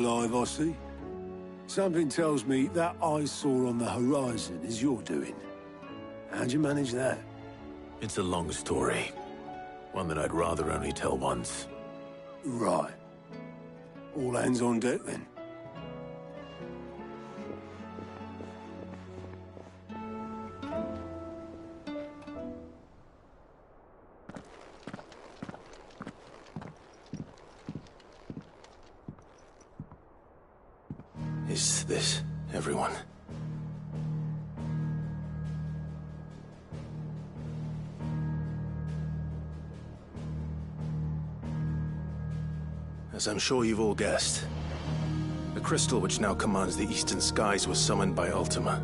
Live, I see. Something tells me that eyesore on the horizon is your doing. How'd you manage that? It's a long story. One that I'd rather only tell once. Right. All hands on deck, then. Is this everyone? As I'm sure you've all guessed, the crystal which now commands the eastern skies was summoned by Ultima.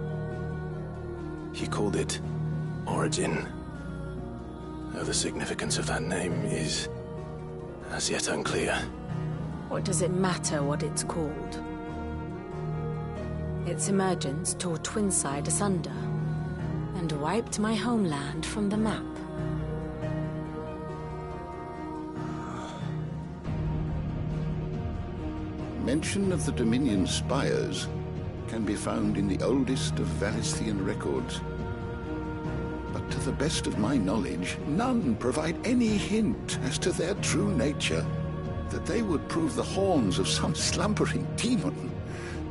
He called it Origin. Though the significance of that name is as yet unclear. What does it matter what it's called? Its emergence tore Twinside asunder and wiped my homeland from the map. Mention of the Dominion spires can be found in the oldest of Variscian records. But to the best of my knowledge, none provide any hint as to their true nature. That they would prove the horns of some slumbering demon.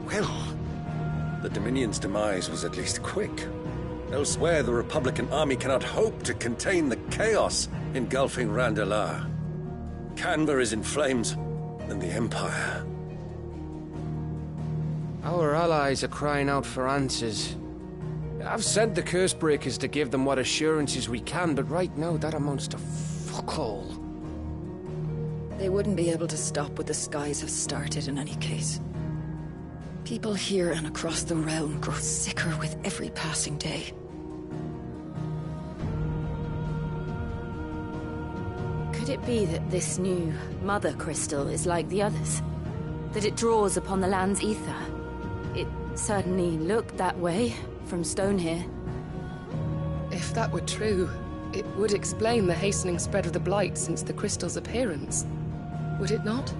Well, the Dominion's demise was at least quick. Elsewhere, the Republican army cannot hope to contain the chaos engulfing Randalar. Canberra is in flames, and the Empire. Our allies are crying out for answers. I've sent the Cursebreakers to give them what assurances we can, but right now that amounts to fuck all. They wouldn't be able to stop what the skies have started in any case. People here and across the realm grow sicker with every passing day. Could it be that this new Mother Crystal is like the others? That it draws upon the land's ether? It certainly looked that way from stone here. If that were true, it would explain the hastening spread of the Blight since the crystal's appearance. Would it not?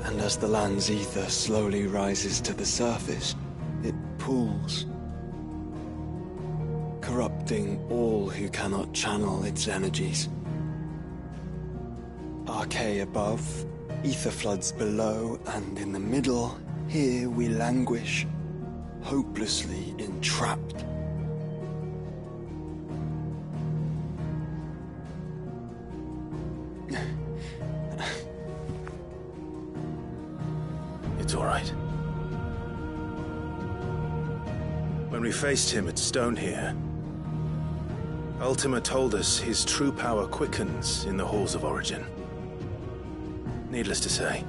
And as the land's ether slowly rises to the surface, it pools, corrupting all who cannot channel its energies. Archay above, ether floods below, and in the middle, here we languish, hopelessly entrapped. It's all right. When we faced him at Stone here, Ultima told us his true power quickens in the halls of Origin. Needless to say,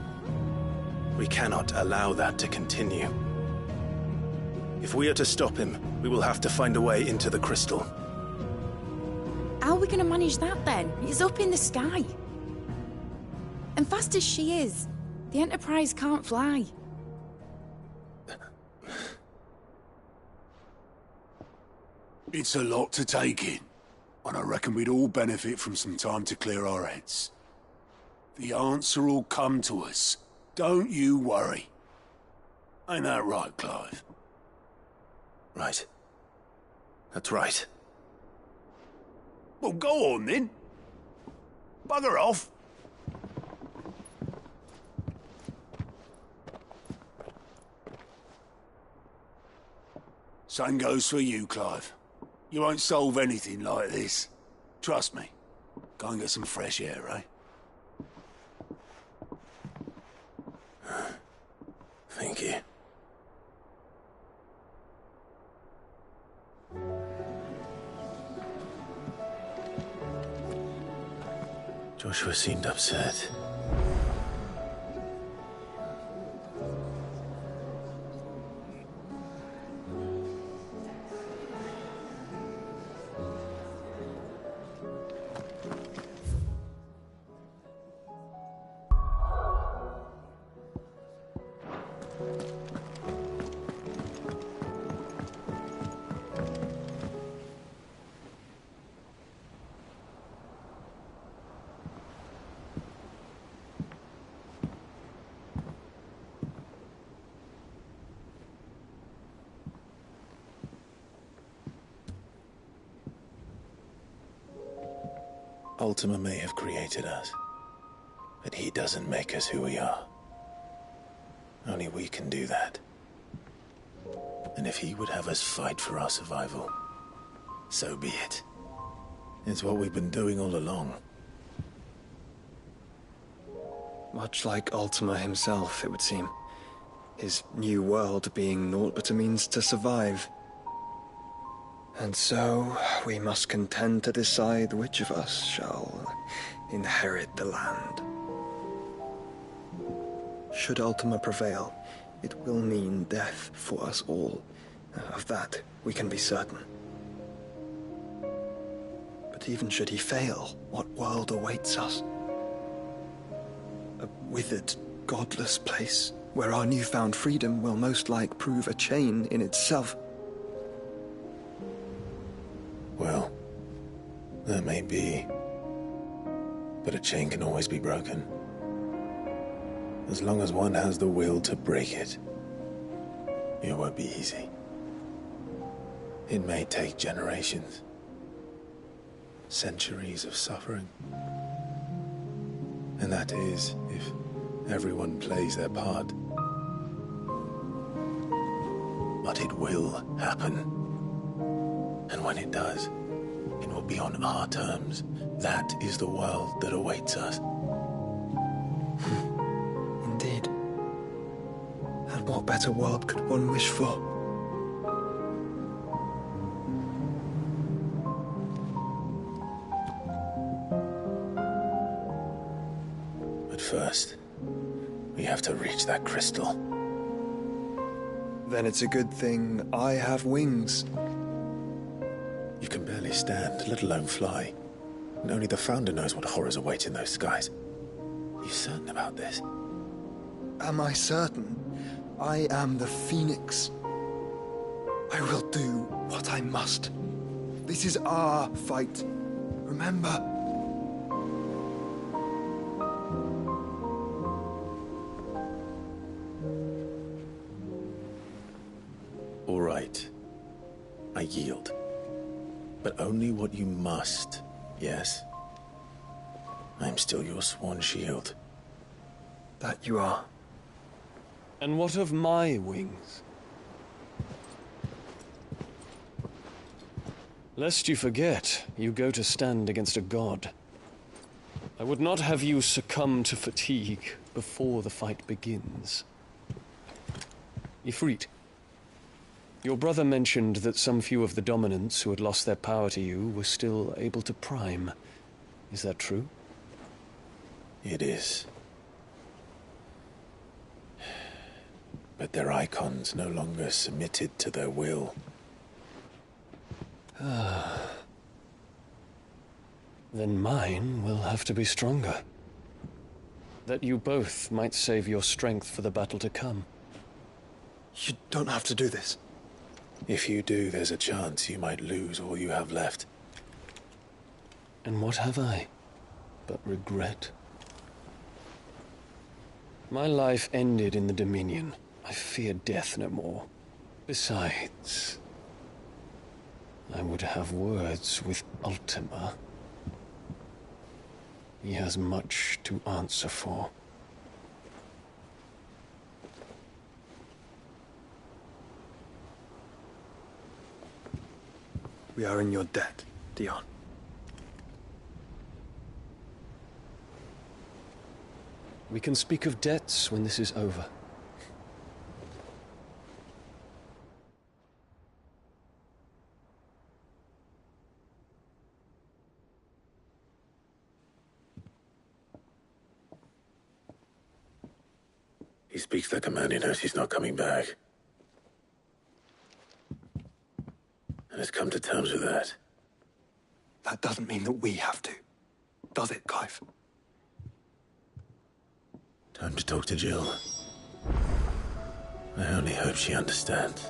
we cannot allow that to continue. If we are to stop him, we will have to find a way into the crystal. How are we gonna manage that then? It's up in the sky. And fast as she is, the Enterprise can't fly. It's a lot to take in, and I reckon we'd all benefit from some time to clear our heads. The answer will come to us. Don't you worry. Ain't that right, Clive? Right. That's right. Well, go on then. Bugger off. Same goes for you, Clive. You won't solve anything like this. Trust me. Go and get some fresh air, eh? Thank you. Joshua seemed upset. Ultima may have created us, but he doesn't make us who we are. Only we can do that. And if he would have us fight for our survival, so be it. It's what we've been doing all along. Much like Ultima himself, it would seem. His new world being naught but a means to survive. And so, we must contend to decide which of us shall inherit the land. Should Ultima prevail, it will mean death for us all. Of that, we can be certain. But even should he fail, what world awaits us? A withered, godless place, where our newfound freedom will most like prove a chain in itself. Well, that may be. But a chain can always be broken. As long as one has the will to break it. It won't be easy. It may take generations. Centuries of suffering. And that is if everyone plays their part. But it will happen. And when it does, it will be on our terms. That is the world that awaits us. Indeed. And what better world could one wish for? But first, we have to reach that crystal. Then it's a good thing I have wings. You can barely stand, let alone fly. And only the Founder knows what horrors await in those skies. Are you certain about this? Am I certain? I am the Phoenix. I will do what I must. This is our fight. Remember? All right. I yield. But only what you must, yes? I'm still your sworn shield. That you are. And what of my wings? Lest you forget, you go to stand against a god. I would not have you succumb to fatigue before the fight begins. Ifrit, your brother mentioned that some few of the dominants who had lost their power to you were still able to prime. Is that true? It is. But their icons no longer submitted to their will. Then mine will have to be stronger. That you both might save your strength for the battle to come. You don't have to do this. If you do, there's a chance you might lose all you have left. And what have I but regret? My life ended in the Dominion. I fear death no more. Besides, I would have words with Ultima. He has much to answer for. We are in your debt, Dion. We can speak of debts when this is over. He speaks like a man who knows he's not coming back. And has come to terms with that. That doesn't mean that we have to, does it, Clive? Time to talk to Jill. I only hope she understands.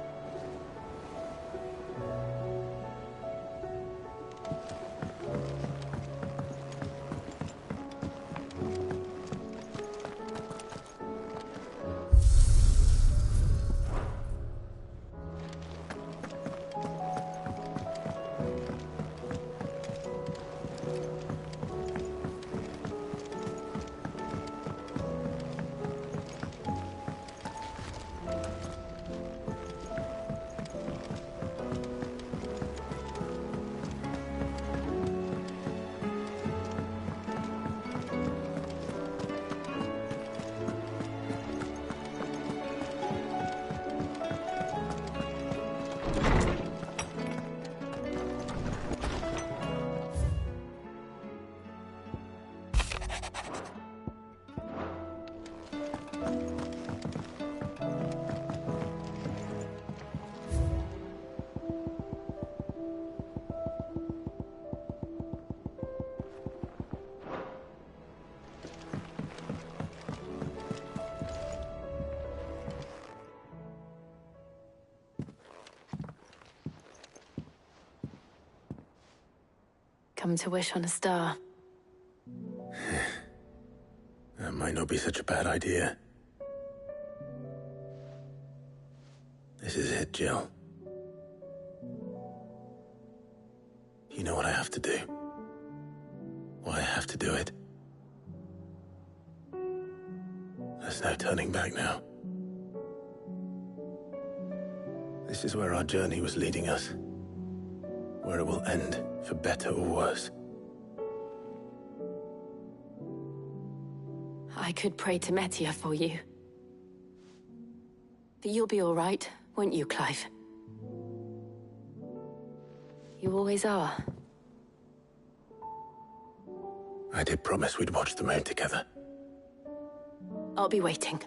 come to wish on a star. That might not be such a bad idea. This is it, Jill. You know what I have to do. Why I have to do it. There's no turning back now. This is where our journey was leading us. Where it will end, for better or worse. I could pray to Metia for you. But you'll be all right, won't you, Clive? You always are. I did promise we'd watch the moon together. I'll be waiting.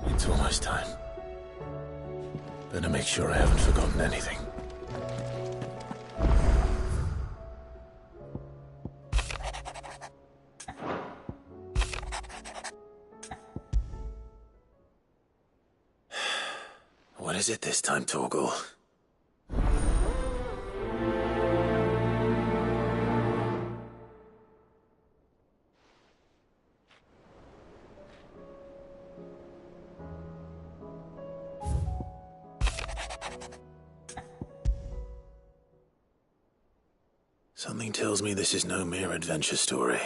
It's almost time. Better make sure I haven't forgotten anything. What is it this time, Torgal? Something tells me this is no mere adventure story.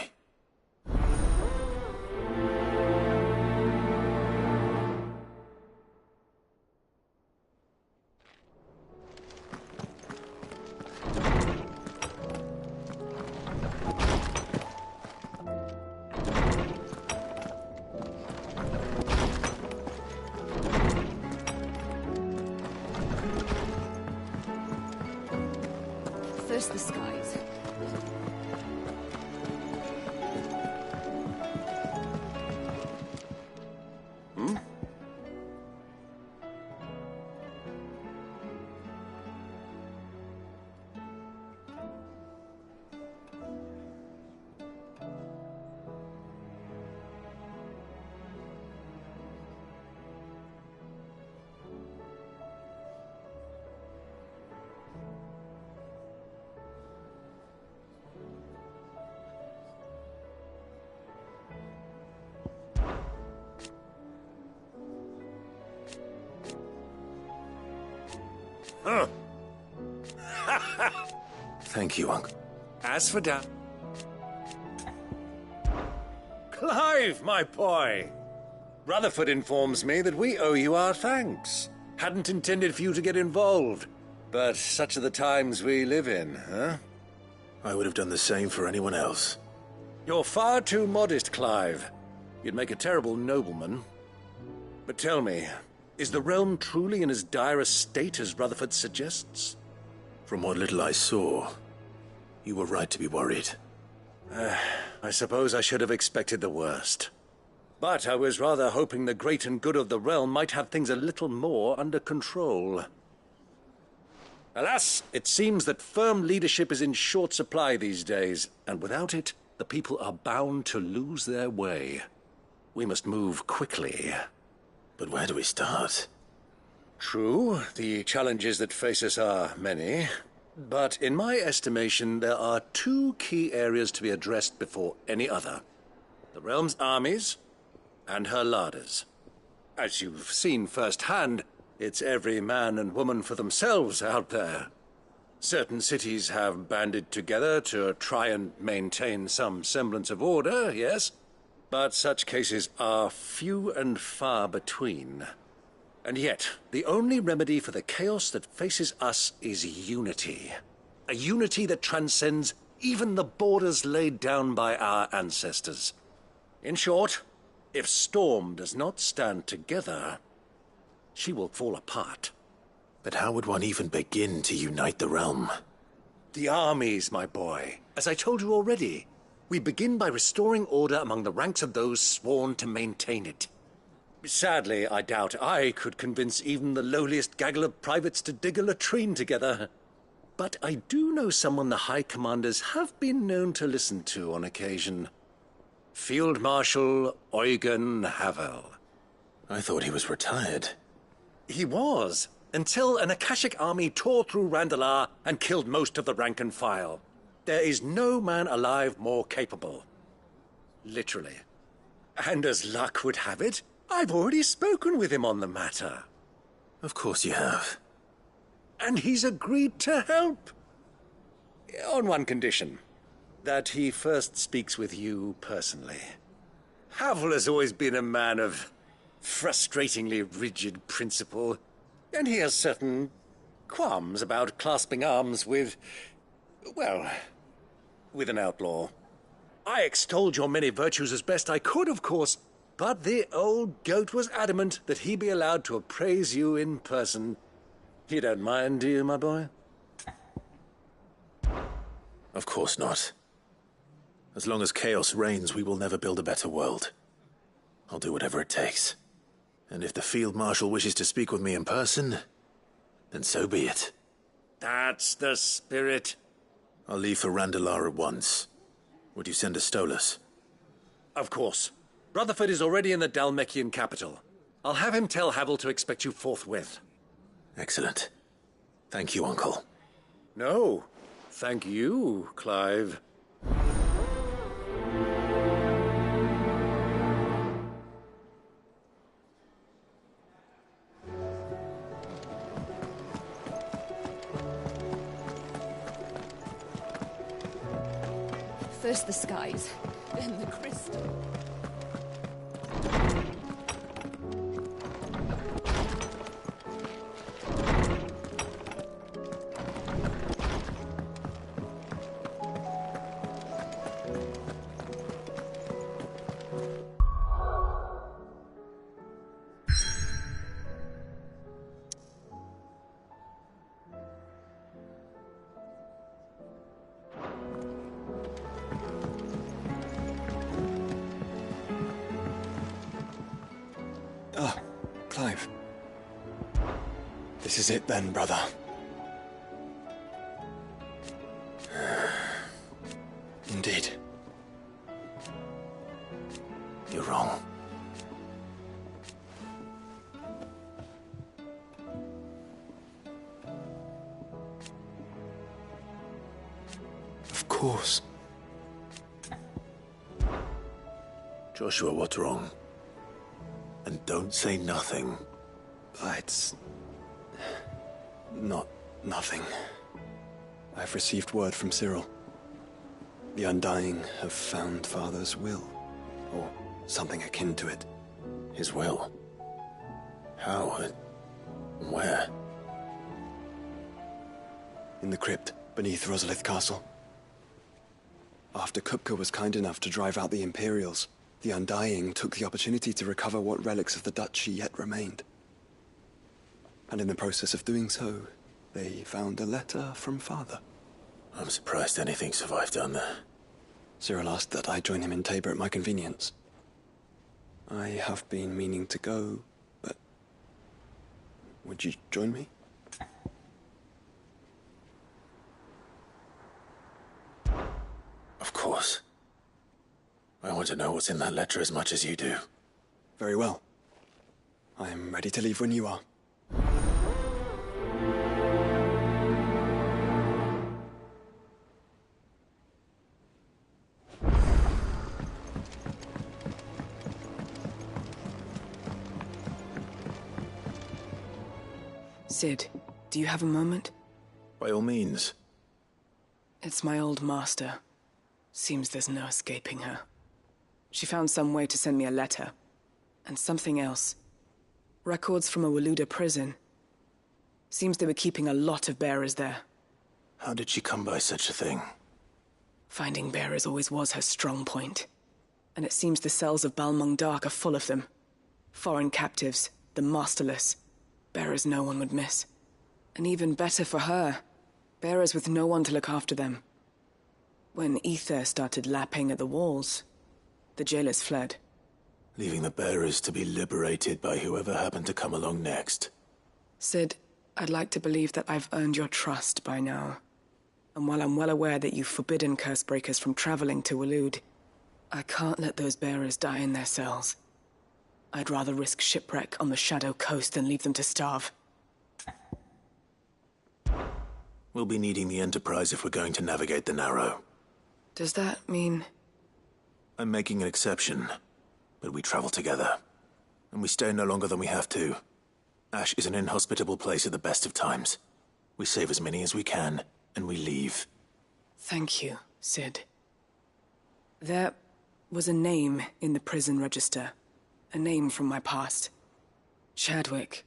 First the skies. Huh. Thank you, Uncle. As for that... Clive, my boy! Rutherford informs me that we owe you our thanks. Hadn't intended for you to get involved, but such are the times we live in, huh? I would have done the same for anyone else. You're far too modest, Clive. You'd make a terrible nobleman. But tell me, is the realm truly in as dire a state as Rutherford suggests? From what little I saw, you were right to be worried. I suppose I should have expected the worst. But I was rather hoping the great and good of the realm might have things a little more under control. Alas, it seems that firm leadership is in short supply these days, and without it, the people are bound to lose their way. We must move quickly. But where do we start? True, the challenges that face us are many. But in my estimation, there are two key areas to be addressed before any other. The realm's armies and her larders. As you've seen firsthand, it's every man and woman for themselves out there. Certain cities have banded together to try and maintain some semblance of order, yes? But such cases are few and far between. And yet, the only remedy for the chaos that faces us is unity. A unity that transcends even the borders laid down by our ancestors. In short, if Storm does not stand together, she will fall apart. But how would one even begin to unite the realm? The armies, my boy. As I told you already, we begin by restoring order among the ranks of those sworn to maintain it. Sadly, I doubt I could convince even the lowliest gaggle of privates to dig a latrine together. but I do know someone the High Commanders have been known to listen to on occasion. Field Marshal Eugen Havel. I thought he was retired. He was, until an Akashic army tore through Randalar and killed most of the rank and file. There is no man alive more capable. Literally. And as luck would have it, I've already spoken with him on the matter. Of course you have. And he's agreed to help. On one condition. That he first speaks with you personally. Havel has always been a man of frustratingly rigid principle, and he has certain qualms about clasping arms with, well, with an outlaw. I extolled your many virtues as best I could, of course, but the old goat was adamant that he be allowed to appraise you in person. You don't mind, do you, my boy? Of course not. As long as chaos reigns, we will never build a better world. I'll do whatever it takes. And if the Field Marshal wishes to speak with me in person, then so be it. That's the spirit. I'll leave for Randalar at once. Would you send a Stolas? Of course. Rutherford is already in the Dalmekian capital. I'll have him tell Havel to expect you forthwith. Excellent. Thank you, Uncle. No, thank you, Clive. First the skies, then the crystal. Clive. This is it then, brother. Indeed. You're wrong. Of course. Joshua, what's wrong? And don't say nothing. It's not nothing. I've received word from Cyril. The Undying have found Father's will, or something akin to it. His will? How? Where? In the crypt beneath Rosalith Castle. After Kupka was kind enough to drive out the Imperials, the Undying took the opportunity to recover what relics of the Duchy yet remained. And in the process of doing so, they found a letter from Father. I'm surprised anything survived down there. Cyril asked that I join him in Tabor at my convenience. I have been meaning to go, but... would you join me? Of course. I want to know what's in that letter as much as you do. Very well. I am ready to leave when you are. Sid, do you have a moment? By all means. It's my old master. Seems there's no escaping her. She found some way to send me a letter. And something else. Records from a Waluda prison. Seems they were keeping a lot of bearers there. How did she come by such a thing? Finding bearers always was her strong point. And it seems the cells of Balmung Dark are full of them. Foreign captives, the masterless. Bearers no one would miss. And even better for her, bearers with no one to look after them. When ether started lapping at the walls, the jailers fled. Leaving the bearers to be liberated by whoever happened to come along next. Sid, I'd like to believe that I've earned your trust by now. And while I'm well aware that you've forbidden Cursebreakers from traveling to Waloed, I can't let those bearers die in their cells. I'd rather risk shipwreck on the Shadow Coast than leave them to starve. We'll be needing the Enterprise if we're going to navigate the Narrow. Does that mean... I'm making an exception, but we travel together. And we stay no longer than we have to. Ash is an inhospitable place at the best of times. We save as many as we can, and we leave. Thank you, Sid. There was a name in the prison register. A name from my past. Chadwick.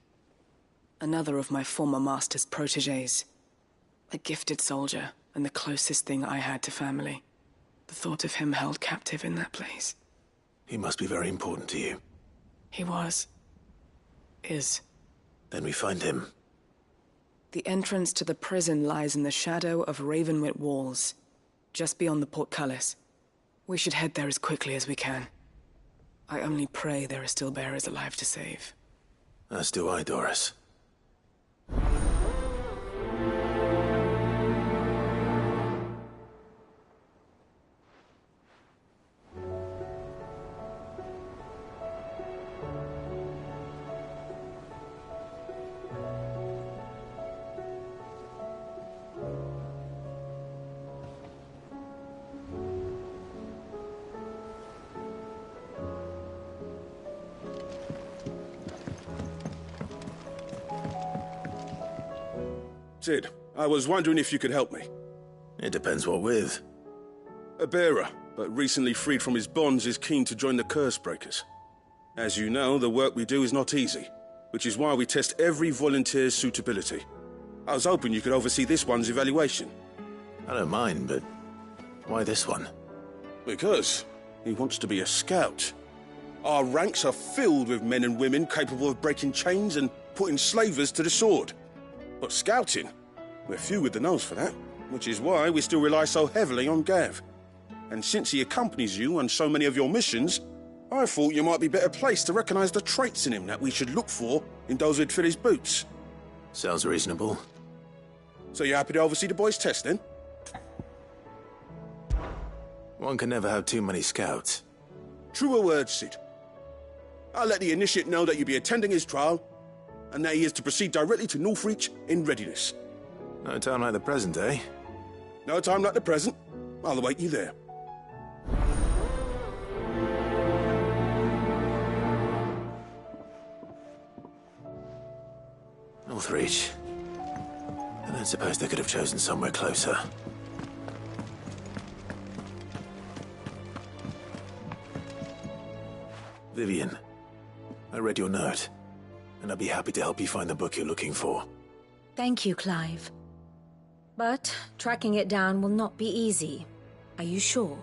Another of my former master's protégés. A gifted soldier, and the closest thing I had to family. The thought of him held captive in that place. He must be very important to you. He was. Is. Then we find him. The entrance to the prison lies in the shadow of Ravenwit Walls, just beyond the portcullis. We should head there as quickly as we can. I only pray there are still bearers alive to save. As do I, Doris. Sid, I was wondering if you could help me. It depends what with. A bearer, but recently freed from his bonds, is keen to join the Cursebreakers. As you know, the work we do is not easy, which is why we test every volunteer's suitability. I was hoping you could oversee this one's evaluation. I don't mind, but why this one? Because he wants to be a scout. Our ranks are filled with men and women capable of breaking chains and putting slavers to the sword. But scouting, we're few with the nose for that, which is why we still rely so heavily on Gav. And since he accompanies you on so many of your missions, I thought you might be better placed to recognize the traits in him that we should look for in those who'd fill his boots. Sounds reasonable. So you're happy to oversee the boys' test, then? One can never have too many scouts. Truer words, Sid. I'll let the initiate know that you'll be attending his trial, and that he is to proceed directly to Northreach in readiness. No time like the present, eh? No time like the present. I'll await you there. Northreach. I don't suppose they could have chosen somewhere closer. Vivian, I read your note, and I'd be happy to help you find the book you're looking for. Thank you, Clive. But tracking it down will not be easy. Are you sure?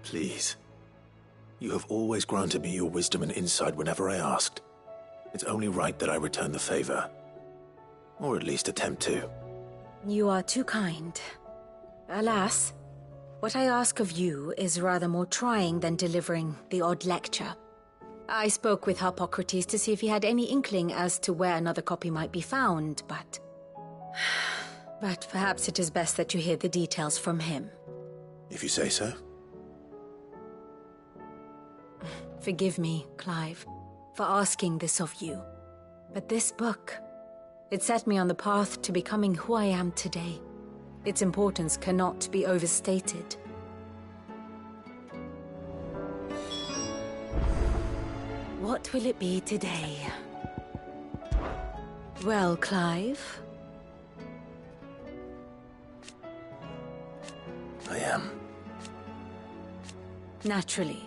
Please. You have always granted me your wisdom and insight whenever I asked. It's only right that I return the favor. Or at least attempt to. You are too kind. Alas, what I ask of you is rather more trying than delivering the odd lecture. I spoke with Harpocrates to see if he had any inkling as to where another copy might be found, but perhaps it is best that you hear the details from him. If you say so. Forgive me, Clive, for asking this of you. But this book, it set me on the path to becoming who I am today. Its importance cannot be overstated. What will it be today? Well, Clive? I am. Naturally.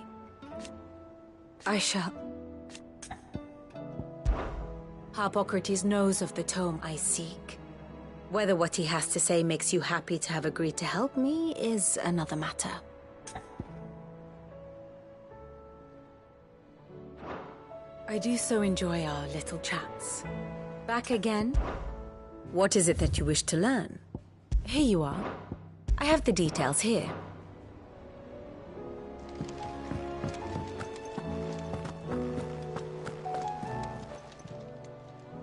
I shall... Harpocrates knows of the tome I seek. Whether what he has to say makes you happy to have agreed to help me is another matter. I do so enjoy our little chats. Back again? What is it that you wish to learn? Here you are. I have the details here.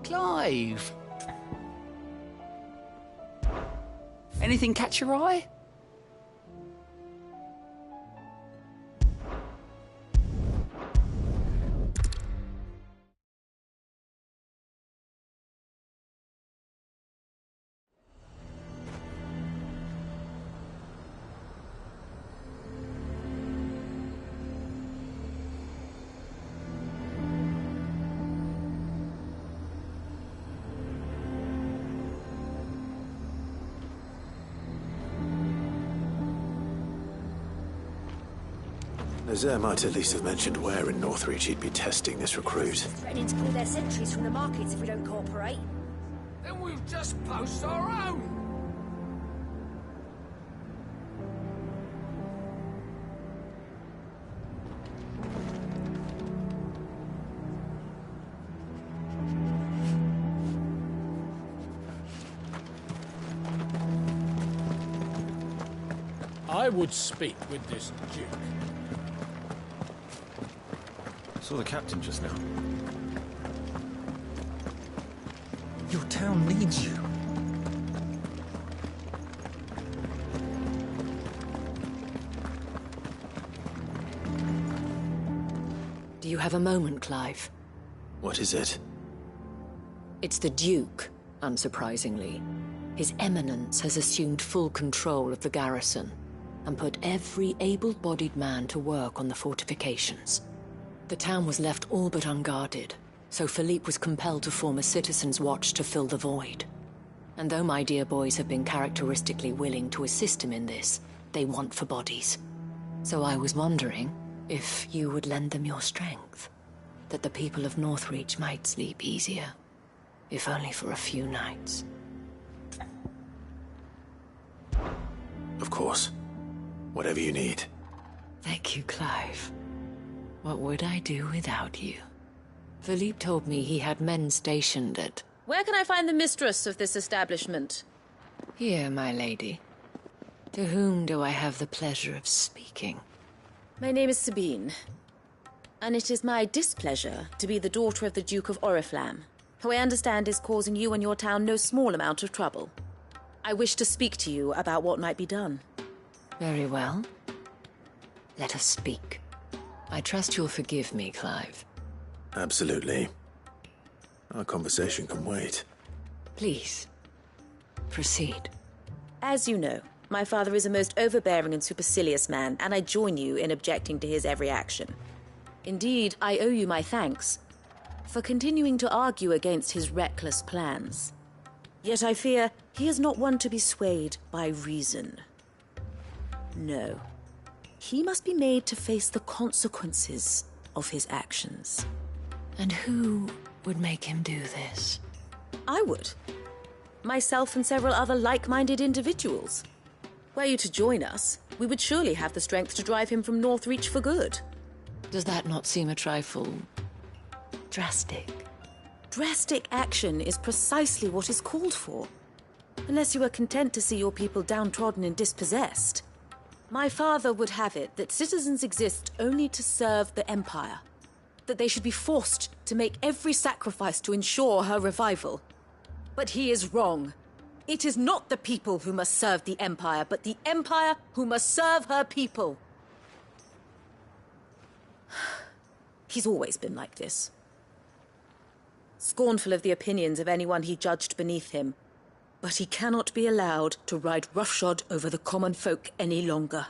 Clive! Anything catch your eye? Nazaire might at least have mentioned where in Northreach he'd be testing this recruit. Threatening to pull their sentries from the markets if we don't cooperate. Then we'll just post our own. I would speak with this Duke. Saw the captain just now. Your town needs you. Do you have a moment, Clive? What is it? It's the Duke, unsurprisingly. His Eminence has assumed full control of the garrison and put every able-bodied man to work on the fortifications. The town was left all but unguarded, so Philippe was compelled to form a citizens' watch to fill the void. And though my dear boys have been characteristically willing to assist him in this, they want for bodies. So I was wondering if you would lend them your strength, that the people of Northreach might sleep easier, if only for a few nights. Of course. Whatever you need. Thank you, Clive. What would I do without you? Philippe told me he had men stationed at... Where can I find the mistress of this establishment? Here, my lady. To whom do I have the pleasure of speaking? My name is Sabine, and it is my displeasure to be the daughter of the Duke of Oriflamme, who I understand is causing you and your town no small amount of trouble. I wish to speak to you about what might be done. Very well. Let us speak. I trust you'll forgive me, Clive. Absolutely. Our conversation can wait. Please, proceed. As you know, my father is a most overbearing and supercilious man, and I join you in objecting to his every action. Indeed, I owe you my thanks for continuing to argue against his reckless plans. Yet I fear he is not one to be swayed by reason. No. He must be made to face the consequences of his actions. And who would make him do this? I would. Myself and several other like-minded individuals. Were you to join us, we would surely have the strength to drive him from Northreach for good. Does that not seem a trifle... drastic? Drastic action is precisely what is called for. Unless you are content to see your people downtrodden and dispossessed. My father would have it that citizens exist only to serve the Empire. That they should be forced to make every sacrifice to ensure her revival. But he is wrong. It is not the people who must serve the Empire, but the Empire who must serve her people. He's always been like this. Scornful of the opinions of anyone he judged beneath him. But he cannot be allowed to ride roughshod over the common folk any longer.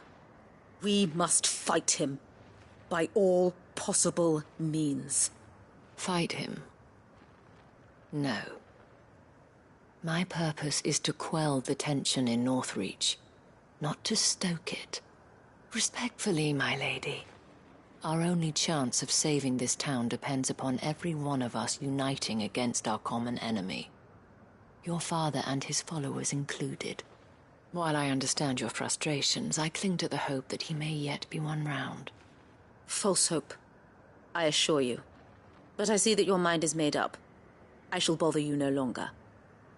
We must fight him. By all possible means. Fight him? No. My purpose is to quell the tension in Northreach, not to stoke it. Respectfully, my lady. Our only chance of saving this town depends upon every one of us uniting against our common enemy. Your father and his followers included. While I understand your frustrations, I cling to the hope that he may yet be won round. False hope, I assure you. But I see that your mind is made up. I shall bother you no longer.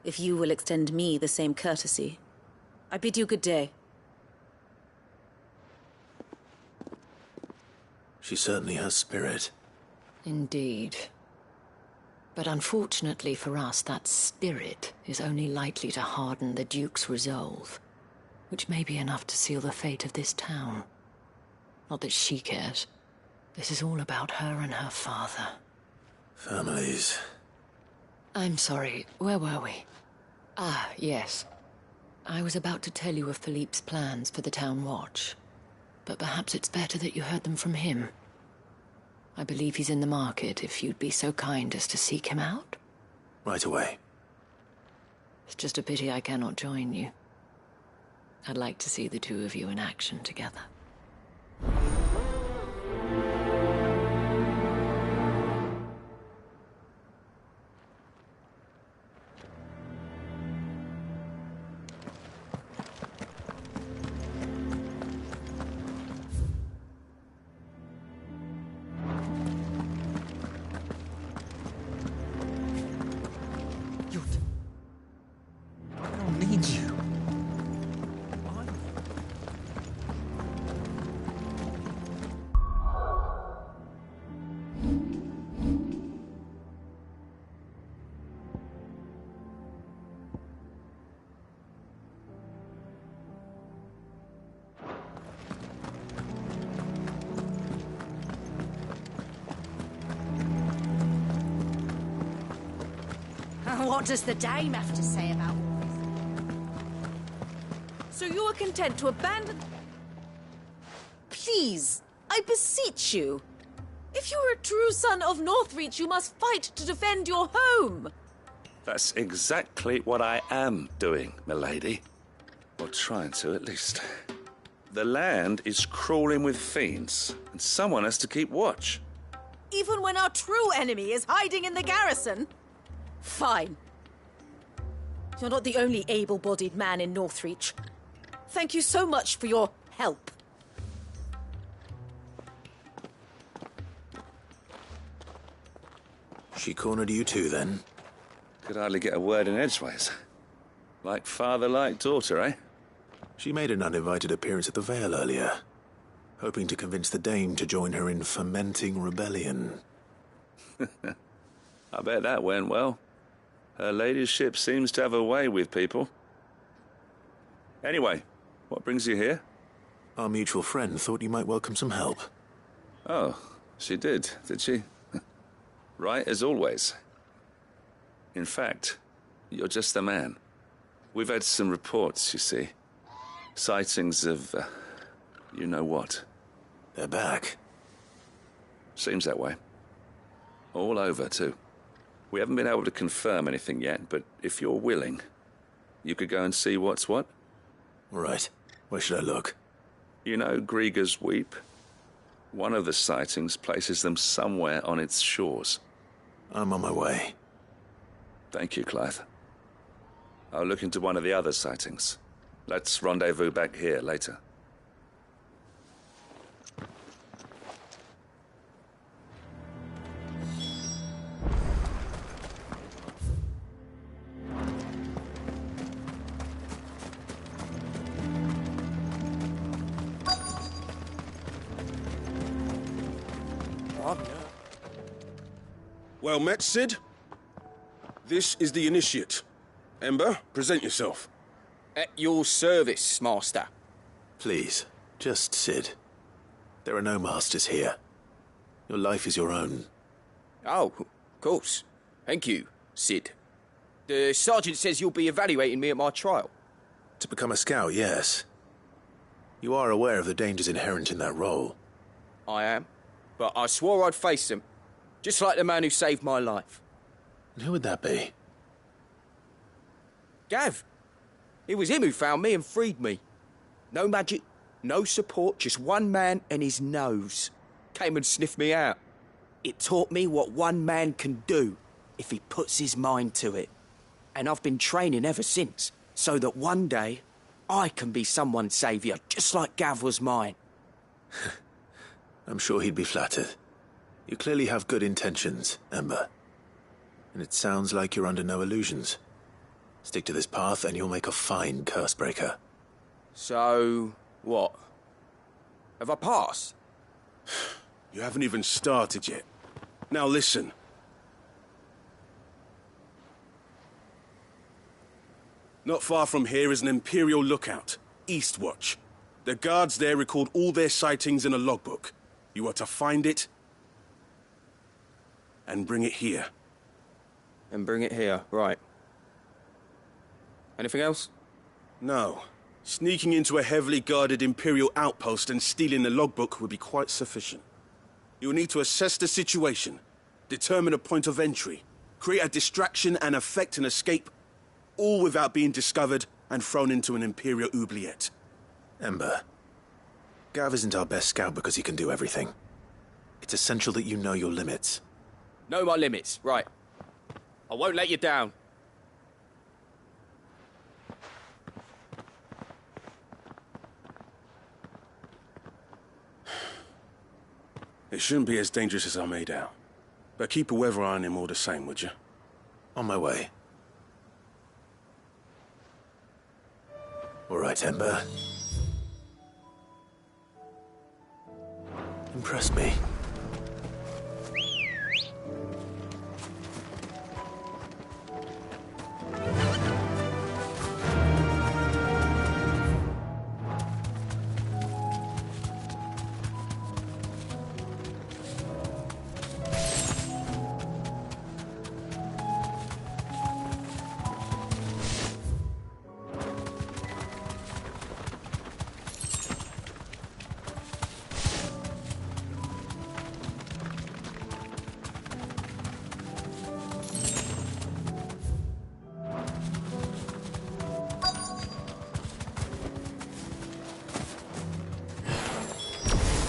If you will extend me the same courtesy, I bid you good day. She certainly has spirit. Indeed. But unfortunately for us, that spirit is only likely to harden the Duke's resolve, which may be enough to seal the fate of this town. Not that she cares. This is all about her and her father. Families. I'm sorry, where were we? Ah, yes. I was about to tell you of Philippe's plans for the town watch, but perhaps it's better that you heard them from him. I believe he's in the market, if you'd be so kind as to seek him out. Right away. It's just a pity I cannot join you. I'd like to see the two of you in action together. What does the dame have to say about all this? So you are content to abandon... Please, I beseech you. If you are a true son of Northreach, you must fight to defend your home. That's exactly what I am doing, milady. Or trying to, at least. The land is crawling with fiends, and someone has to keep watch. Even when our true enemy is hiding in the garrison? Fine. You're not the only able-bodied man in Northreach. Thank you so much for your help. She cornered you too, then? Could hardly get a word in edgeways. Like father, like daughter, eh? She made an uninvited appearance at the Vale earlier, hoping to convince the Dame to join her in fomenting rebellion. I bet that went well. Her ladyship seems to have a way with people. Anyway, what brings you here? Our mutual friend thought you might welcome some help. Oh, she did she? Right as always. In fact, you're just the man. We've had some reports, you see. Sightings of, you know what. They're back. Seems that way. All over, too. We haven't been able to confirm anything yet, but if you're willing, you could go and see what's what. Right. Where should I look? You know Grieger's Weep? One of the sightings places them somewhere on its shores. I'm on my way. Thank you, Clive. I'll look into one of the other sightings. Let's rendezvous back here later. Well met, Sid. This is the initiate. Ember, present yourself. At your service, Master. Please, just Sid. There are no masters here. Your life is your own. Oh, of course. Thank you, Sid. The sergeant says you'll be evaluating me at my trial. To become a scout, yes. You are aware of the dangers inherent in that role. I am. But I swore I'd face them. Just like the man who saved my life. And who would that be? Gav. It was him who found me and freed me. No magic, no support, just one man and his nose. Came and sniffed me out. It taught me what one man can do if he puts his mind to it. And I've been training ever since, so that one day I can be someone's saviour, just like Gav was mine. I'm sure he'd be flattered. You clearly have good intentions, Ember. And it sounds like you're under no illusions. Stick to this path and you'll make a fine cursebreaker. So, what? Have I passed? You haven't even started yet. Now listen. Not far from here is an Imperial lookout, Eastwatch. The guards there record all their sightings in a logbook. You are to find it and bring it here. And bring it here, right. Anything else? No. Sneaking into a heavily guarded Imperial outpost and stealing the logbook would be quite sufficient. You'll need to assess the situation, determine a point of entry, create a distraction and effect an escape, all without being discovered and thrown into an Imperial oubliette. Ember, Gav isn't our best scout because he can do everything. It's essential that you know your limits. Know my limits, right. I won't let you down. It shouldn't be as dangerous as I made out. But keep a weather eye on him all the same, would you? On my way. All right, Ember. Impress me.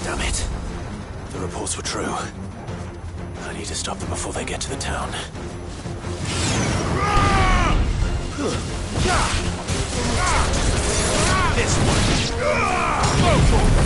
Damn it. The reports were true. I need to stop them before they get to the town. This one. Go for it.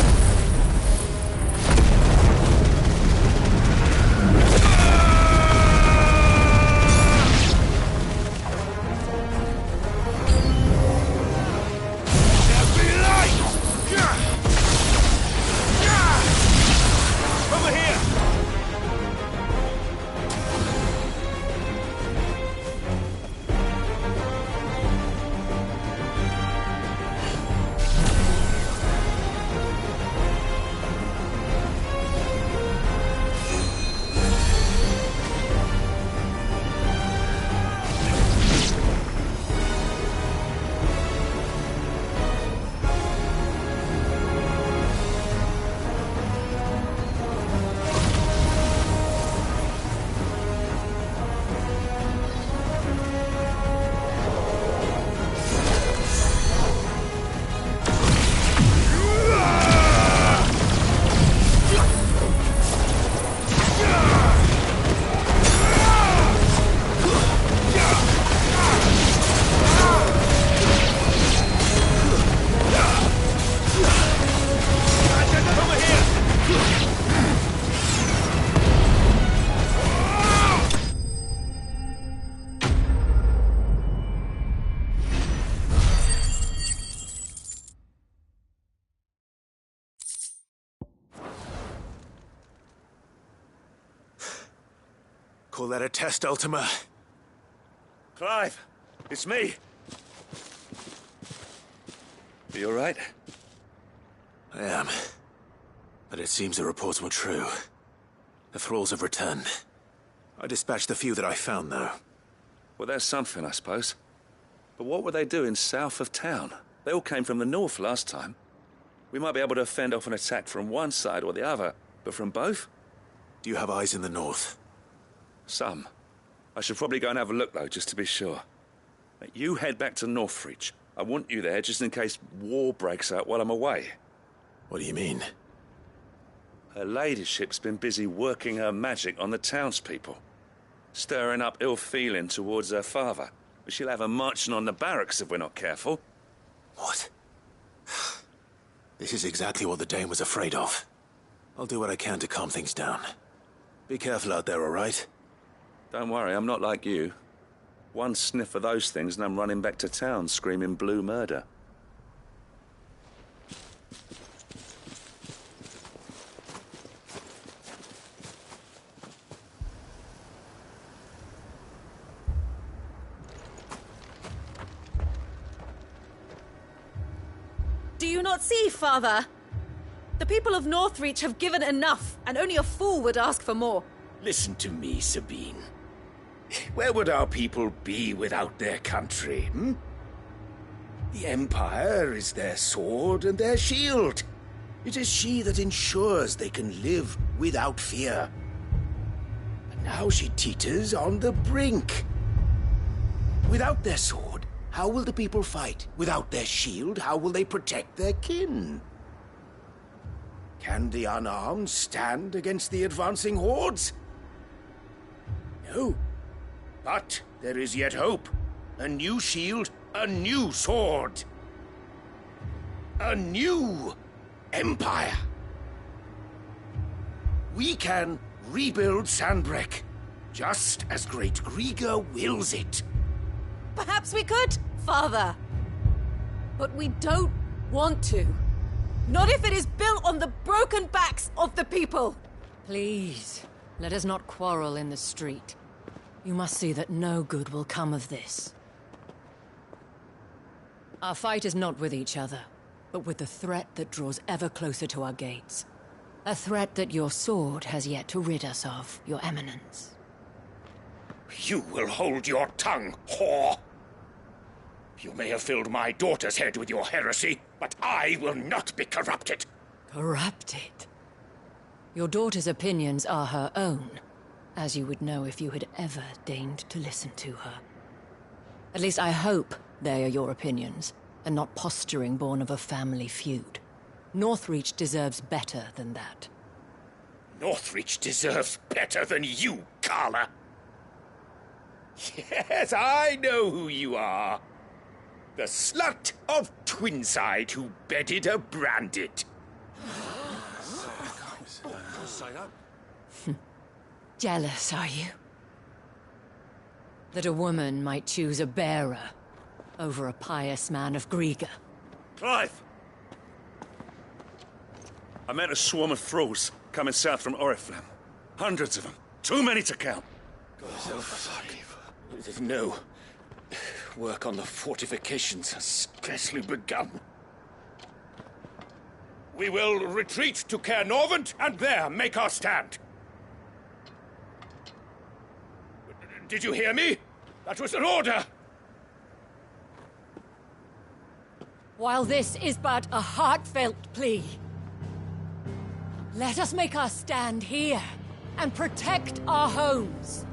Call that a test, Ultima? Clive, it's me. Are you all right? I am. But it seems the reports were true. The thralls have returned. I dispatched the few that I found, though. Well, there's something, I suppose. But what were they doing south of town? They all came from the north last time. We might be able to fend off an attack from one side or the other, but from both? Do you have eyes in the north? Some. I should probably go and have a look, though, just to be sure. You head back to Northreach. I want you there just in case war breaks out while I'm away. What do you mean? Her ladyship's been busy working her magic on the townspeople. Stirring up ill feeling towards her father. But she'll have her marching on the barracks if we're not careful. What? This is exactly what the Dane was afraid of. I'll do what I can to calm things down. Be careful out there, all right? Don't worry, I'm not like you. One sniff of those things and I'm running back to town screaming blue murder. you not see, Father? The people of Northreach have given enough, and only a fool would ask for more. Listen to me, Sabine. Where would our people be without their country, hmm? The Empire is their sword and their shield. It is she that ensures they can live without fear. And now she teeters on the brink. Without their sword, how will the people fight? Without their shield, how will they protect their kin? Can the unarmed stand against the advancing hordes? No. But there is yet hope. A new shield, a new sword. A new empire. We can rebuild Sandbreck, just as Great Griga wills it. Perhaps we could, Father. But we don't want to. Not if it is built on the broken backs of the people. Please, let us not quarrel in the street. You must see that no good will come of this. Our fight is not with each other, but with the threat that draws ever closer to our gates. A threat that your sword has yet to rid us of, Your Eminence. You will hold your tongue, whore! You may have filled my daughter's head with your heresy, but I will not be corrupted. Corrupted? Your daughter's opinions are her own, as you would know if you had ever deigned to listen to her. At least I hope they are your opinions, and not posturing born of a family feud. Northreach deserves better than that. Northreach deserves better than you, Carla. Yes, I know who you are. The slut of Twinside who bedded a Branded. Jealous, are you? That a woman might choose a bearer over a pious man of Griga. Clive! I met a swarm of thralls coming south from Oriflamme. Hundreds of them. Too many to count. Oh, fuck. No. Work on the fortifications has scarcely begun. We will retreat to Caer Norvent and there make our stand. Did you hear me? That was an order! While this is but a heartfelt plea, let us make our stand here and protect our homes.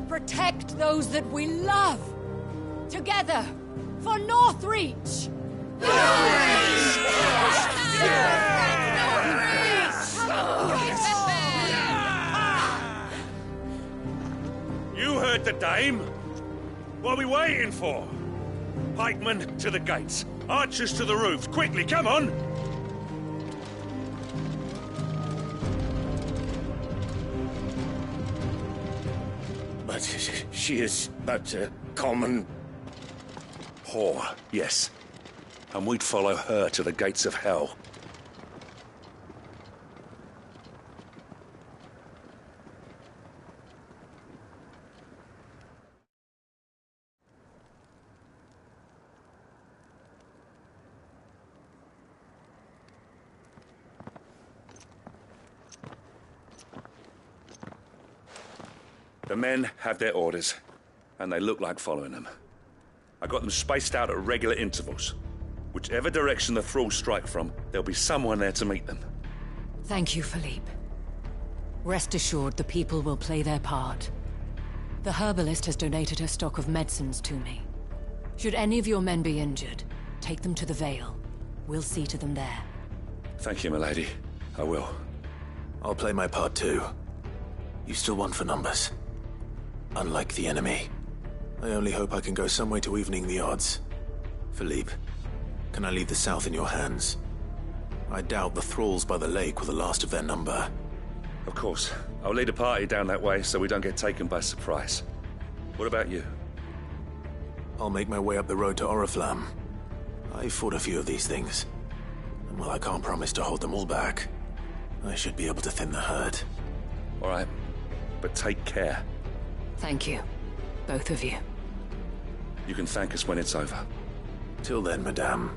Protect those that we love. Together, for Northreach! You heard the dame. What are we waiting for? Pikemen to the gates. Archers to the roofs. Quickly, come on! But she is but a common whore, yes. And we'd follow her to the gates of hell. The men have their orders, and they look like following them. I got them spaced out at regular intervals. Whichever direction the thralls strike from, there'll be someone there to meet them. Thank you, Philippe. Rest assured the people will play their part. The herbalist has donated a stock of medicines to me. Should any of your men be injured, take them to the Vale. We'll see to them there. Thank you, milady. I will. I'll play my part too. You still won for numbers. Unlike the enemy. I only hope I can go some way to evening the odds. Philippe, can I leave the south in your hands? I doubt the thralls by the lake were the last of their number. Of course. I'll lead a party down that way so we don't get taken by surprise. What about you? I'll make my way up the road to Oriflamme. I've fought a few of these things. And while I can't promise to hold them all back, I should be able to thin the herd. All right. But take care. Thank you. Both of you. You can thank us when it's over. Till then, madame.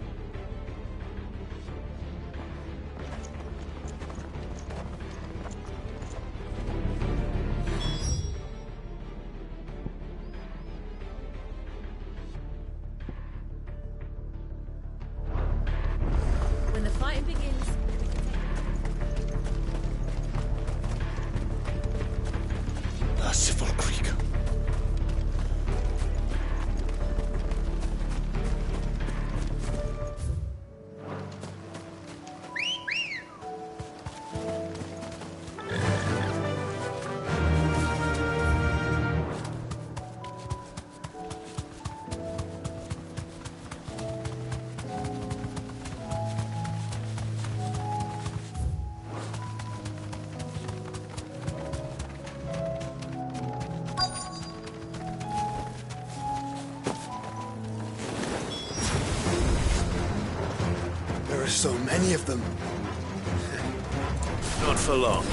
So many of them. Not for long.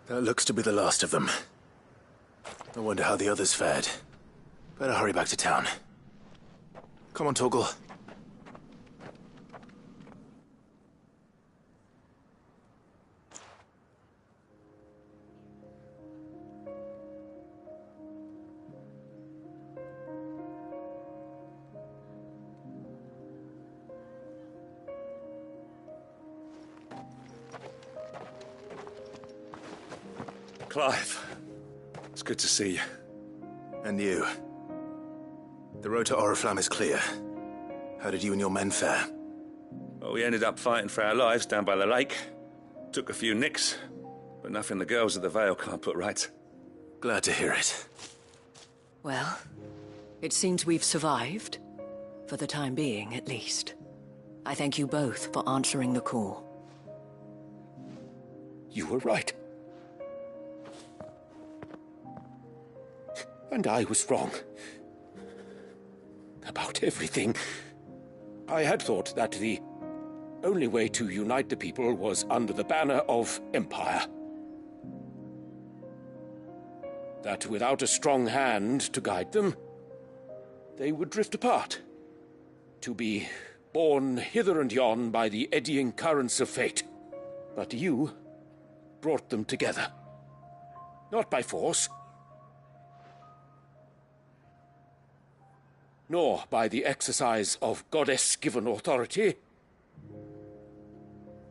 That looks to be the last of them. I wonder how the others fared. Better hurry back to town. Come on, Torgal. Clive, it's good to see you. And you. The road to Oriflamme is clear. How did you and your men fare? Well, we ended up fighting for our lives down by the lake. Took a few nicks, but nothing the girls of the Vale can't put right. Glad to hear it. Well, it seems we've survived. For the time being, at least. I thank you both for answering the call. You were right. And I was wrong. About everything. I had thought that the only way to unite the people was under the banner of Empire. That without a strong hand to guide them, they would drift apart. To be borne hither and yon by the eddying currents of fate. But you brought them together. Not by force, nor by the exercise of goddess-given authority,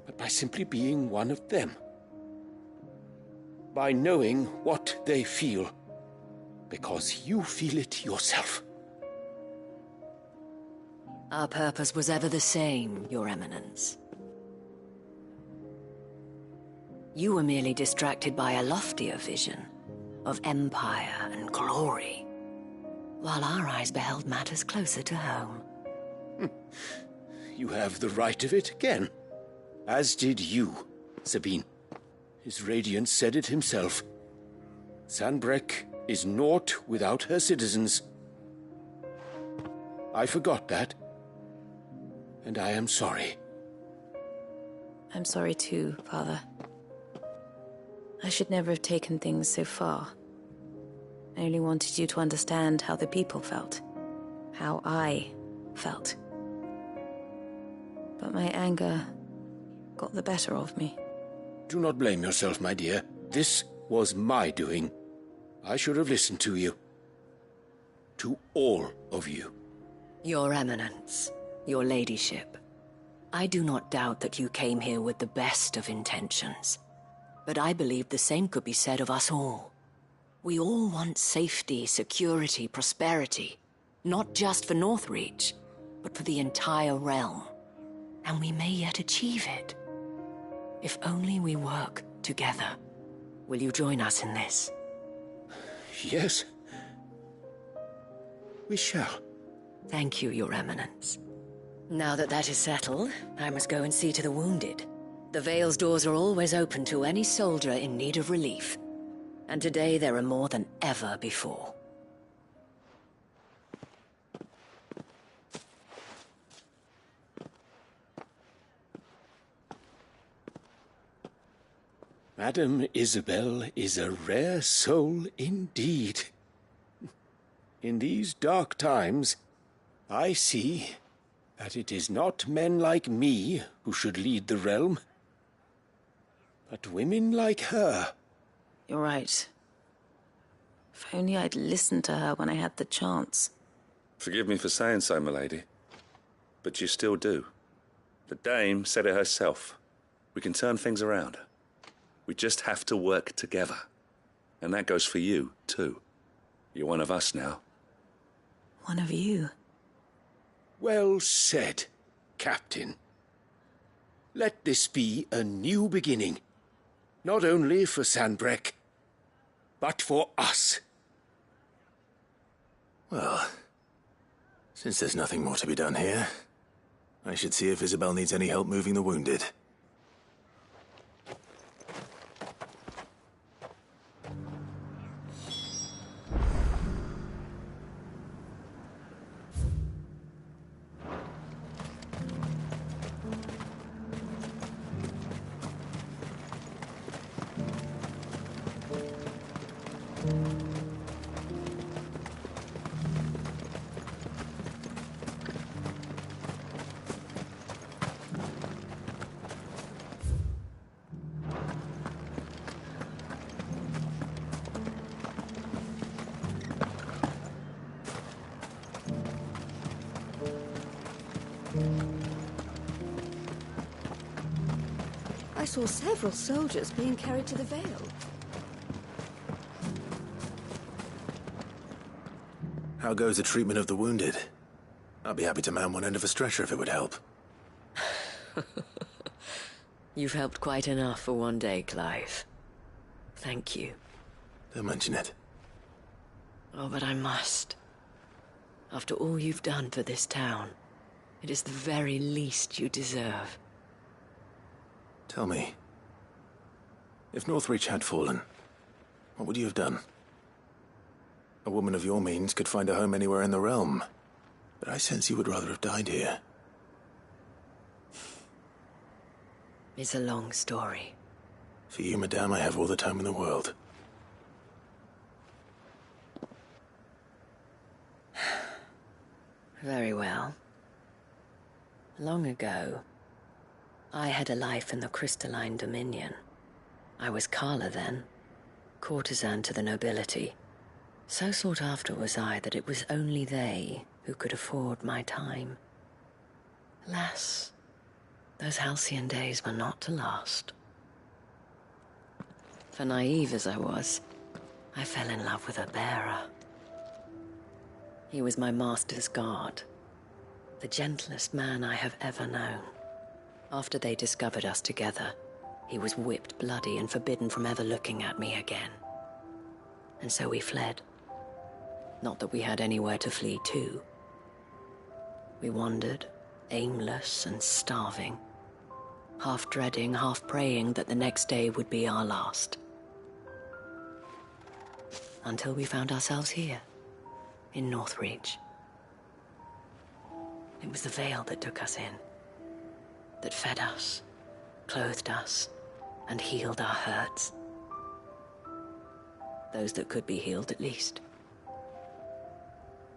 but by simply being one of them. By knowing what they feel, because you feel it yourself. Our purpose was ever the same, Your Eminence. You were merely distracted by a loftier vision of empire and glory, while our eyes beheld matters closer to home. You have the right of it again. As did you, Sabine. His radiance said it himself. Sanbreque is naught without her citizens. I forgot that, and I am sorry. I'm sorry too, Father. I should never have taken things so far. I only wanted you to understand how the people felt. How I felt. But my anger got the better of me. Do not blame yourself, my dear. This was my doing. I should have listened to you. To all of you. Your Eminence, your ladyship, I do not doubt that you came here with the best of intentions. But I believe the same could be said of us all. We all want safety, security, prosperity. Not just for Northreach, but for the entire realm. And we may yet achieve it. If only we work together. Will you join us in this? Yes. We shall. Thank you, Your Eminence. Now that that is settled, I must go and see to the wounded. The Vale's doors are always open to any soldier in need of relief. And today there are more than ever before. Madame Isabel is a rare soul indeed. In these dark times, I see that it is not men like me who should lead the realm, but women like her. You're right. If only I'd listened to her when I had the chance. Forgive me for saying so, milady, but you still do. The dame said it herself. We can turn things around. We just have to work together. And that goes for you, too. You're one of us now. One of you. Well said, Captain. Let this be a new beginning. Not only for Sanbreque, but for us. Well, since there's nothing more to be done here, I should see if Isabel needs any help moving the wounded. I saw several soldiers being carried to the Vale. How goes the treatment of the wounded? I'd be happy to man one end of a stretcher if it would help. You've helped quite enough for one day, Clive. Thank you. Don't mention it. Oh, but I must. After all you've done for this town, it is the very least you deserve. Tell me, if Northreach had fallen, what would you have done? A woman of your means could find a home anywhere in the realm, but I sense you would rather have died here. It's a long story. For you, madame, I have all the time in the world. Very well. Long ago, I had a life in the Crystalline Dominion. I was Carla then, courtesan to the nobility. So sought after was I that it was only they who could afford my time. Alas, those halcyon days were not to last. For naive as I was, I fell in love with a bearer. He was my master's guard, the gentlest man I have ever known. After they discovered us together, he was whipped bloody and forbidden from ever looking at me again. And so we fled. Not that we had anywhere to flee to. We wandered, aimless and starving, half dreading, half praying that the next day would be our last. until we found ourselves here, in Northreach. It was the Veil that took us in, that fed us, clothed us, and healed our hurts. Those that could be healed, at least.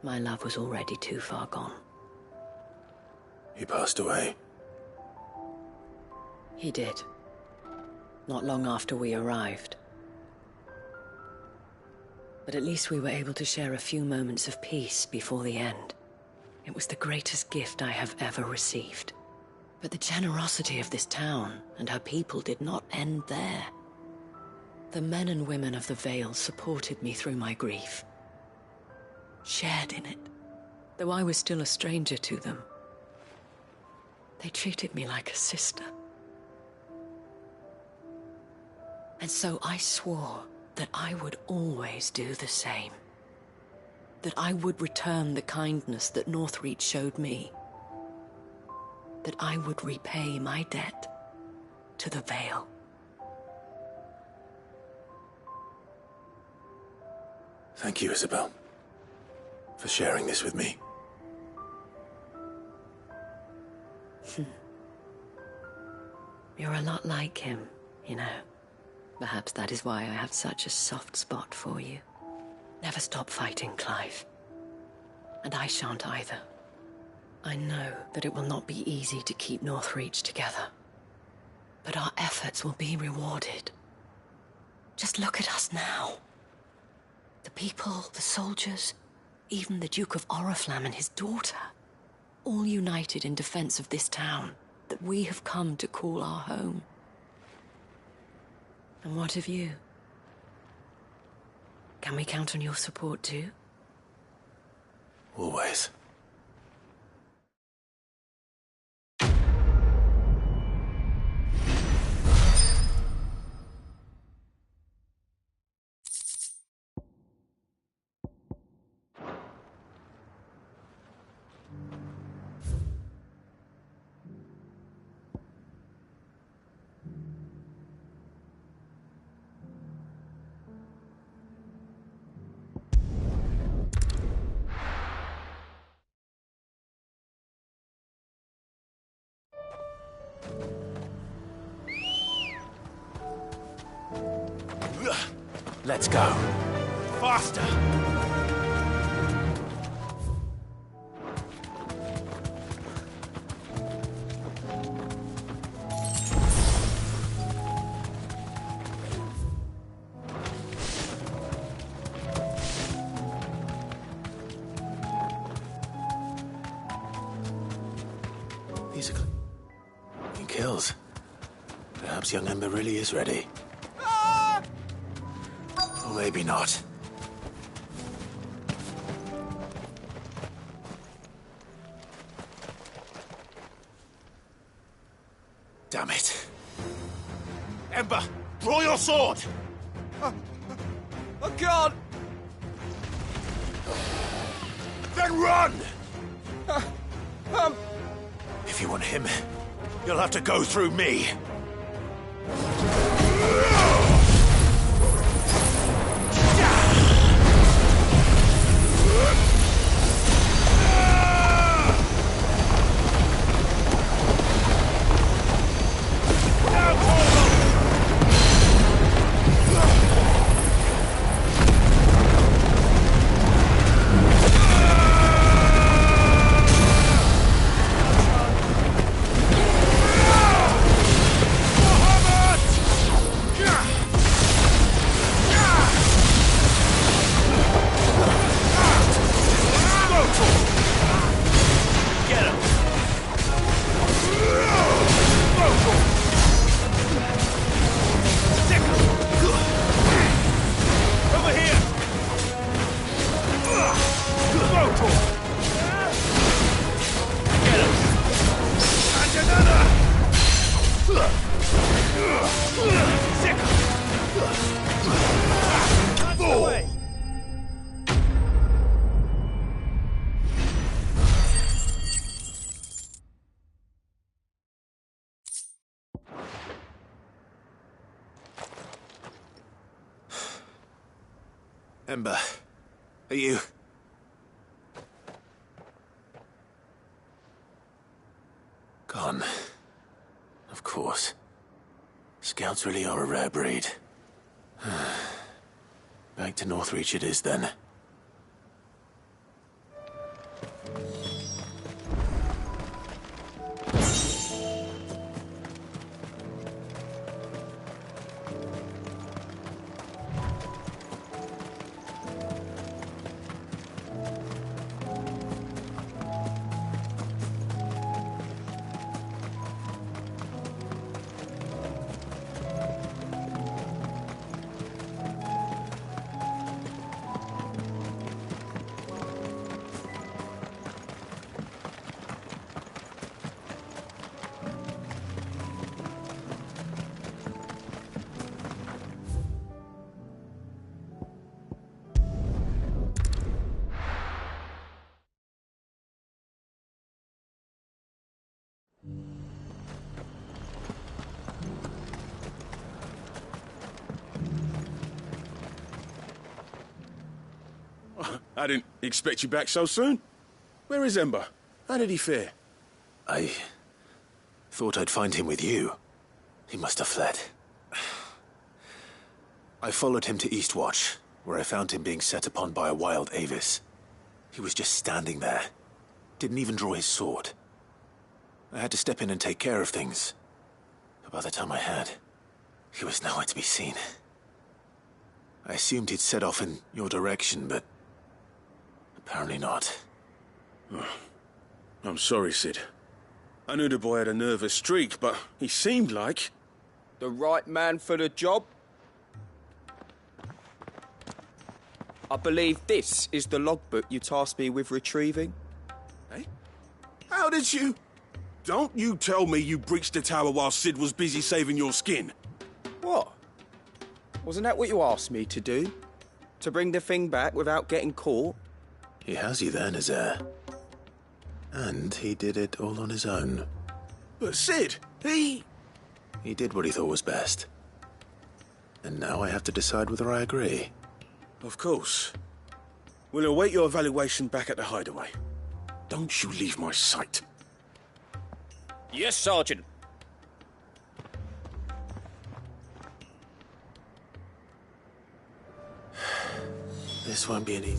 My love was already too far gone. He passed away. He did. Not long after we arrived. But at least we were able to share a few moments of peace before the end. It was the greatest gift I have ever received. But the generosity of this town and her people did not end there. The men and women of the Vale supported me through my grief. Shared in it, though I was still a stranger to them. They treated me like a sister. And so I swore that I would always do the same. That I would return the kindness that Northreach showed me. That I would repay my debt to the Vale. Thank you, Isabel, for sharing this with me. You're a lot like him, you know. Perhaps that is why I have such a soft spot for you. Never stop fighting, Clive. And I shan't either. I know that it will not be easy to keep Northreach together. But our efforts will be rewarded. Just look at us now. The people, the soldiers, even the Duke of Oriflamme and his daughter, all united in defense of this town that we have come to call our home. And what of you? Can we count on your support too? Always. Let's go. Faster! These are clean kills. Perhaps young Ember really is ready. Or maybe not. Damn it. Ember, draw your sword! I can't! Then run! If you want him, you'll have to go through me. Ember, are you... Gone. Of course. Scouts really are a rare breed. Back to Northreach it is, then. I didn't expect you back so soon. Where is Ember? How did he fare? I thought I'd find him with you. He must have fled. I followed him to Eastwatch, where I found him being set upon by a wild Avis. He was just standing there. Didn't even draw his sword. I had to step in and take care of things. But by the time I had, he was nowhere to be seen. I assumed he'd set off in your direction, but apparently not. Oh, I'm sorry, Sid. I knew the boy had a nervous streak, but he seemed like... The right man for the job? I believe this is the logbook you tasked me with retrieving. Eh? How did you... Don't you tell me you breached the tower while Sid was busy saving your skin. What? Wasn't that what you asked me to do? To bring the thing back without getting caught? He has you then, his heir. And he did it all on his own. But Sid, he did what he thought was best. And now I have to decide whether I agree. Of course. We'll await your evaluation back at the hideaway. Don't you leave my sight. Yes, Sergeant. This won't be any...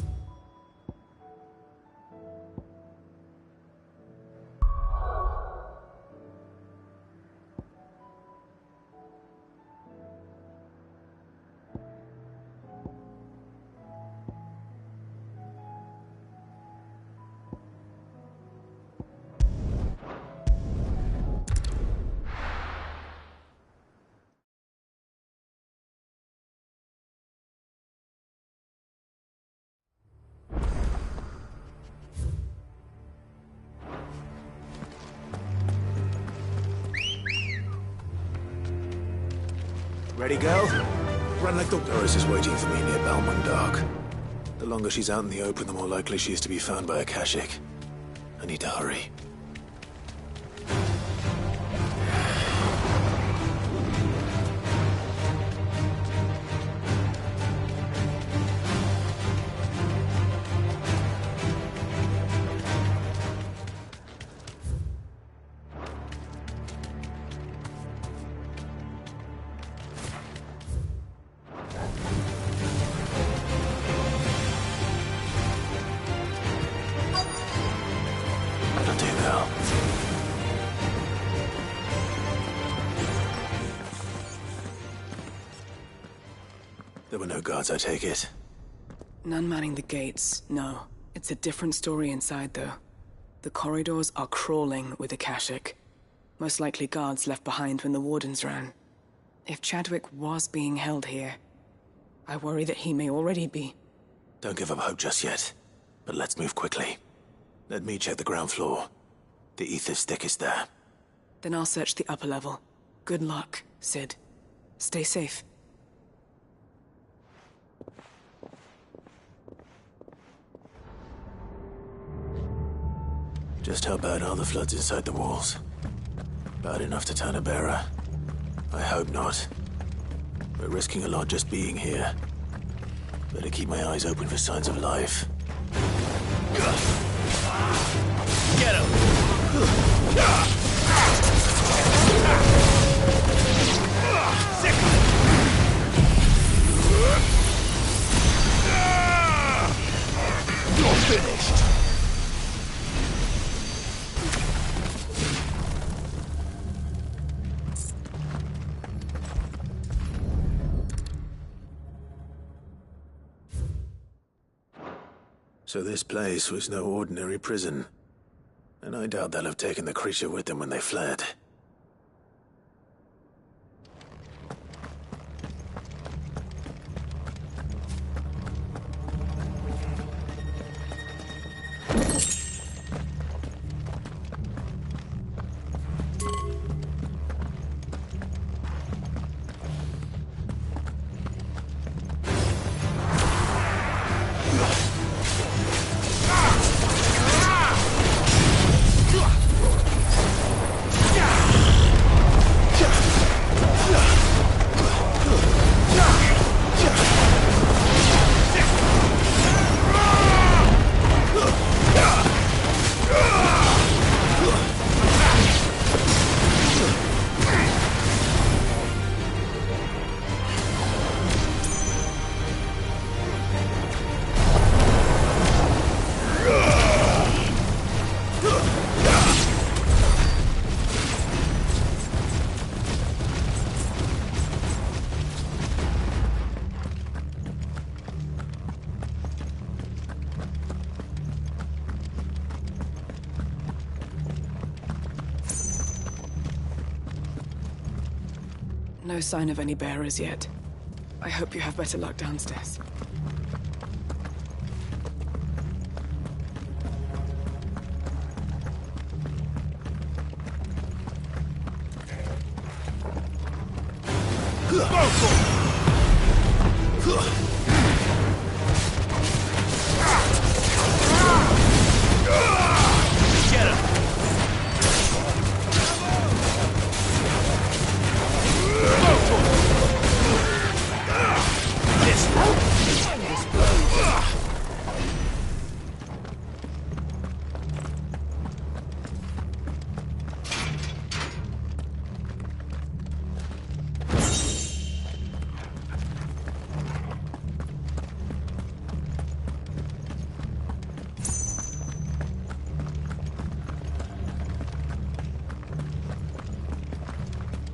Ready, girl? Run like the... Doris is waiting for me near Balmung Dark. The longer she's out in the open, the more likely she is to be found by Akashic. I need to hurry. There were no guards, I take it? None manning the gates, no. It's a different story inside, though. The corridors are crawling with Akashic. Most likely guards left behind when the Wardens ran. If Chadwick was being held here, I worry that he may already be. Don't give up hope just yet, but let's move quickly. Let me check the ground floor. The ether's thickest there. Then I'll search the upper level. Good luck, Sid. Stay safe. Just how bad are the floods inside the walls? Bad enough to turn a bearer? I hope not. We're risking a lot just being here. Better keep my eyes open for signs of life. Get him! You're finished! So this place was no ordinary prison. And I doubt they'll have taken the creature with them when they fled. No sign of any bearers yet. I hope you have better luck downstairs.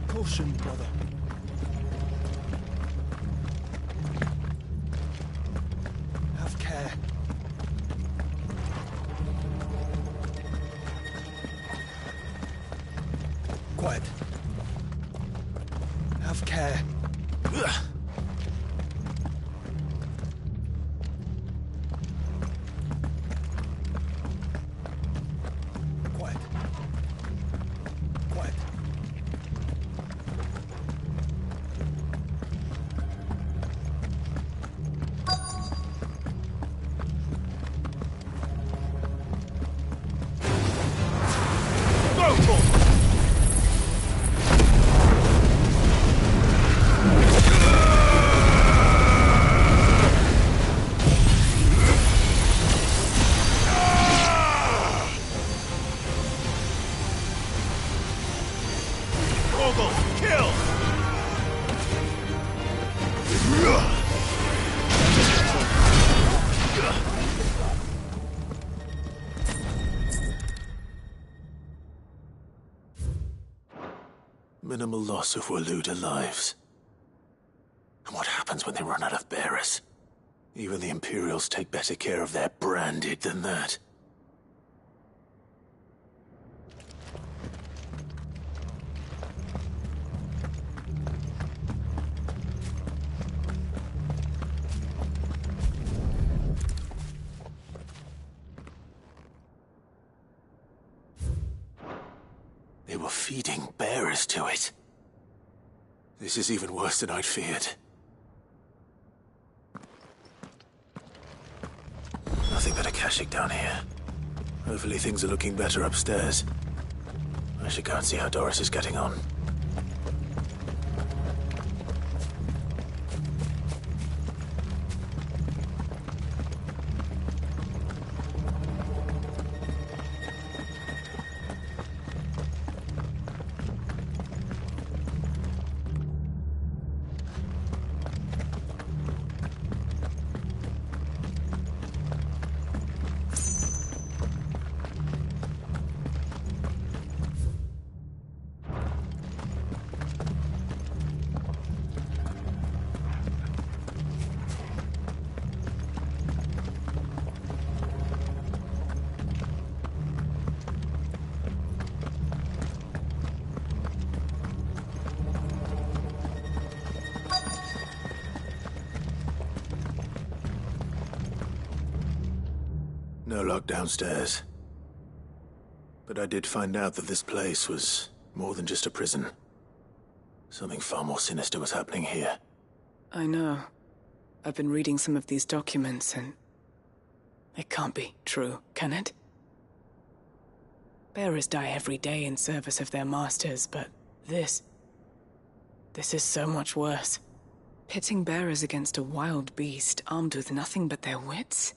Caution, brother. Have care. Quiet. Have care. Quiet. Quiet. Minimal loss of Waluda lives. And what happens when they run out of bearers? Even the Imperials take better care of their branded than that. They were feeding bearers to it. This is even worse than I'd feared. Nothing but a Kashyyyk down here. Hopefully things are looking better upstairs. I should go and see how Doris is getting on. No lock downstairs. But I did find out that this place was more than just a prison. Something far more sinister was happening here. I know. I've been reading some of these documents, and it can't be true, can it? Bearers die every day in service of their masters, but this is so much worse. Pitting bearers against a wild beast armed with nothing but their wits?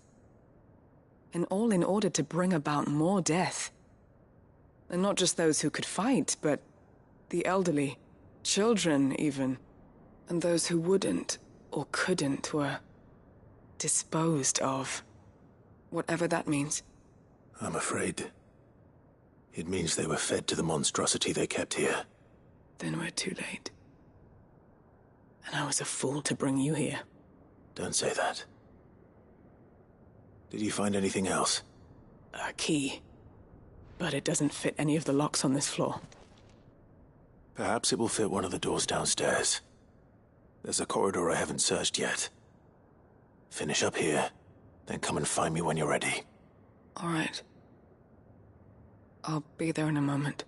And all in order to bring about more death. And not just those who could fight, but the elderly, children even. And those who wouldn't or couldn't were disposed of. Whatever that means. I'm afraid it means they were fed to the monstrosity they kept here. Then we're too late. And I was a fool to bring you here. Don't say that. Did you find anything else? A key. But it doesn't fit any of the locks on this floor. Perhaps it will fit one of the doors downstairs. There's a corridor I haven't searched yet. Finish up here, then come and find me when you're ready. All right. I'll be there in a moment.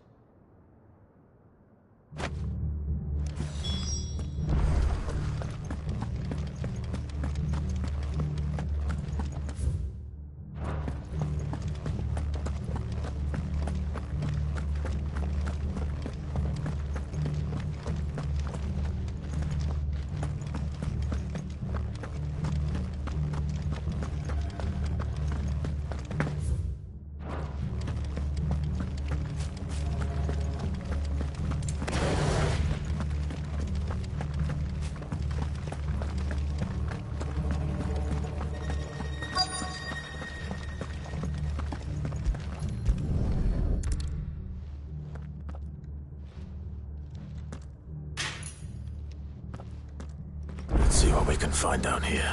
See what we can find down here.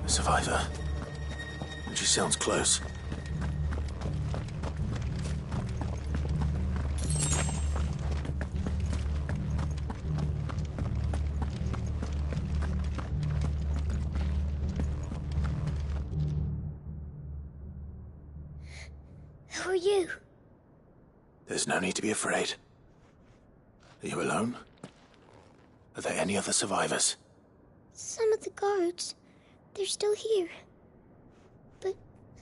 A survivor. And she sounds close. Who are you? There's no need to be afraid. Are you alone? Are there any other survivors? Some of the guards. They're still here. But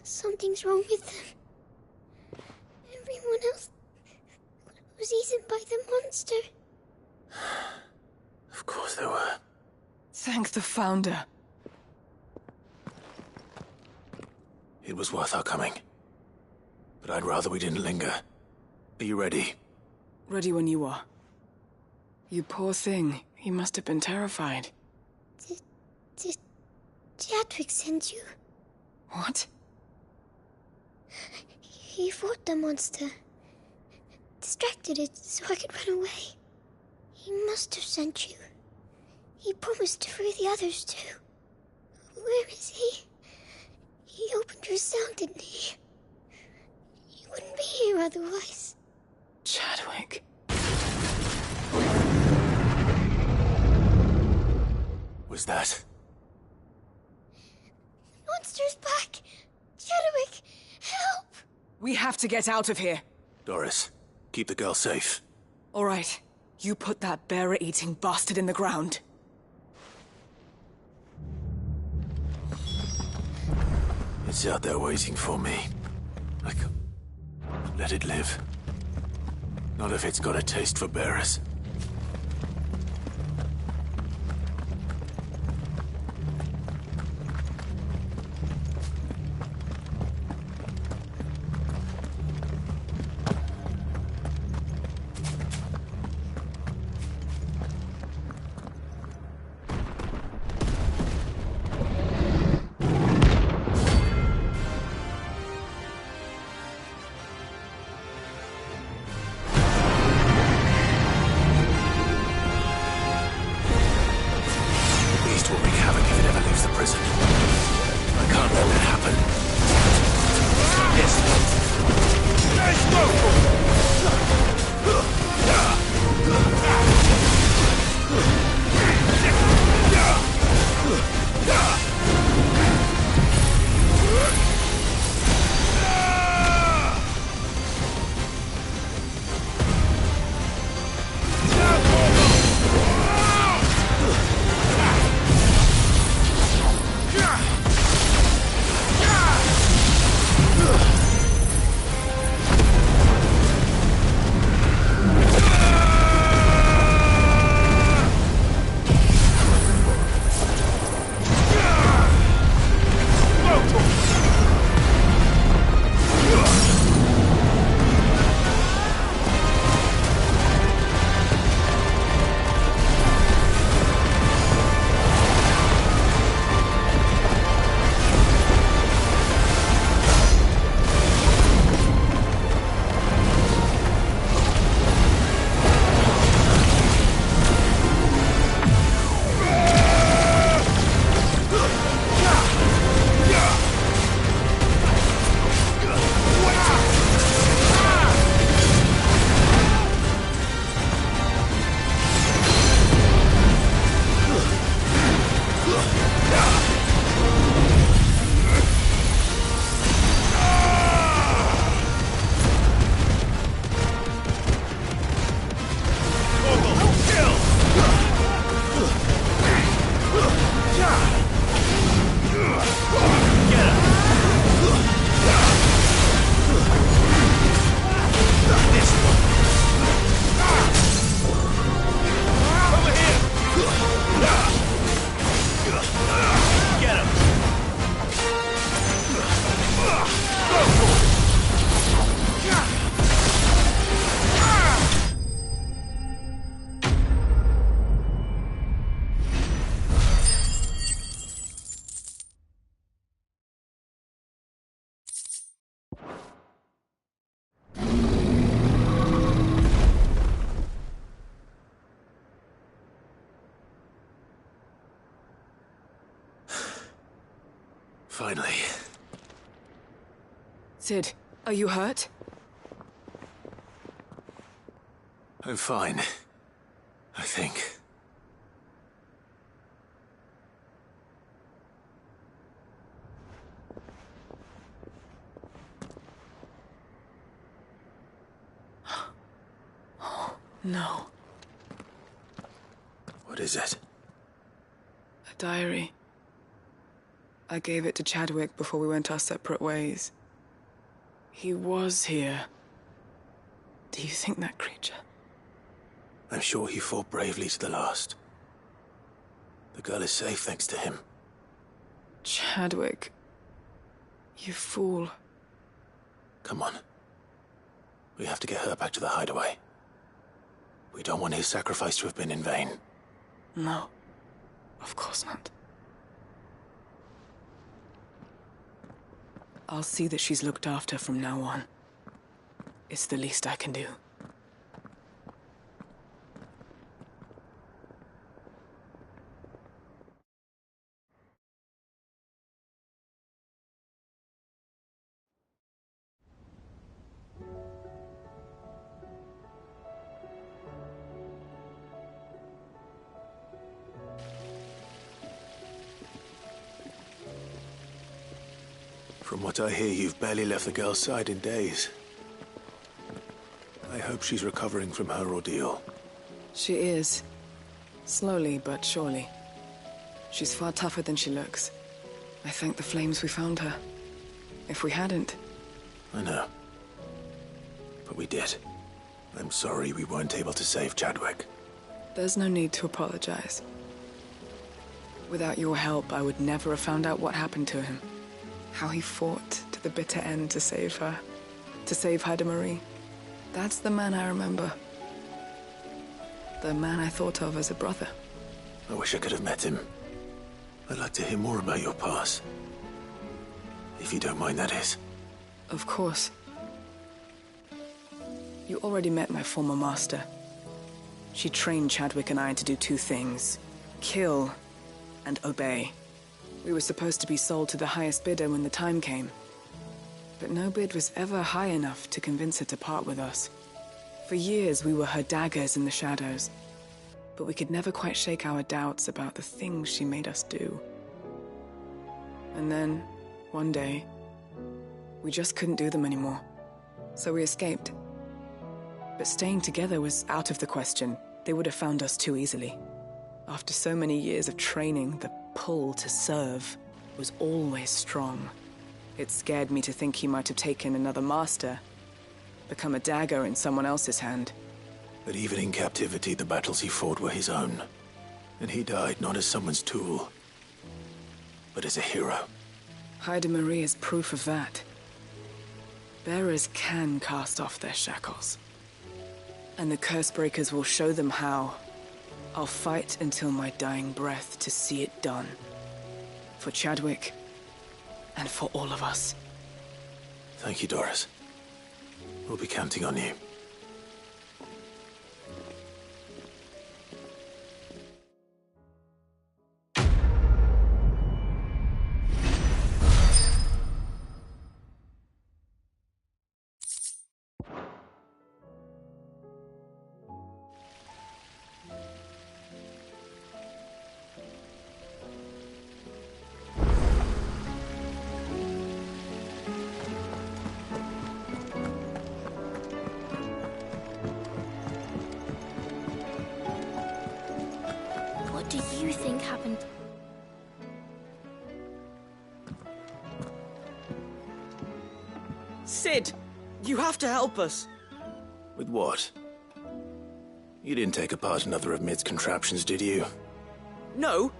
something's wrong with them. Everyone else was eaten by the monster. Of course there were. Thank the Founder. It was worth our coming. But I'd rather we didn't linger. Are you ready? Ready when you are. You poor thing. He must have been terrified. Did Chadwick send you? What? He fought the monster. Distracted it so I could run away. He must have sent you. He promised to free the others too. Where is he? He opened your cell, didn't he? He wouldn't be here otherwise. Chadwick. Was that? Monster's back! Chadwick, help! We have to get out of here. Doris, keep the girl safe. All right. You put that bearer-eating bastard in the ground. It's out there waiting for me. Let it live. Not if it's got a taste for bearers. Finally. Sid, are you hurt? I'm fine. I think. No. What is it? A diary. I gave it to Chadwick before we went our separate ways. He was here. Do you think that creature? I'm sure he fought bravely to the last. The girl is safe thanks to him. Chadwick. You fool. Come on. We have to get her back to the hideaway. We don't want his sacrifice to have been in vain. No. Of course not. I'll see that she's looked after from now on. It's the least I can do. From what I hear, you've barely left the girl's side in days. I hope she's recovering from her ordeal. She is. Slowly but surely. She's far tougher than she looks. I thank the flames we found her. If we hadn't... I know. But we did. I'm sorry we weren't able to save Chadwick. There's no need to apologize. Without your help, I would never have found out what happened to him. How he fought to the bitter end to save her. To save Haida Marie. That's the man I remember. The man I thought of as a brother. I wish I could have met him. I'd like to hear more about your past. If you don't mind, that is. Of course. You already met my former master. She trained Chadwick and I to do two things. Kill and obey. We were supposed to be sold to the highest bidder when the time came. But no bid was ever high enough to convince her to part with us. For years, we were her daggers in the shadows. But we could never quite shake our doubts about the things she made us do. And then, one day, we just couldn't do them anymore. So we escaped. But staying together was out of the question. They would have found us too easily. After so many years of training, the pull to serve was always strong. It scared me to think he might have taken another master, become a dagger in someone else's hand. But even in captivity, the battles he fought were his own. And he died not as someone's tool, but as a hero. Haida Marie is proof of that. Bearers can cast off their shackles. And the Cursebreakers will show them how. I'll fight until my dying breath to see it done. For Chadwick, and for all of us. Thank you, Doris. We'll be counting on you. What do you think happened? Sid, you have to help us. With what? You didn't take apart another of Mid's contraptions, did you? No.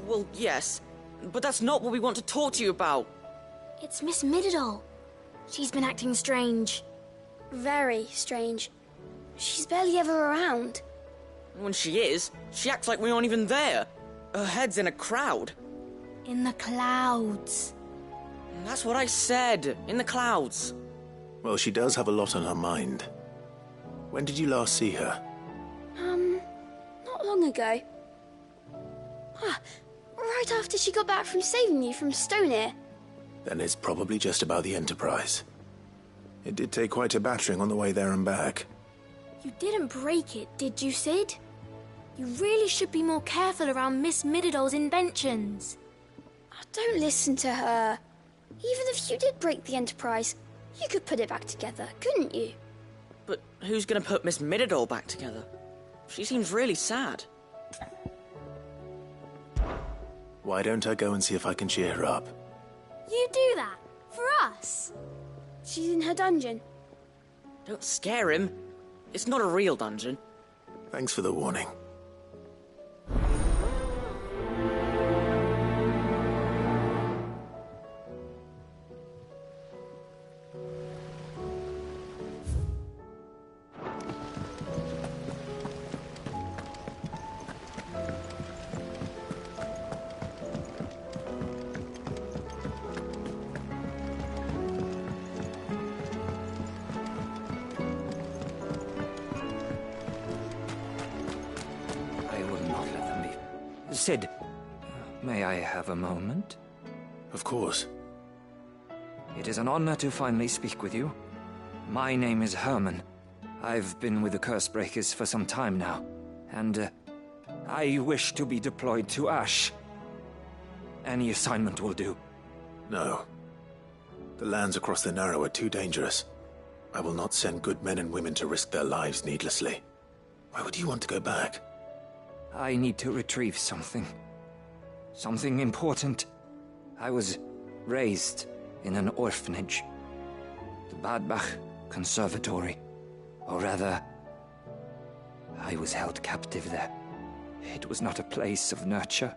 Well, yes, but that's not what we want to talk to you about. It's Miss Midadol. She's been acting strange. Very strange. She's barely ever around. When she is, she acts like we aren't even there. Her head's in a crowd. In the clouds. That's what I said. In the clouds. Well, she does have a lot on her mind. When did you last see her? Not long ago. Right after she got back from saving you from Stonehenge. Then it's probably just about the Enterprise. It did take quite a battering on the way there and back. You didn't break it, did you, Sid? You really should be more careful around Miss Mididol's inventions. Oh, don't listen to her. Even if you did break the Enterprise, you could put it back together, couldn't you? But who's gonna put Miss Mididol back together? She seems really sad. Why don't I go and see if I can cheer her up? You do that? For us? She's in her dungeon. Don't scare him. It's not a real dungeon. Thanks for the warning. Sid, may I have a moment? Of course. It is an honor to finally speak with you. My name is Herman. I've been with the Cursebreakers for some time now, and I wish to be deployed to Ash. Any assignment will do. No. The lands across the Narrow are too dangerous. I will not send good men and women to risk their lives needlessly. Why would you want to go back? I need to retrieve something. Something important. I was raised in an orphanage. The Badbach Conservatory. Or rather, I was held captive there. It was not a place of nurture.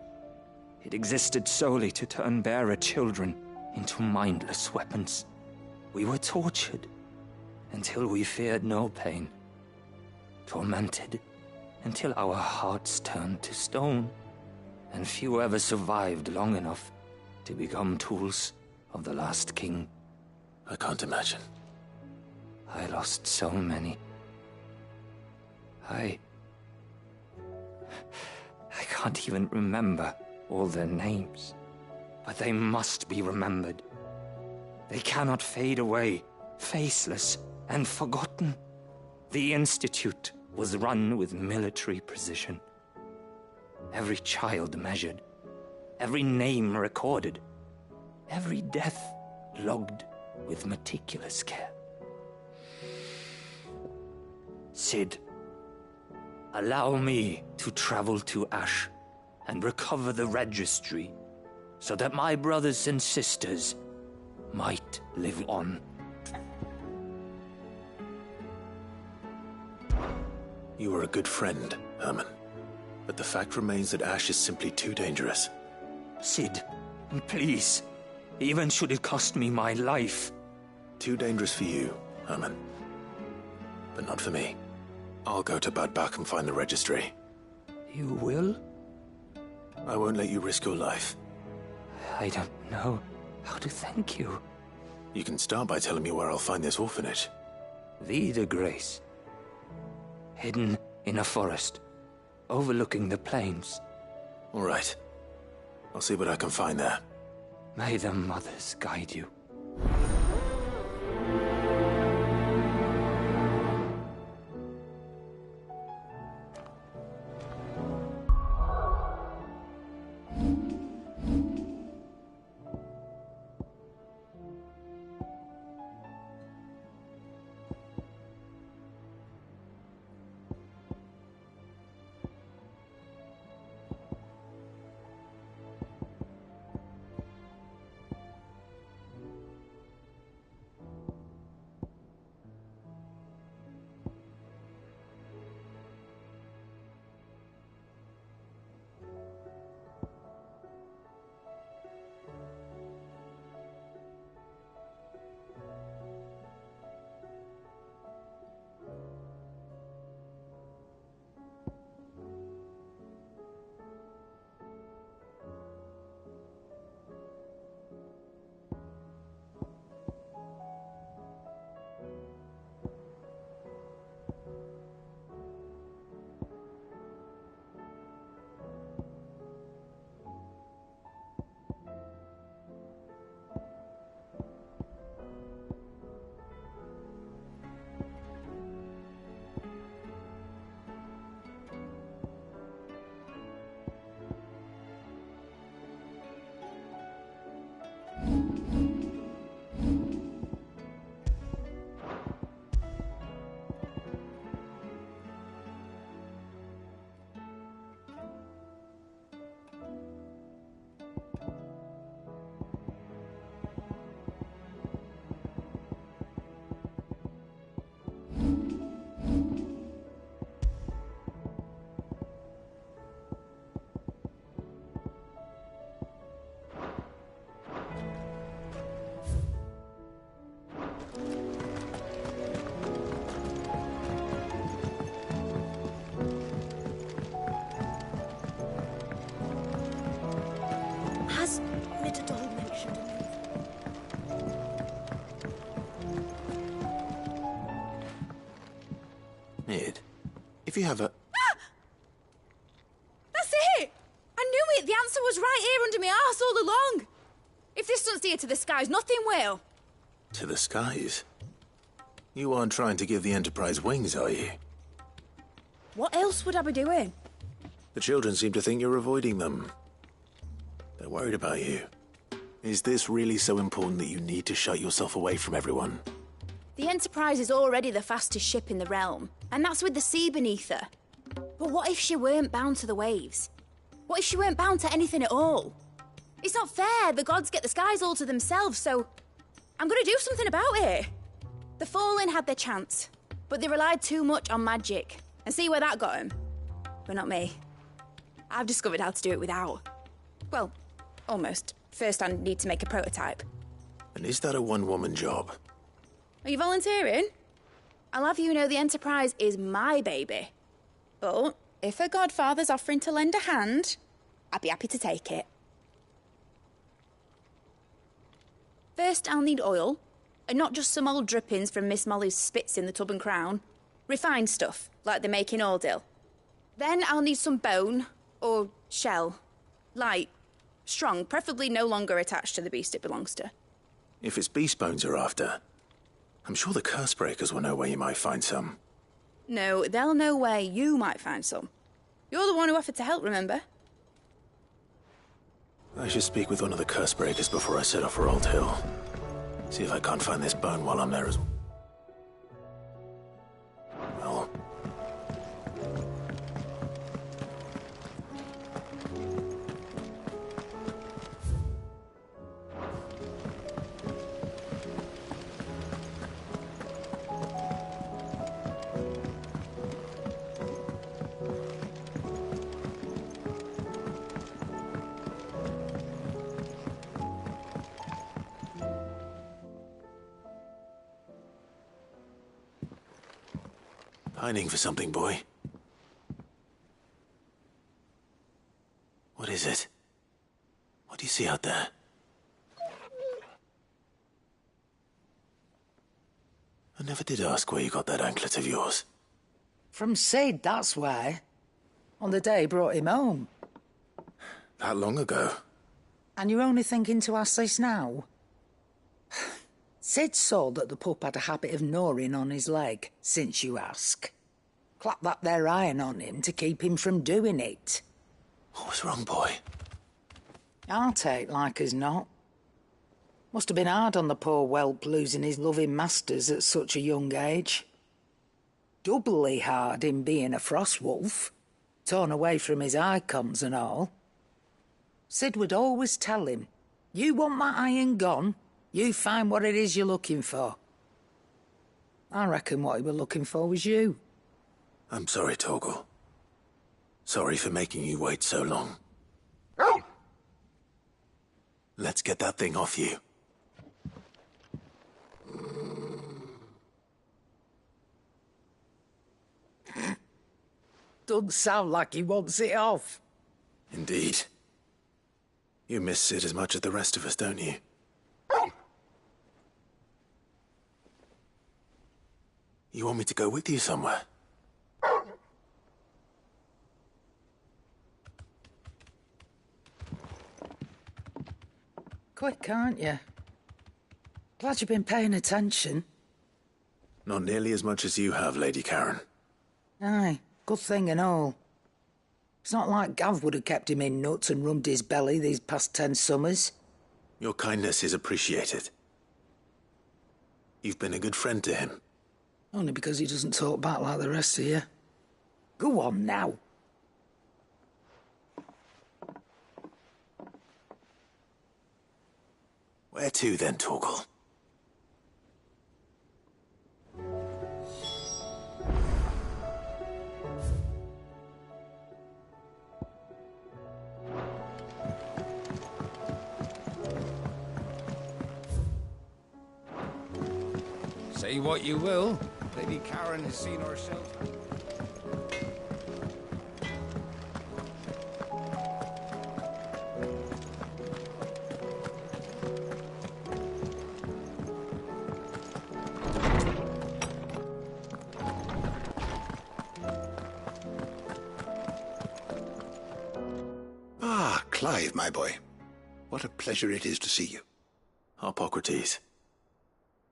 It existed solely to turn bearer children into mindless weapons. We were tortured until we feared no pain. Tormented until our hearts turned to stone, and few ever survived long enough to become tools of the last king. I can't imagine. I lost so many. I can't even remember all their names, but they must be remembered. They cannot fade away, faceless and forgotten. The Institute was run with military precision. Every child measured, every name recorded, every death logged with meticulous care. Sid, allow me to travel to Ash and recover the registry so that my brothers and sisters might live on. You were a good friend, Herman. But the fact remains that Ash is simply too dangerous. Sid, please. Even should it cost me my life. Too dangerous for you, Herman. But not for me. I'll go to Badbach and find the registry. You will? I won't let you risk your life. I don't know how to thank you. You can start by telling me where I'll find this orphanage. Vida Grace. Hidden in a forest, overlooking the plains. All right. I'll see what I can find there. May the mothers guide you. Mid, if you have a... That's it! I knew it! The answer was right here under my arse all along! If this doesn't steer to the skies, nothing will! To the skies? You aren't trying to give the Enterprise wings, are you? What else would I be doing? The children seem to think you're avoiding them. They're worried about you. Is this really so important that you need to shut yourself away from everyone? The Enterprise is already the fastest ship in the realm, and that's with the sea beneath her. But what if she weren't bound to the waves? What if she weren't bound to anything at all? It's not fair. The gods get the skies all to themselves, so I'm gonna do something about it. The Fallen had their chance, but they relied too much on magic. And see where that got them? But not me. I've discovered how to do it without. Well, almost. First I need to make a prototype. And is that a one-woman job? Are you volunteering? I'll have you know the Enterprise is my baby. But if her godfather's offering to lend a hand, I'd be happy to take it. First, I'll need oil, and not just some old drippings from Miss Molly's spits in the Tub and Crown. Refined stuff, like they make in Ordil. Then I'll need some bone, or shell. Light, strong, preferably no longer attached to the beast it belongs to. If it's beast bones you're after, I'm sure the curse breakers will know where you might find some. No, they'll know where you might find some. You're the one who offered to help, remember? I should speak with one of the curse breakers before I set off for Old Hill. See if I can't find this bone while I'm there as well. Well... Pining for something, boy. What is it? What do you see out there? I never did ask where you got that anklet of yours. From Sid, that's why. On the day he brought him home. That long ago? And you're only thinking to ask this now? Sid saw that the pup had a habit of gnawing on his leg, since you ask. Clap that there iron on him to keep him from doing it. What was wrong, boy? I'll take like as not. Must have been hard on the poor whelp losing his loving masters at such a young age. Doubly hard in being a frost wolf, torn away from his icons and all. Sid would always tell him, you want that iron gone, you find what it is you're looking for. I reckon what he was looking for was you. I'm sorry, Torgal. Sorry for making you wait so long. Let's get that thing off you. Doesn't sound like he wants it off. Indeed. You miss Sid as much as the rest of us, don't you? You want me to go with you somewhere? Quick, aren't you? Glad you've been paying attention. Not nearly as much as you have, Lady Karen. Aye, good thing and all. It's not like Gav would have kept him in nuts and rubbed his belly these past 10 summers. Your kindness is appreciated. You've been a good friend to him. Only because he doesn't talk back like the rest of you. Go on now. Where to then, Torgal? Say what you will, Lady Karen has seen herself. Clive, my boy. What a pleasure it is to see you. Harpocrates.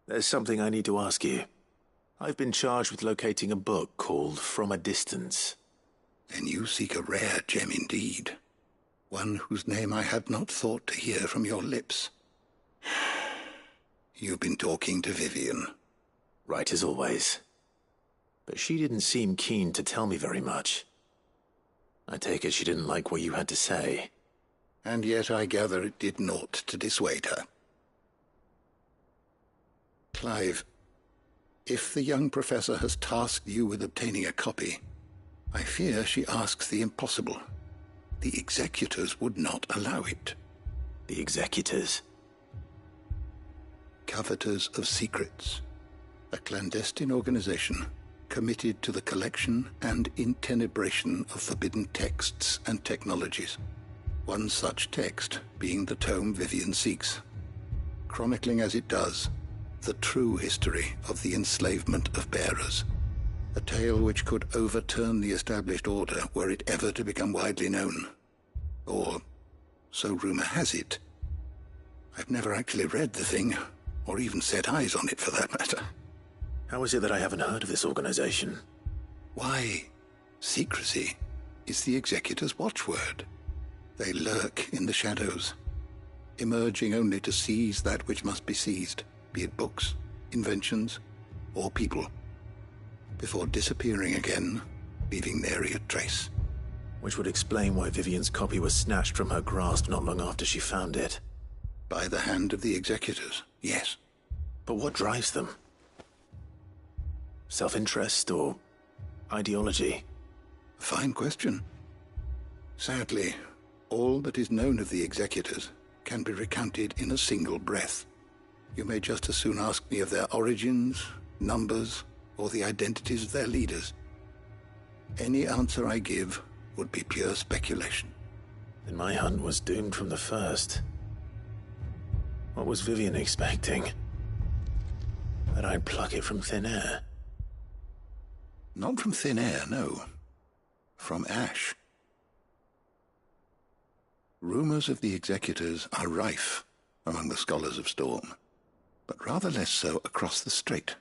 There's something I need to ask you. I've been charged with locating a book called From a Distance. Then you seek a rare gem indeed. One whose name I had not thought to hear from your lips. You've been talking to Vivian. Right as always. But she didn't seem keen to tell me very much. I take it she didn't like what you had to say. And yet I gather it did naught to dissuade her. Clive, if the young professor has tasked you with obtaining a copy, I fear she asks the impossible. The executors would not allow it. The executors? Coveters of Secrets. A clandestine organization committed to the collection and intenebration of forbidden texts and technologies. One such text being the tome Vivian seeks, chronicling as it does the true history of the enslavement of bearers. A tale which could overturn the established order were it ever to become widely known. Or, so rumor has it. I've never actually read the thing, or even set eyes on it for that matter. How is it that I haven't heard of this organization? Why, secrecy is the executor's watchword. They lurk in the shadows, emerging only to seize that which must be seized, be it books, inventions, or people, before disappearing again, leaving nary a trace. Which would explain why Vivian's copy was snatched from her grasp not long after she found it. By the hand of the executors, yes. But what drives them? Self-interest or ideology? A fine question. Sadly, all that is known of the executors can be recounted in a single breath. You may just as soon ask me of their origins, numbers, or the identities of their leaders. Any answer I give would be pure speculation. Then my hunt was doomed from the first. What was Vivian expecting? That I'd pluck it from thin air? Not from thin air, no. From ash. Rumors of the executors are rife among the scholars of Storm, but rather less so across the strait.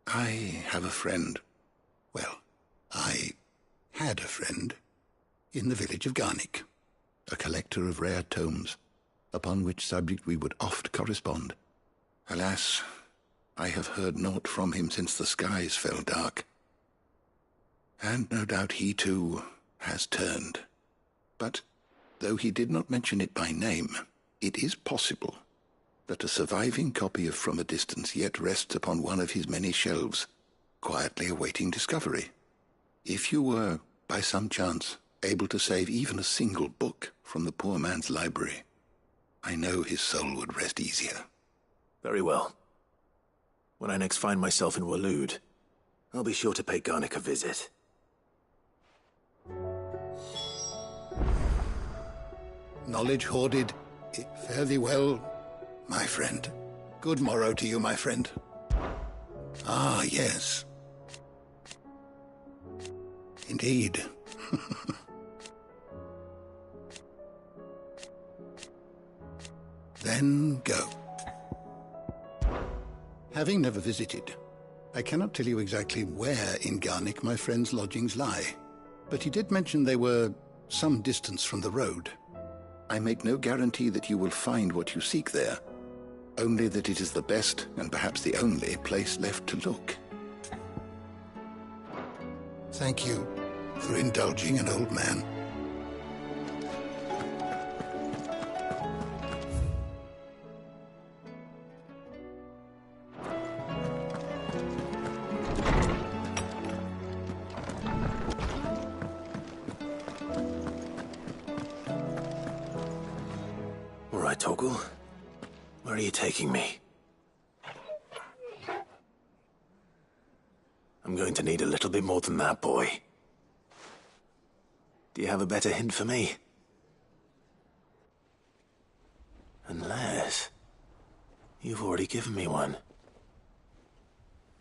I have a friend. Well, I had a friend in the village of Garnick, a collector of rare tomes, upon which subject we would oft correspond. Alas, I have heard naught from him since the skies fell dark. And no doubt he, too, has turned. But, though he did not mention it by name, it is possible that a surviving copy of From a Distance yet rests upon one of his many shelves, quietly awaiting discovery. If you were, by some chance, able to save even a single book from the poor man's library, I know his soul would rest easier. Very well. When I next find myself in Waloed, I'll be sure to pay Garnick a visit. Knowledge hoarded, fare thee well, my friend. Good morrow to you, my friend. Ah, yes. Indeed. Then go. Having never visited, I cannot tell you exactly where in Garnick my friend's lodgings lie, but he did mention they were some distance from the road. I make no guarantee that you will find what you seek there, only that it is the best and perhaps the only place left to look. Thank you for indulging an old man. All right, Torgal. Where are you taking me? I'm going to need a little bit more than that, boy. Do you have a better hint for me? Unless you've already given me one.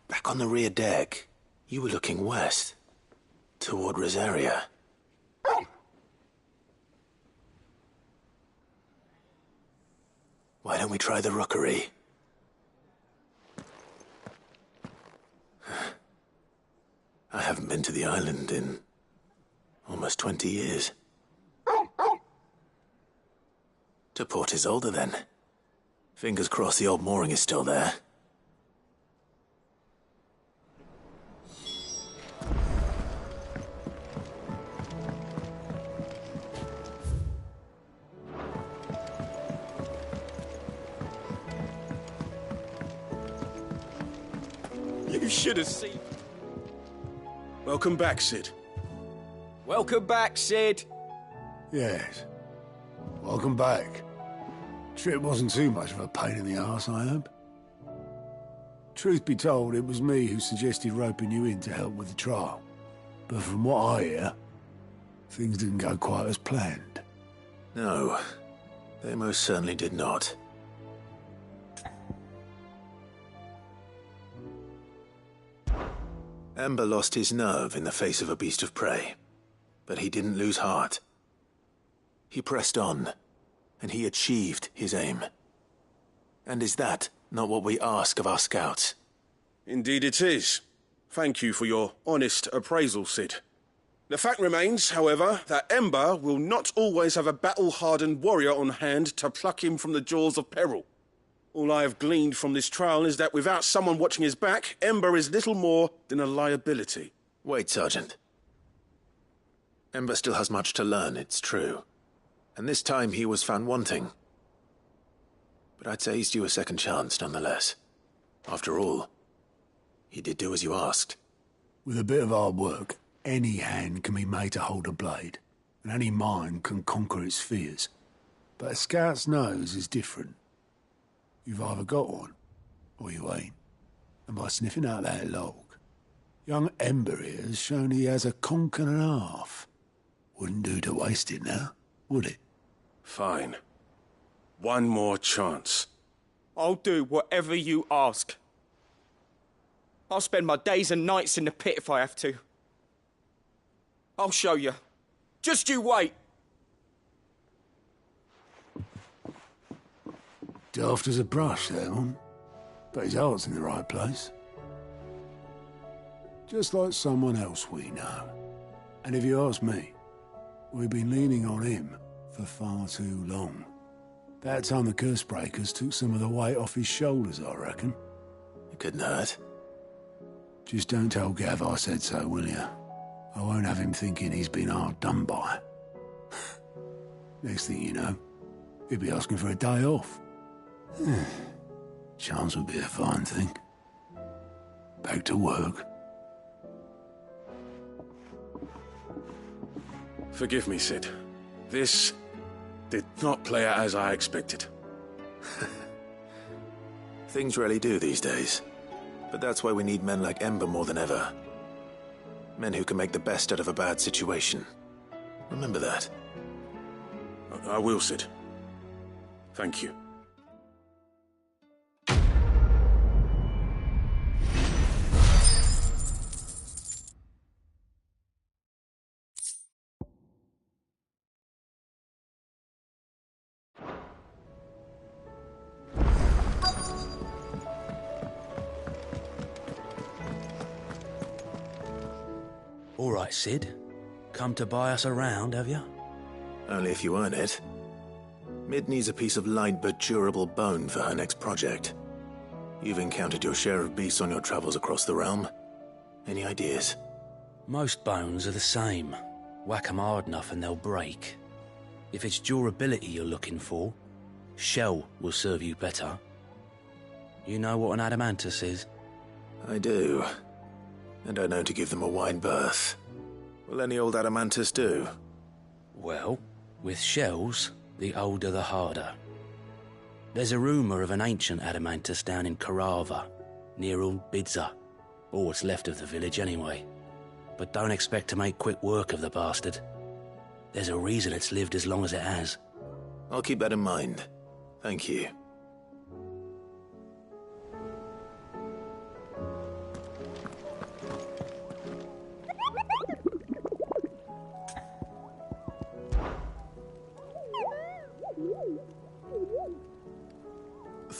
Back on the rear deck, you were looking west, toward Rosaria. Why don't we try the rookery? I haven't been to the island in almost 20 years. To Port Isolde, then. Fingers crossed the old mooring is still there. You should have seen... Welcome back, Sid. Welcome back, Sid. Yes. Welcome back. Trip wasn't too much of a pain in the arse, I hope. Truth be told, it was me who suggested roping you in to help with the trial. But from what I hear, things didn't go quite as planned. No, they most certainly did not. Ember lost his nerve in the face of a beast of prey, but he didn't lose heart. He pressed on, and he achieved his aim. And is that not what we ask of our scouts? Indeed it is. Thank you for your honest appraisal, Sid. The fact remains, however, that Ember will not always have a battle-hardened warrior on hand to pluck him from the jaws of peril. All I have gleaned from this trial is that without someone watching his back, Ember is little more than a liability. Wait, Sergeant. Ember still has much to learn, it's true. And this time he was found wanting. But I'd say he's due a second chance, nonetheless. After all, he did do as you asked. With a bit of hard work, any hand can be made to hold a blade, and any mind can conquer its fears. But a scout's nose is different. You've either got one, or you ain't. And by sniffing out that log, young Ember here has shown he has a conch and a half. Wouldn't do to waste it now, would it? Fine. One more chance. I'll do whatever you ask. I'll spend my days and nights in the pit if I have to. I'll show you. Just you wait. Daft as a brush, that one. But his heart's in the right place. Just like someone else we know. And if you ask me, we've been leaning on him for far too long. That time the curse breakers took some of the weight off his shoulders, I reckon. It couldn't hurt. Just don't tell Gav I said so, will you? I won't have him thinking he's been hard done by. Next thing you know, he'll be asking for a day off. Chance would be a fine thing. Back to work. Forgive me, Sid. This did not play out as I expected. Things really do these days. But that's why we need men like Ember more than ever. Men who can make the best out of a bad situation. Remember that. I will, Sid. Thank you. All right, Sid. Come to buy us around, have you? Only if you earn it. Mid needs a piece of light but durable bone for her next project. You've encountered your share of beasts on your travels across the realm. Any ideas? Most bones are the same. Whack 'em hard enough and they'll break. If it's durability you're looking for, shell will serve you better. You know what an adamantus is? I do. And I know to give them a wide berth. Will any old adamantus do? Well, with shells, the older the harder. There's a rumour of an ancient adamantus down in Karava, near Bidza, or what's left of the village anyway. But don't expect to make quick work of the bastard. There's a reason it's lived as long as it has. I'll keep that in mind. Thank you.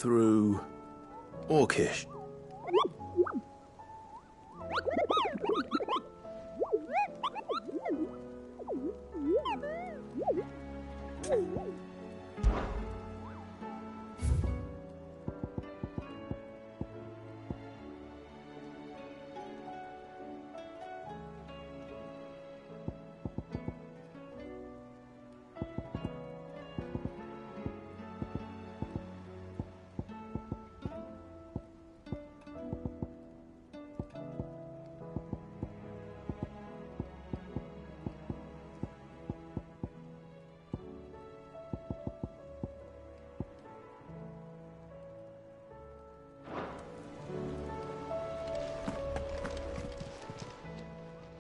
through Orcish.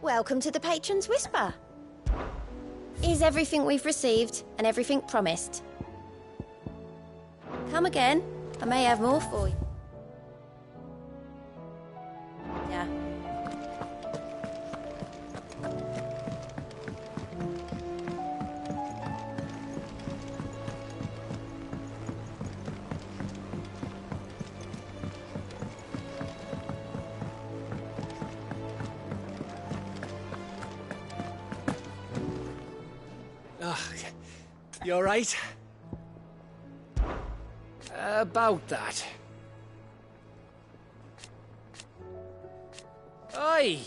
Welcome to the Patron's Whisper. Is everything we've received and everything promised? Come again. I may have more for you. Yeah. You alright? About that. Oi!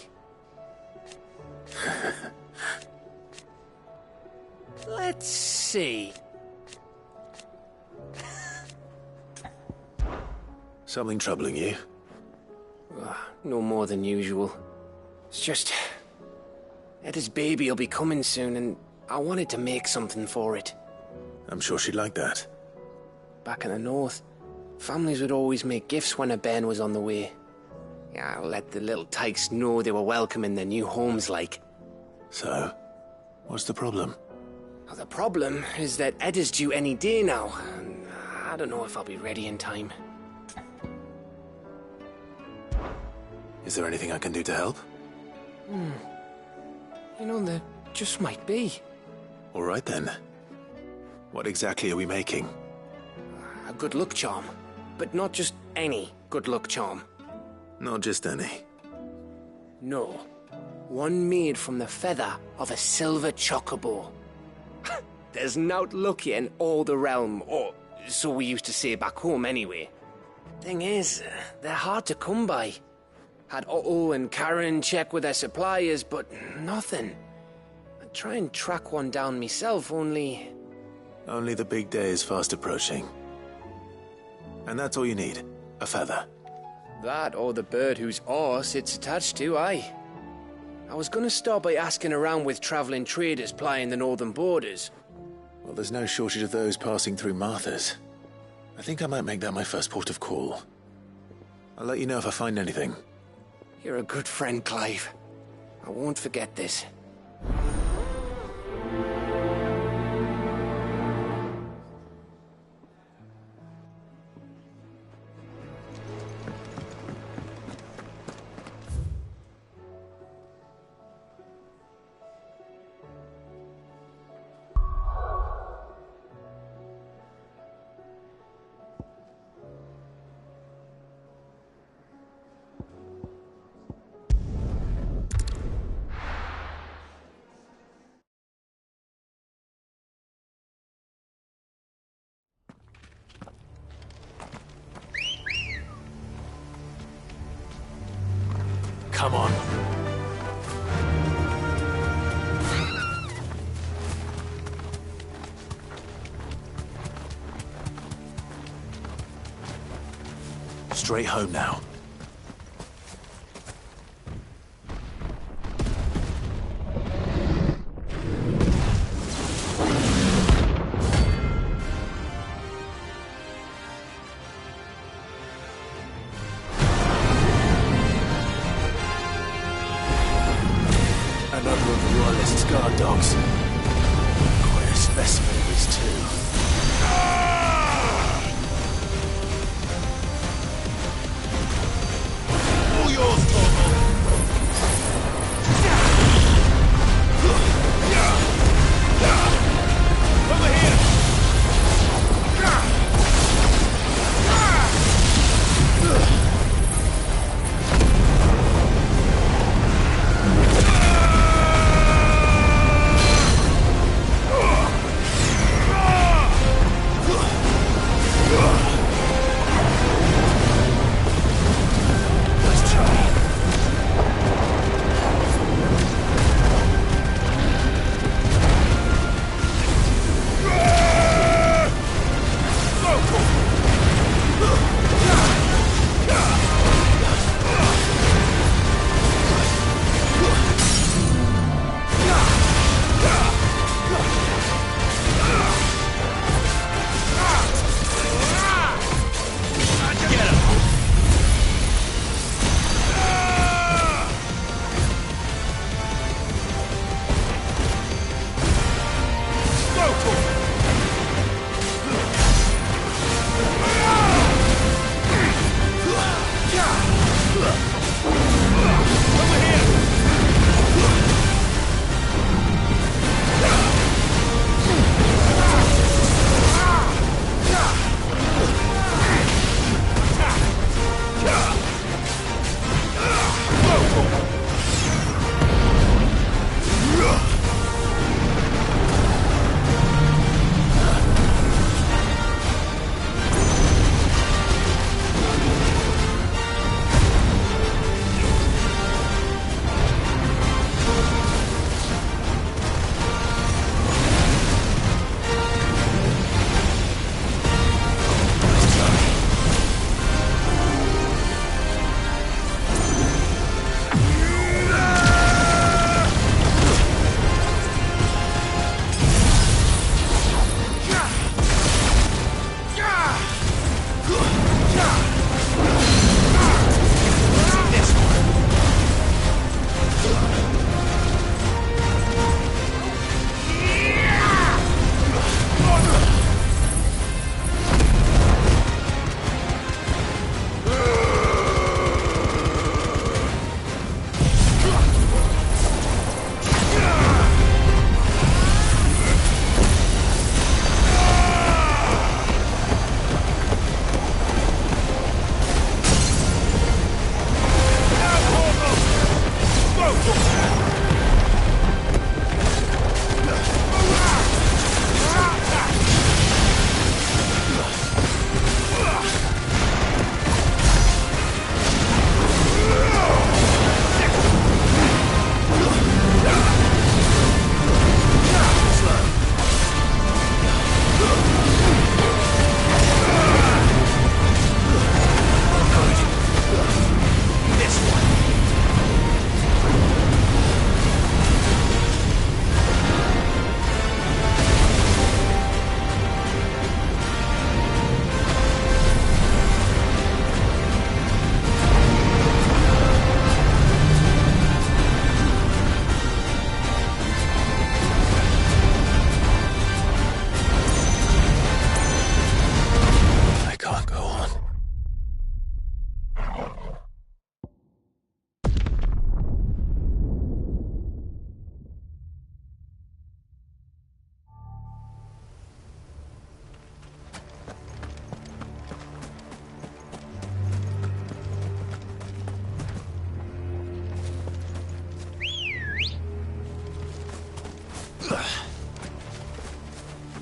Let's see. Something troubling you? No more than usual. It's just... Eda's baby will be coming soon and I wanted to make something for it. I'm sure she'd like that. Back in the north, families would always make gifts when a bairn was on the way. Yeah, I'll let the little tykes know they were welcome in their new homes, like. So, what's the problem? Well, the problem is that Eda's due any day now, and I don't know if I'll be ready in time. Is there anything I can do to help? You know, there just might be. All right then. What exactly are we making? A good luck charm. But not just any good luck charm. Not just any. No. One made from the feather of a silver chocobo. There's naught luckier in all the realm, or so we used to say back home anyway. Thing is, they're hard to come by. Had Otto and Karen check with their suppliers, but nothing. I'd try and track one down myself, only... Only the big day is fast approaching. And that's all you need, a feather. That or the bird whose horse it's attached to, aye. I was gonna start by asking around with traveling traders plying the northern borders. Well, there's no shortage of those passing through Martha's. I think I might make that my first port of call. I'll let you know if I find anything. You're a good friend, Clive. I won't forget this. Come on. Straight home now. Guard dogs. Quite a specimen of these two. All yours, Torval. Over here.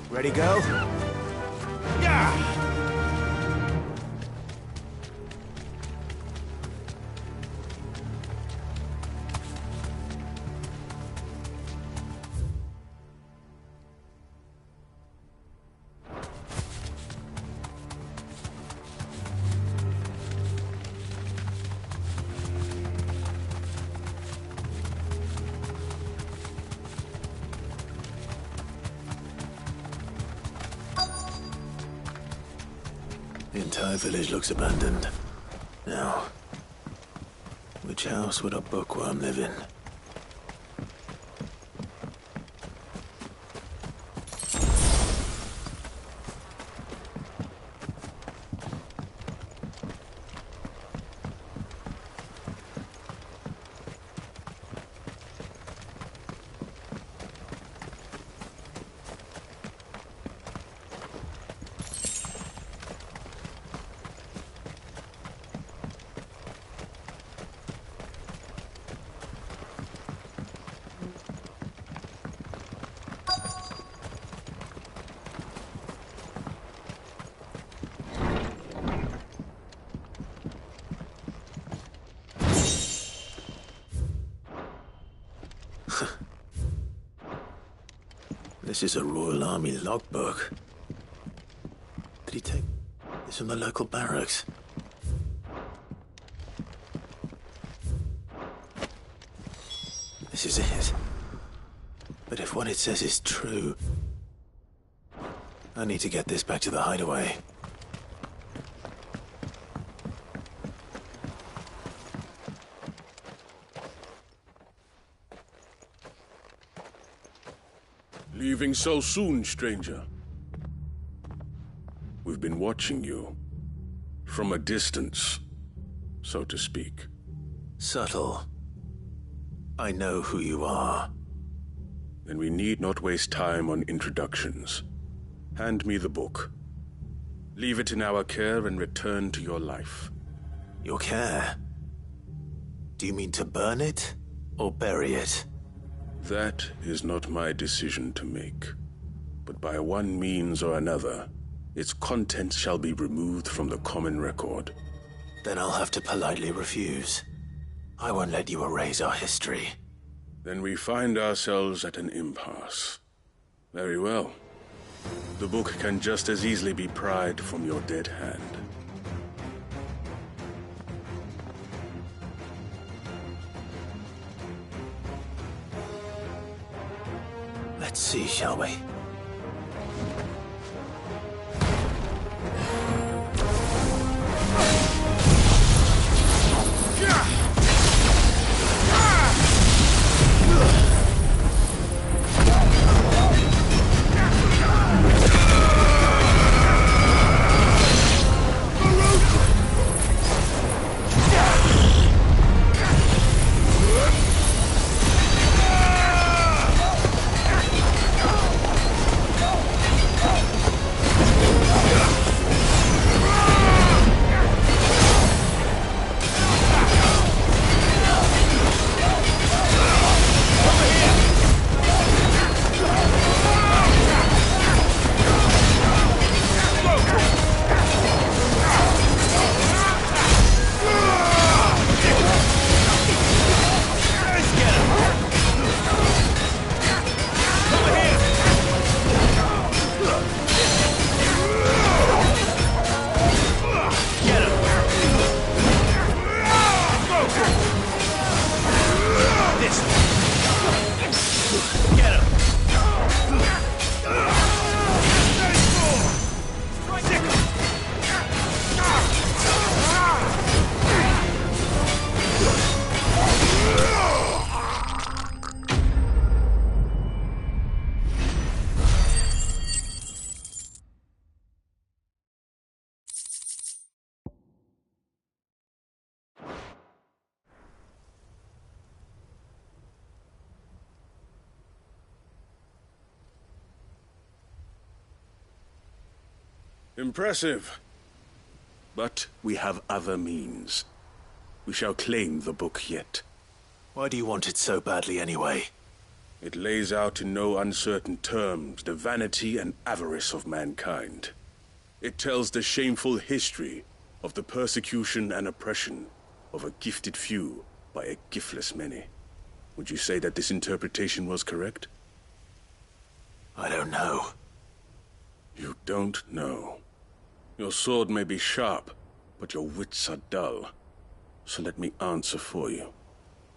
Ready, go? Yeah! The entire village looks abandoned. Now, which house would a bookworm live in? This is a Royal Army logbook. Did he take this from the local barracks? This is it. But if what it says is true, I need to get this back to the hideaway. Leaving so soon, stranger? We've been watching you. From a distance, so to speak. Subtle. I know who you are. Then we need not waste time on introductions. Hand me the book. Leave it in our care and return to your life. Your care? Do you mean to burn it or bury it? That is not my decision to make. But by one means or another, its contents shall be removed from the common record. Then I'll have to politely refuse. I won't let you erase our history. Then we find ourselves at an impasse. Very well. The book can just as easily be pried from your dead hand. Let's see, shall we? Impressive. But we have other means. We shall claim the book yet. Why do you want it so badly anyway? It lays out in no uncertain terms the vanity and avarice of mankind. It tells the shameful history of the persecution and oppression of a gifted few by a giftless many. Would you say that this interpretation was correct? I don't know. You don't know. Your sword may be sharp, but your wits are dull. So let me answer for you.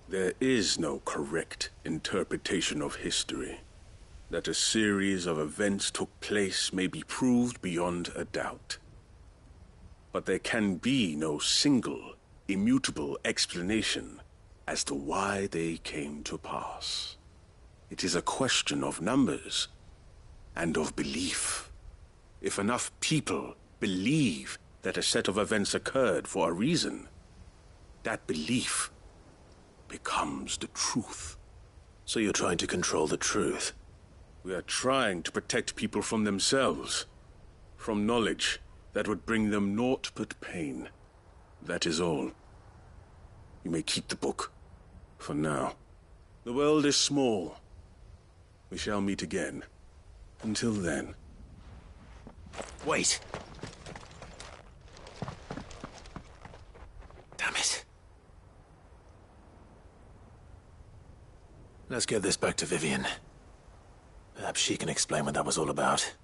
There is no correct interpretation of history. That a series of events took place may be proved beyond a doubt. But there can be no single, immutable explanation as to why they came to pass. It is a question of numbers and of belief. If enough people believe that a set of events occurred for a reason, that belief becomes the truth. So you're trying to control the truth? We are trying to protect people from themselves, from knowledge that would bring them naught but pain. That is all. You may keep the book, for now. The world is small. We shall meet again. Until then. Wait! Damn it. Let's get this back to Vivian. Perhaps she can explain what that was all about.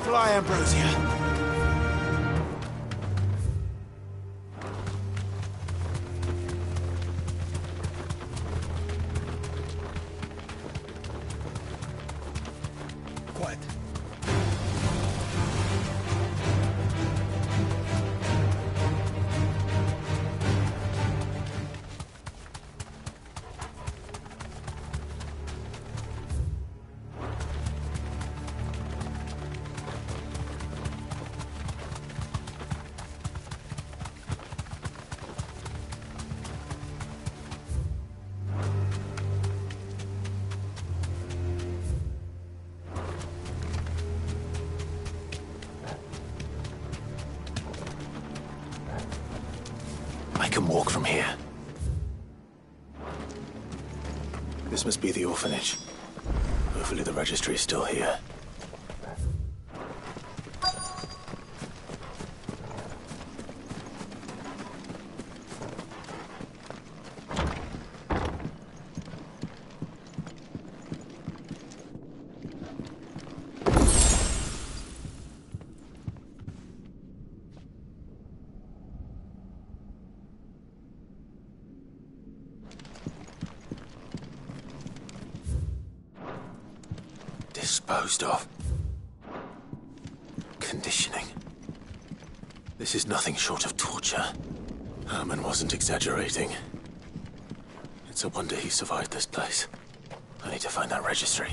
Fly, Ambrosia. Quiet. I can walk from here. This must be the orphanage. Hopefully the registry is still here. Disposed of. Conditioning. This is nothing short of torture. Herman wasn't exaggerating. It's a wonder he survived this place. I need to find that registry.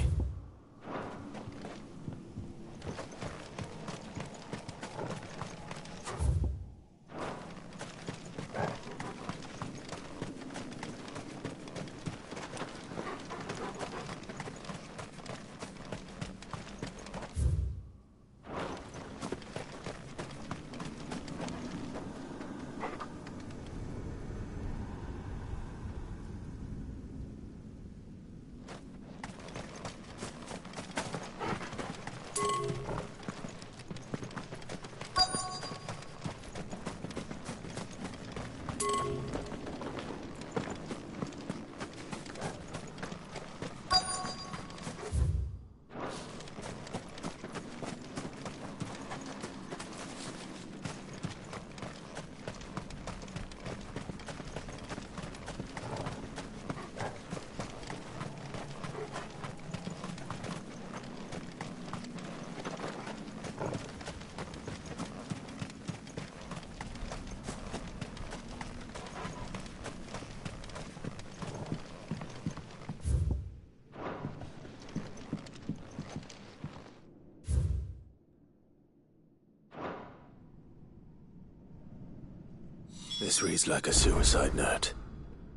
This reads like a suicide note.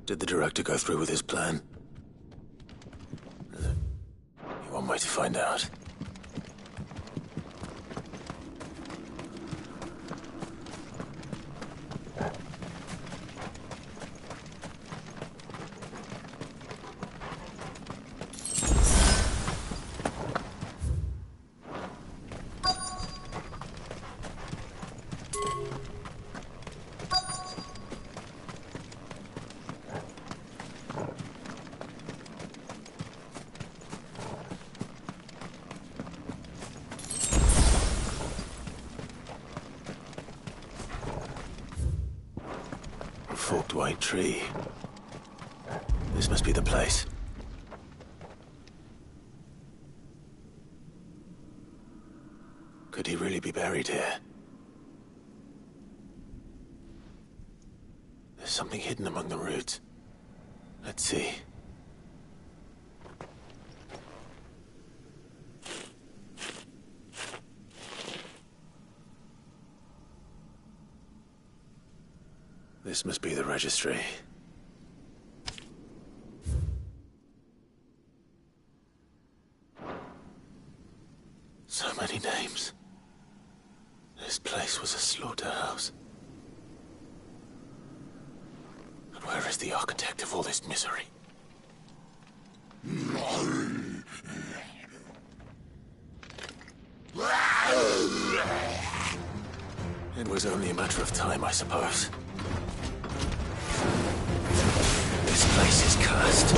Did the director go through with his plan? There's one way to find out. Forked white tree. This must be the place. Could he really be buried here? There's something hidden among the roots. Let's see. This must be the registry. So many names. This place was a slaughterhouse. And where is the architect of all this misery? It was only a matter of time, I suppose. This place is cursed.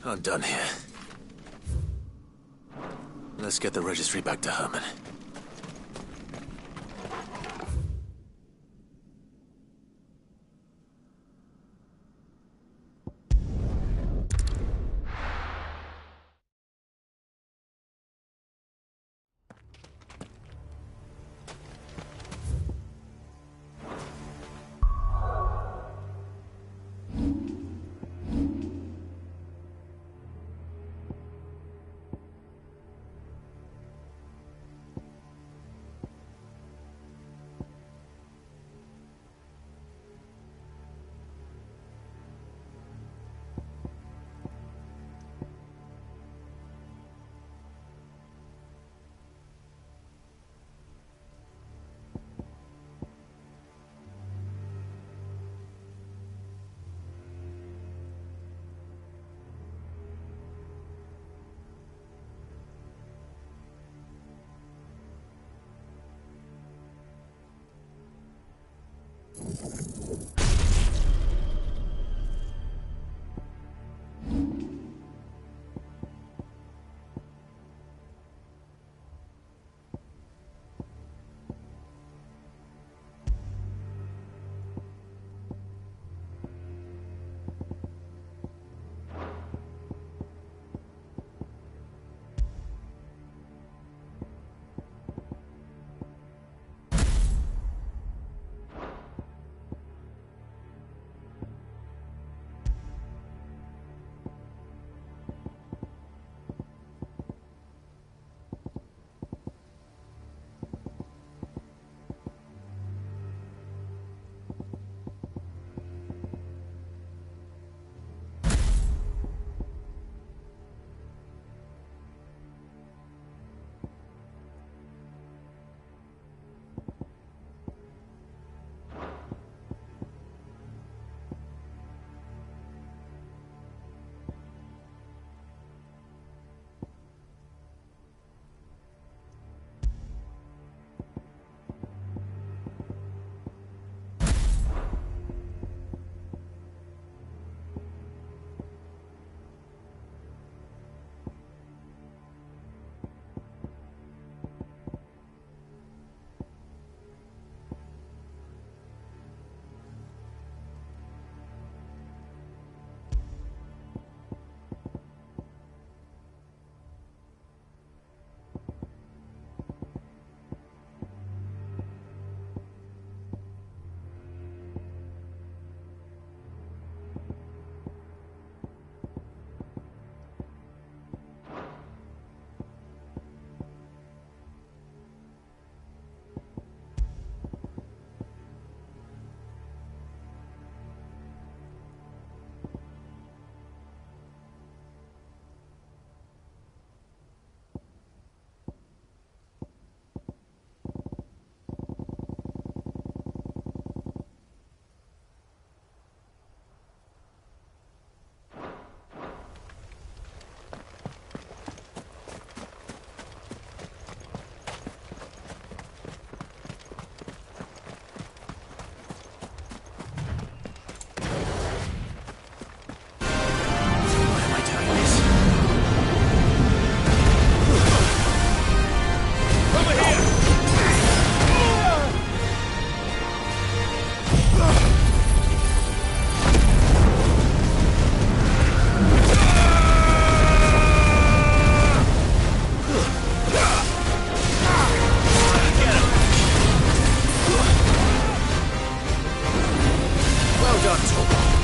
I'm done here. Let's get the registry back to Herman. done, Torgal.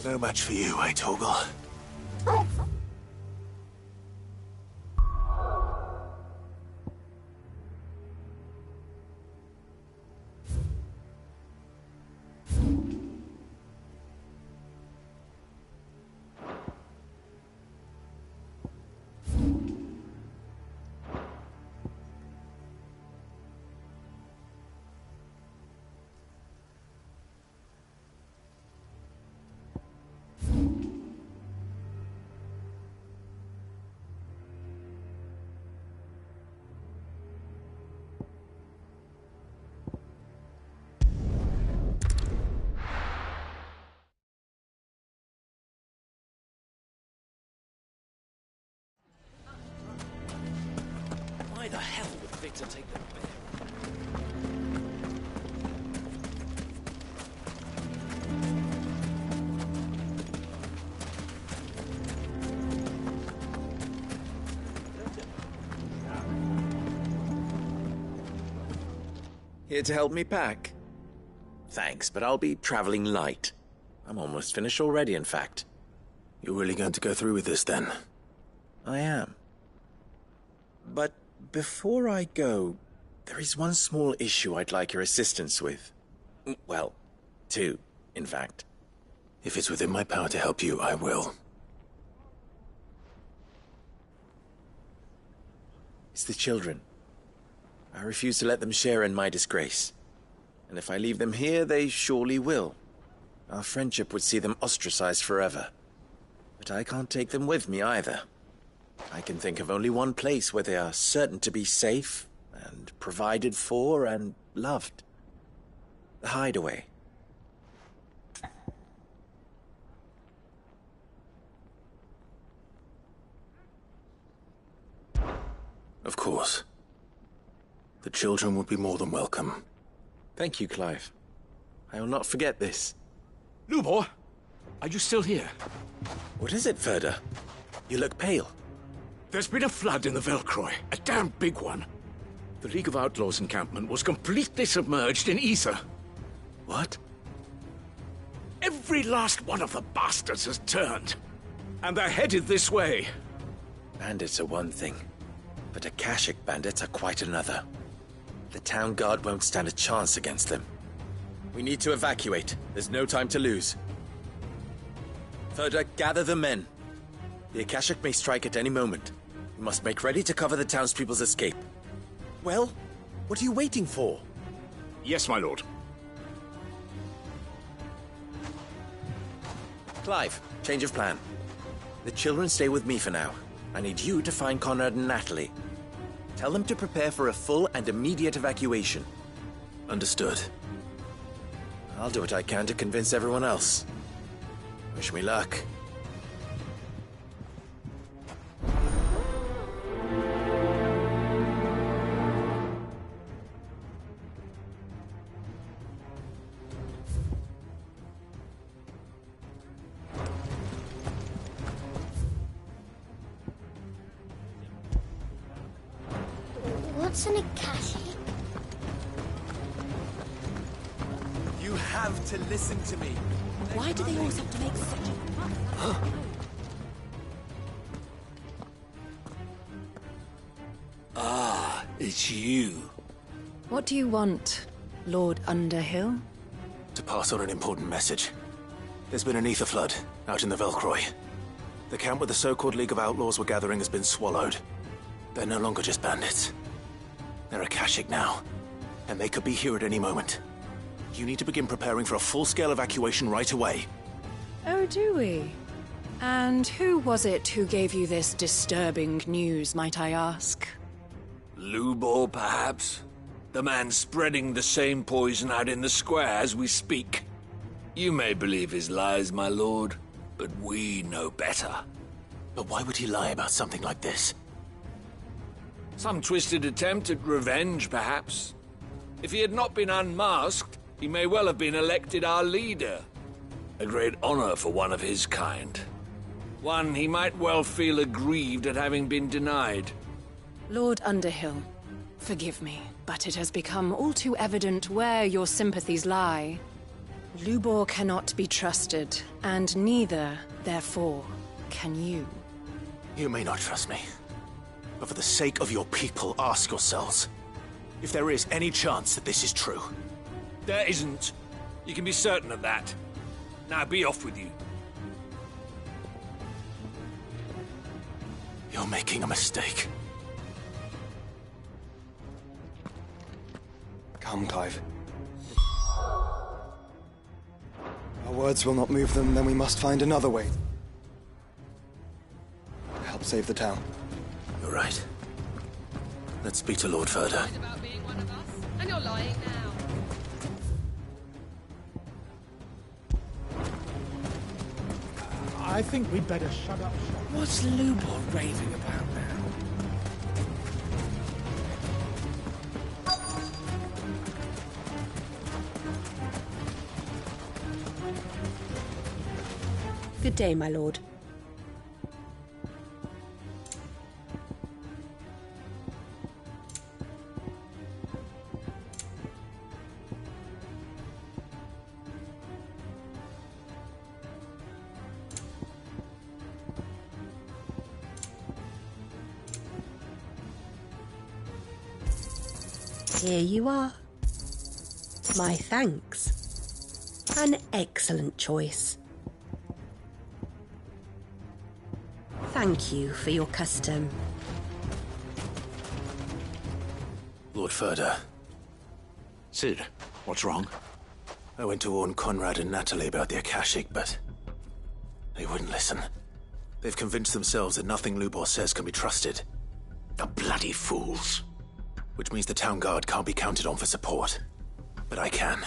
No match for you, eh, Torgal? Why the hell would Victor take them with him? Here to help me pack? Thanks, but I'll be traveling light. I'm almost finished already, in fact. You're really going to go through with this, then? I am. But before I go, there is one small issue I'd like your assistance with. Well, two, in fact. If it's within my power to help you, I will. It's the children. I refuse to let them share in my disgrace. And if I leave them here, they surely will. Our friendship would see them ostracized forever. But I can't take them with me either. I can think of only one place where they are certain to be safe, and provided for, and loved. The Hideaway. Of course. The children would be more than welcome. Thank you, Clive. I will not forget this. Lubor, are you still here? What is it, Ferda? You look pale. There's been a flood in the Velcroy, a damn big one. The League of Outlaws encampment was completely submerged in ether. What? Every last one of the bastards has turned. And they're headed this way. Bandits are one thing, but Akashic bandits are quite another. The town guard won't stand a chance against them. We need to evacuate. There's no time to lose. Ferda, gather the men. The Akashic may strike at any moment. We must make ready to cover the townspeople's escape. Well, what are you waiting for? Yes, my lord. Clive, change of plan. The children stay with me for now. I need you to find Conrad and Natalie. Tell them to prepare for a full and immediate evacuation. Understood. I'll do what I can to convince everyone else. Wish me luck. What's an Akashic? You have to listen to me. Why do they always have to make such a... Ah, it's you. What do you want, Lord Underhill? To pass on an important message. There's been an ether flood out in the Velcroy. The camp where the so-called League of Outlaws were gathering has been swallowed. They're no longer just bandits. They're Akashic now, and they could be here at any moment. You need to begin preparing for a full-scale evacuation right away. Oh, do we? And who was it who gave you this disturbing news, might I ask? Lubor, perhaps? The man spreading the same poison out in the square as we speak. You may believe his lies, my lord, but we know better. But why would he lie about something like this? Some twisted attempt at revenge, perhaps. If he had not been unmasked, he may well have been elected our leader. A great honor for one of his kind. One he might well feel aggrieved at having been denied. Lord Underhill, forgive me, but it has become all too evident where your sympathies lie. Lubor cannot be trusted, and neither, therefore, can you. You may not trust me, but for the sake of your people, ask yourselves if there is any chance that this is true. There isn't. You can be certain of that. Now be off with you. You're making a mistake. Come, Clive. Our words will not move them, then we must find another way. To help save the town. You're right. Let's speak to Lord Furder. About being one of us, and you're lying now. I think we'd better shut up. What's Lubor raving about now? Good day, my lord. Here you are. My thanks. An excellent choice. Thank you for your custom. Lord Furder. Sid, what's wrong? I went to warn Conrad and Natalie about the Akashic, but they wouldn't listen. They've convinced themselves that nothing Lubor says can be trusted. The bloody fools. Which means the town guard can't be counted on for support. But I can.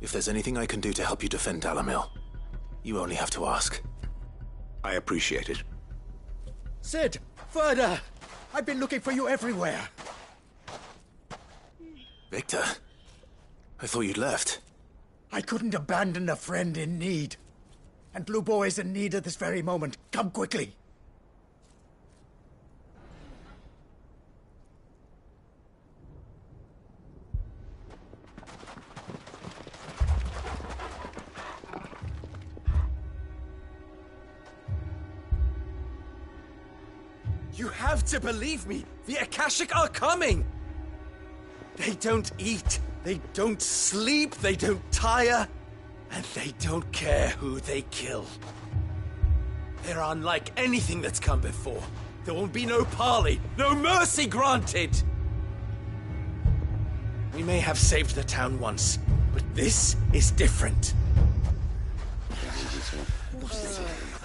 If there's anything I can do to help you defend Dalamil, you only have to ask. I appreciate it. Sid! Further! I've been looking for you everywhere. Victor? I thought you'd left. I couldn't abandon a friend in need. And Lubor is in need at this very moment. Come quickly. You have to believe me! The Akashic are coming! They don't eat, they don't sleep, they don't tire, and they don't care who they kill. They're unlike anything that's come before. There will be no parley, no mercy granted! We may have saved the town once, but this is different.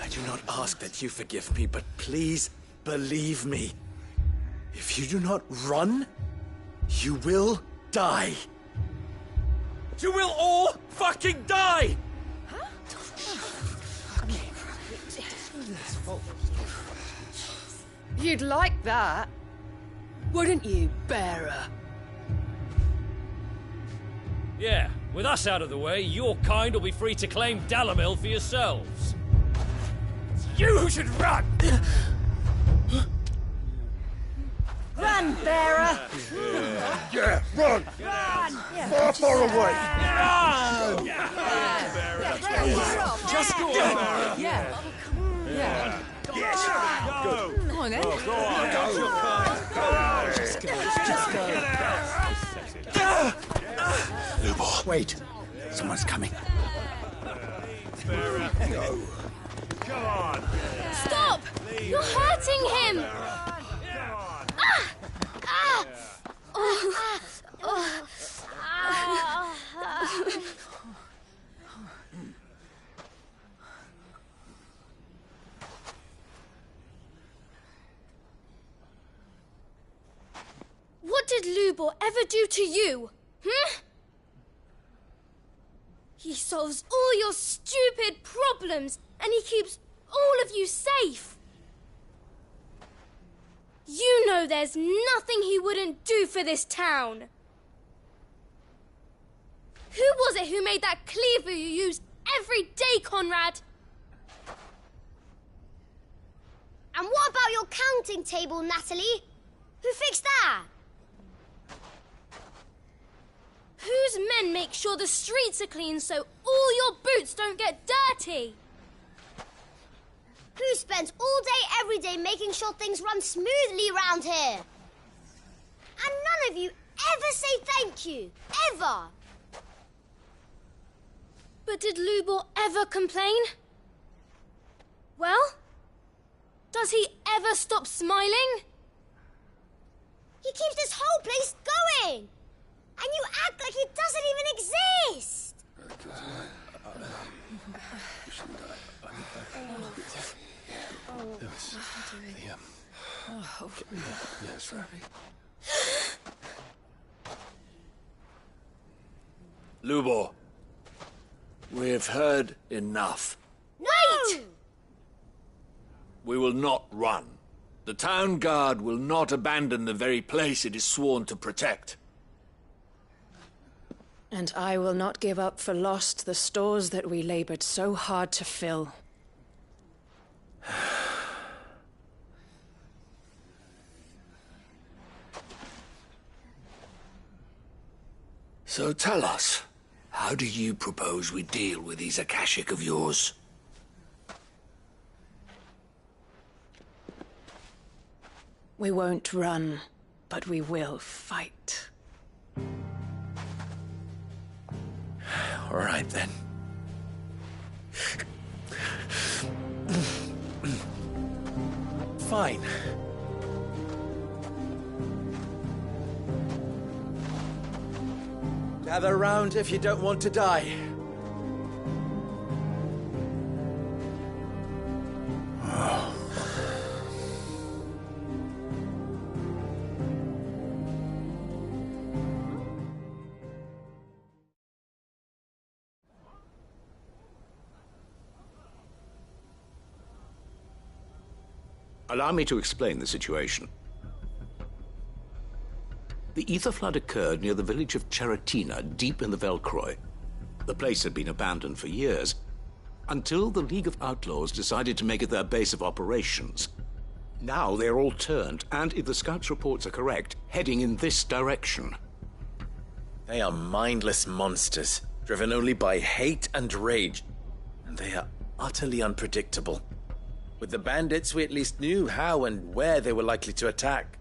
I do not ask that you forgive me, but please, believe me, if you do not run, you will die. You will all fucking die! You'd like that, wouldn't you, bearer? Yeah, with us out of the way, your kind will be free to claim Dalamil for yourselves. It's you who should run! Run, bearer! Yeah, run! Run! Far away! Run! Just go! Yeah. Yeah. Yes. Go. Go on, then. Go on. Go. Just go. Lubor. Wait. Someone's coming. Go. Come on! Stop! You're hurting him! What did Lubor ever do to you? He solves all your stupid problems and he keeps all of you safe. You know there's nothing he wouldn't do for this town. Who was it who made that cleaver you use every day, Conrad? And what about your counting table, Natalie? Who fixed that? Whose men make sure the streets are clean so all your boots don't get dirty? Who spends all day every day making sure things run smoothly round here? And none of you ever say thank you. Ever. But did Lubor ever complain? Well, does he ever stop smiling? He keeps this whole place going. And you act like it doesn't even exist. Yes, Ravi. Lubor, we have heard enough. Wait! We will not run. The town guard will not abandon the very place it is sworn to protect. And I will not give up for lost the stores that we labored so hard to fill. So tell us, how do you propose we deal with these Akashic of yours? We won't run, but we will fight. All right, then. Fine. Gather round if you don't want to die. Allow me to explain the situation. The ether flood occurred near the village of Cheratina, deep in the Velcroy. The place had been abandoned for years, until the League of Outlaws decided to make it their base of operations. Now they're all turned, and if the scouts' reports are correct, heading in this direction. They are mindless monsters, driven only by hate and rage. And they are utterly unpredictable. With the bandits, we at least knew how and where they were likely to attack.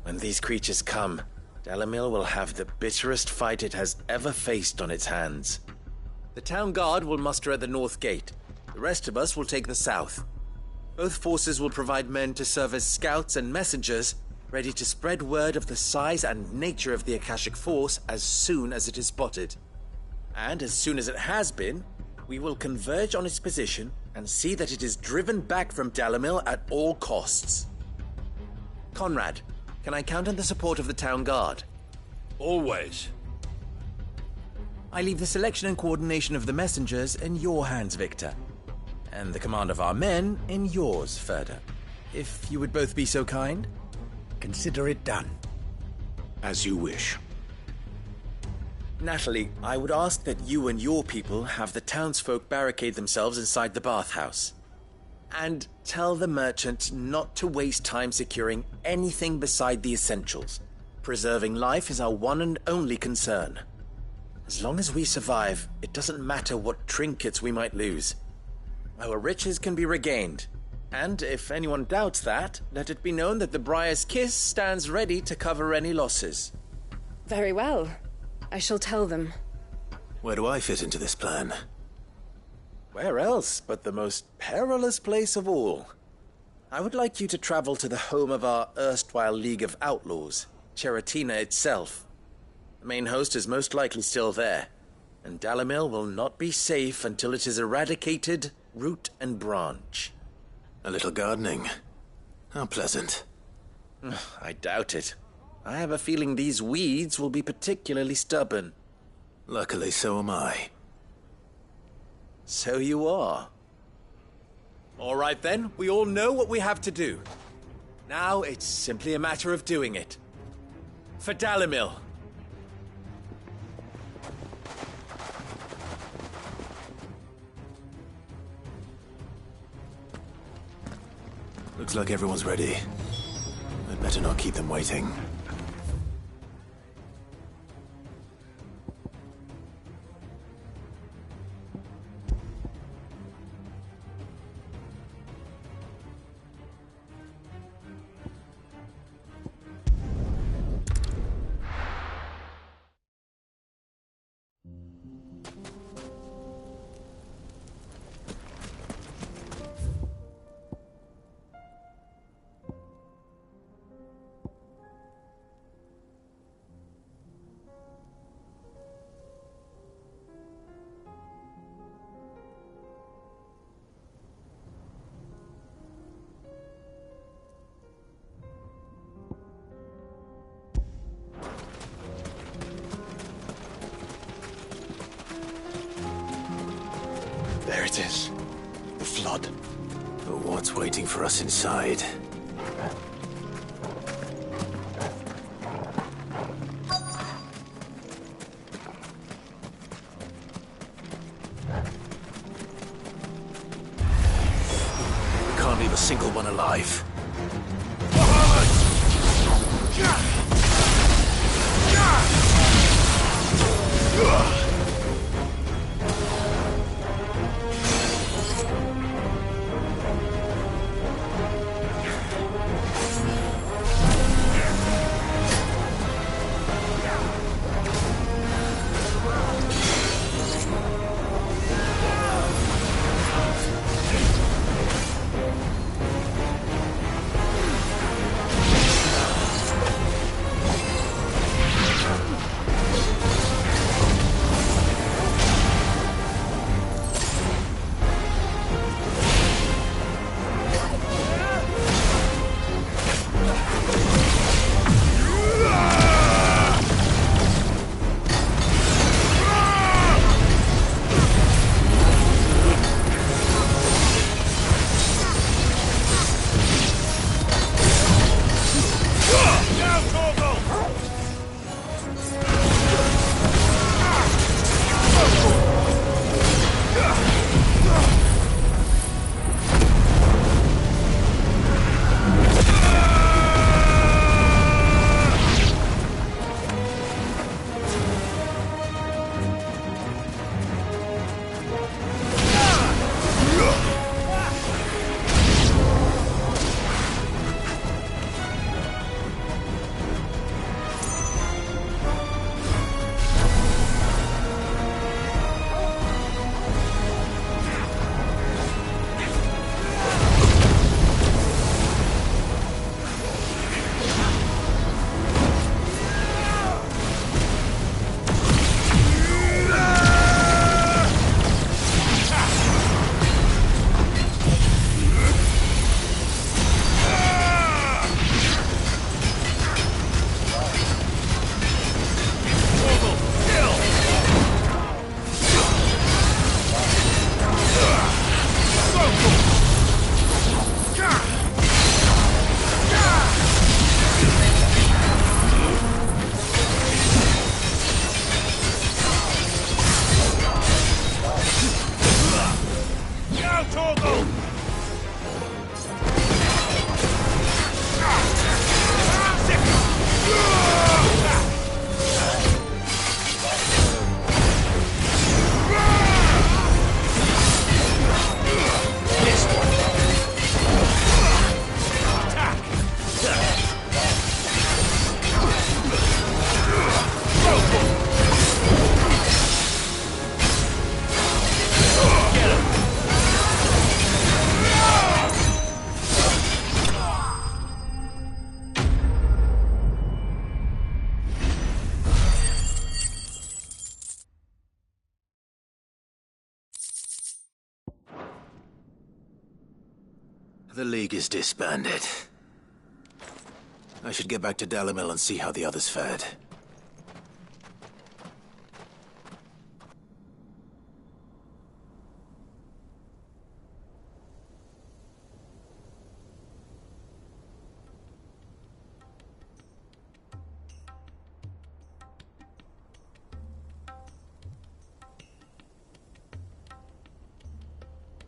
When these creatures come, Dalamil will have the bitterest fight it has ever faced on its hands. The town guard will muster at the north gate. The rest of us will take the south. Both forces will provide men to serve as scouts and messengers, ready to spread word of the size and nature of the Akashic force as soon as it is spotted. And as soon as it has been, we will converge on its position and see that it is driven back from Dalamil at all costs. Conrad, can I count on the support of the town guard? Always. I leave the selection and coordination of the messengers in your hands, Victor. And the command of our men in yours, Ferda. If you would both be so kind. Consider it done. As you wish. Natalie, I would ask that you and your people have the townsfolk barricade themselves inside the bathhouse. And tell the merchant not to waste time securing anything beside the essentials. Preserving life is our one and only concern. As long as we survive, it doesn't matter what trinkets we might lose. Our riches can be regained. And if anyone doubts that, let it be known that the Briar's Kiss stands ready to cover any losses. Very well. I shall tell them. Where do I fit into this plan? Where else but the most perilous place of all? I would like you to travel to the home of our erstwhile League of Outlaws, Cheratina itself. The main host is most likely still there, and Dalamil will not be safe until it is eradicated, root and branch. A little gardening. How pleasant. I doubt it. I have a feeling these weeds will be particularly stubborn. Luckily, so am I. So you are. All right then, we all know what we have to do. Now it's simply a matter of doing it. For Dalamil. Looks like everyone's ready. I'd better not keep them waiting. it is. The flood. But what's waiting for us inside? We can't leave a single one alive. The League is disbanded. I should get back to Dalimil and see how the others fared.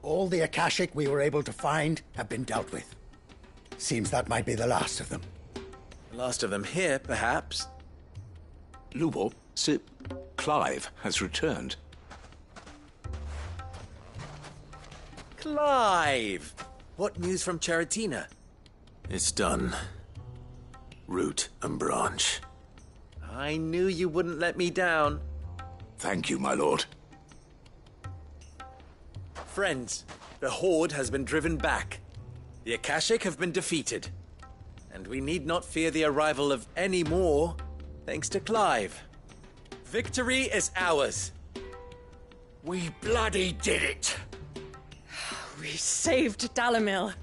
All the Akashic we were able to find have been dealt with. Seems that might be the last of them. The last of them here, perhaps. Lubor, Sir Clive has returned. Clive! What news from Charatina? It's done. Root and branch. I knew you wouldn't let me down. Thank you, my lord. Friends, the Horde has been driven back. The Akashic have been defeated. And we need not fear the arrival of any more, thanks to Clive. Victory is ours. We bloody did it! We saved Dalimil.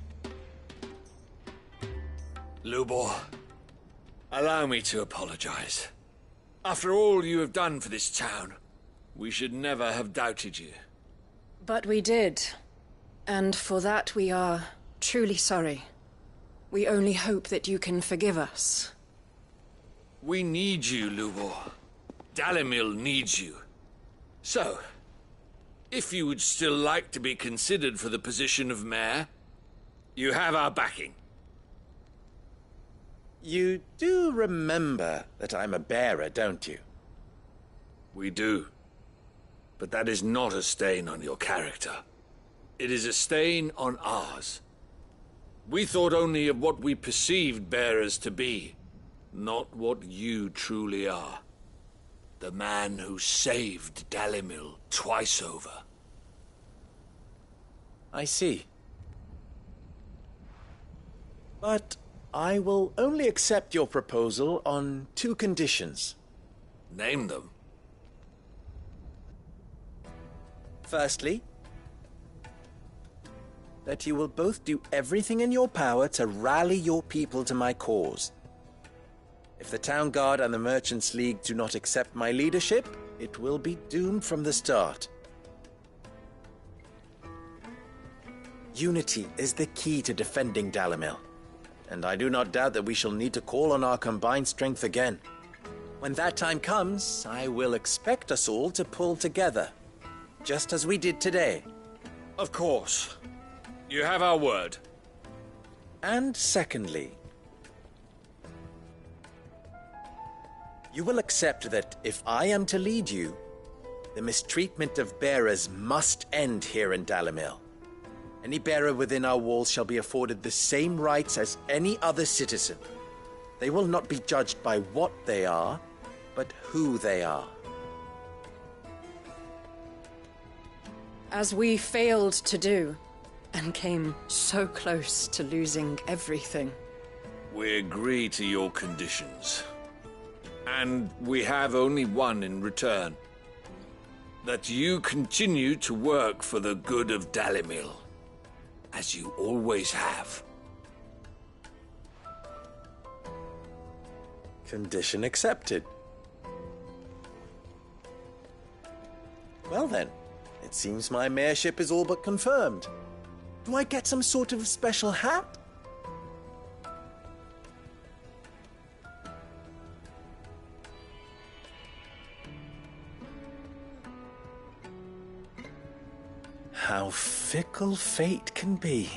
Lubor, allow me to apologize. After all you have done for this town, we should never have doubted you. But we did. And for that we are truly sorry. We only hope that you can forgive us. We need you, Lubor. Dalimil needs you. So, if you would still like to be considered for the position of mayor, you have our backing. You do remember that I'm a bearer, don't you? We do. But that is not a stain on your character. It is a stain on ours. We thought only of what we perceived bearers to be, not what you truly are. The man who saved Dalimil twice over. I see. But I will only accept your proposal on 2 conditions. Name them. Firstly, that you will both do everything in your power to rally your people to my cause. If the Town Guard and the Merchants League do not accept my leadership, it will be doomed from the start. Unity is the key to defending Dalimil, and I do not doubt that we shall need to call on our combined strength again. When that time comes, I will expect us all to pull together, just as we did today. Of course. You have our word. And secondly, you will accept that if I am to lead you, the mistreatment of bearers must end here in Dalimil. Any bearer within our walls shall be afforded the same rights as any other citizen. They will not be judged by what they are, but who they are. As we failed to do, and came so close to losing everything. We agree to your conditions. And we have only one in return. That you continue to work for the good of Dalimil, as you always have. Condition accepted. Well then, it seems my mayorship is all but confirmed. Do I get some sort of special hat? How fickle fate can be.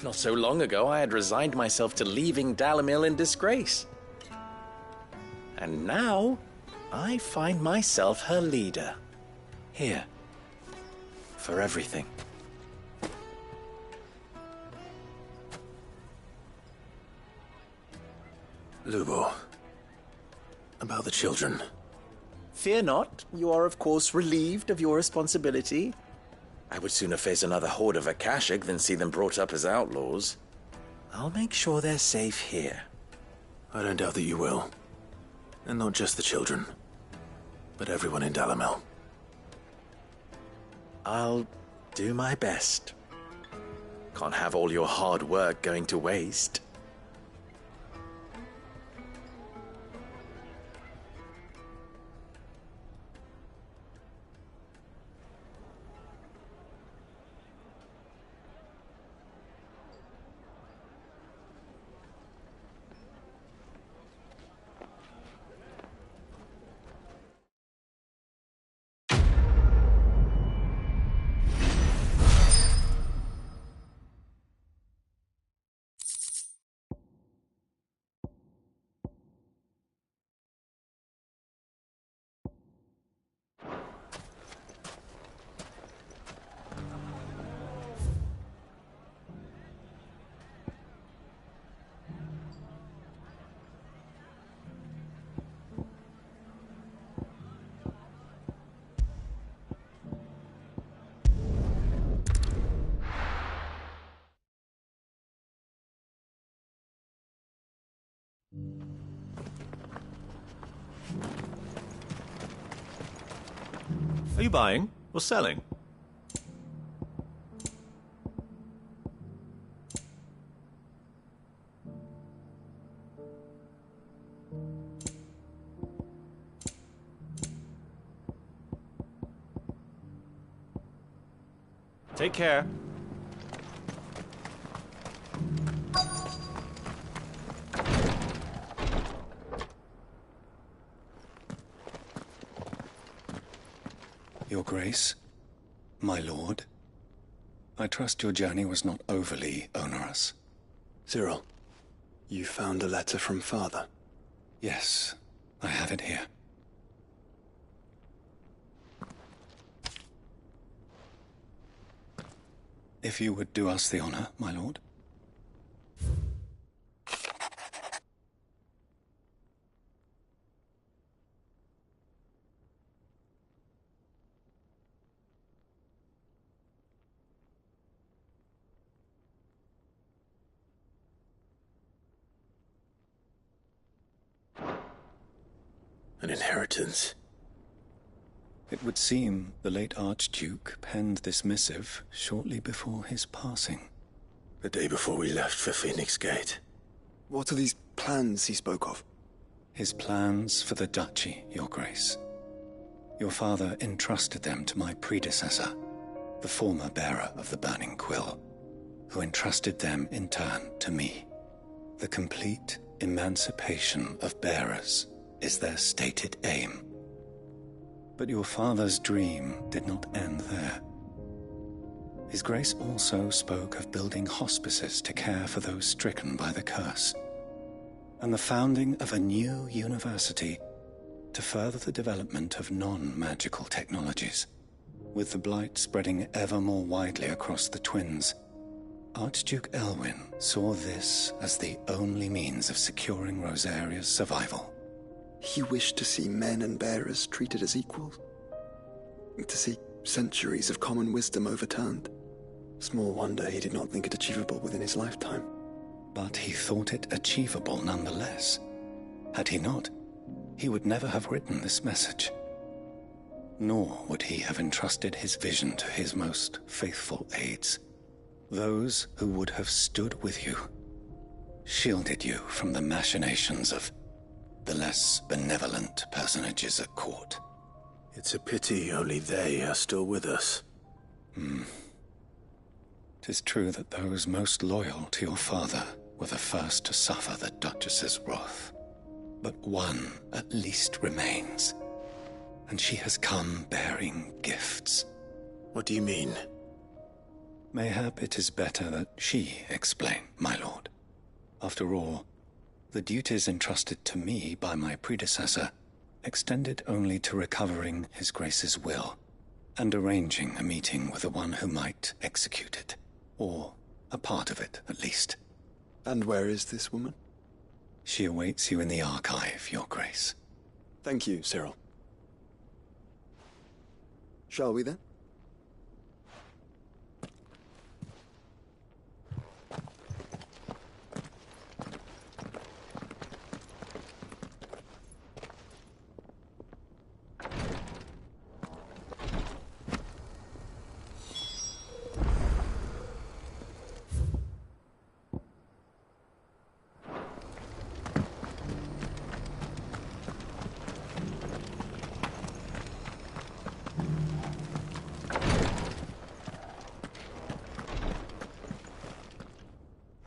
Not so long ago, I had resigned myself to leaving Dalimil in disgrace. And now, I find myself her leader. Here. For everything. Lubo. About the children. Fear not. You are, of course, relieved of your responsibility. I would sooner face another horde of Akashic than see them brought up as outlaws. I'll make sure they're safe here. I don't doubt that you will. And not just the children, but everyone in Dalimil. I'll do my best. Can't have all your hard work going to waste. Are you buying or selling? Take care. Your Grace, my lord, I trust your journey was not overly onerous. Cyril, you found a letter from Father? Yes, I have it here. If you would do us the honor, my lord. An inheritance. It would seem the late Archduke penned this missive shortly before his passing. The day before we left for Phoenix Gate. What are these plans he spoke of? His plans for the duchy, Your Grace. Your father entrusted them to my predecessor, the former bearer of the Burning Quill, who entrusted them in turn to me. The complete emancipation of bearers is their stated aim. But your father's dream did not end there. His Grace also spoke of building hospices to care for those stricken by the curse, and the founding of a new university to further the development of non-magical technologies. With the blight spreading ever more widely across the twins, Archduke Elwyn saw this as the only means of securing Rosaria's survival. He wished to see men and bearers treated as equals. To see centuries of common wisdom overturned. Small wonder he did not think it achievable within his lifetime. But he thought it achievable nonetheless. Had he not, he would never have written this message. Nor would he have entrusted his vision to his most faithful aides, those who would have stood with you, shielded you from the machinations of the less benevolent personages at court. It's a pity only they are still with us. 'Tis true that those most loyal to your father were the first to suffer the Duchess's wrath. But one at least remains, and she has come bearing gifts. What do you mean? Mayhap it is better that she explain, my lord. After all, the duties entrusted to me by my predecessor extended only to recovering His Grace's will and arranging a meeting with the one who might execute it, or a part of it at least. And where is this woman? She awaits you in the archive, Your Grace. Thank you, Cyril. Shall we then?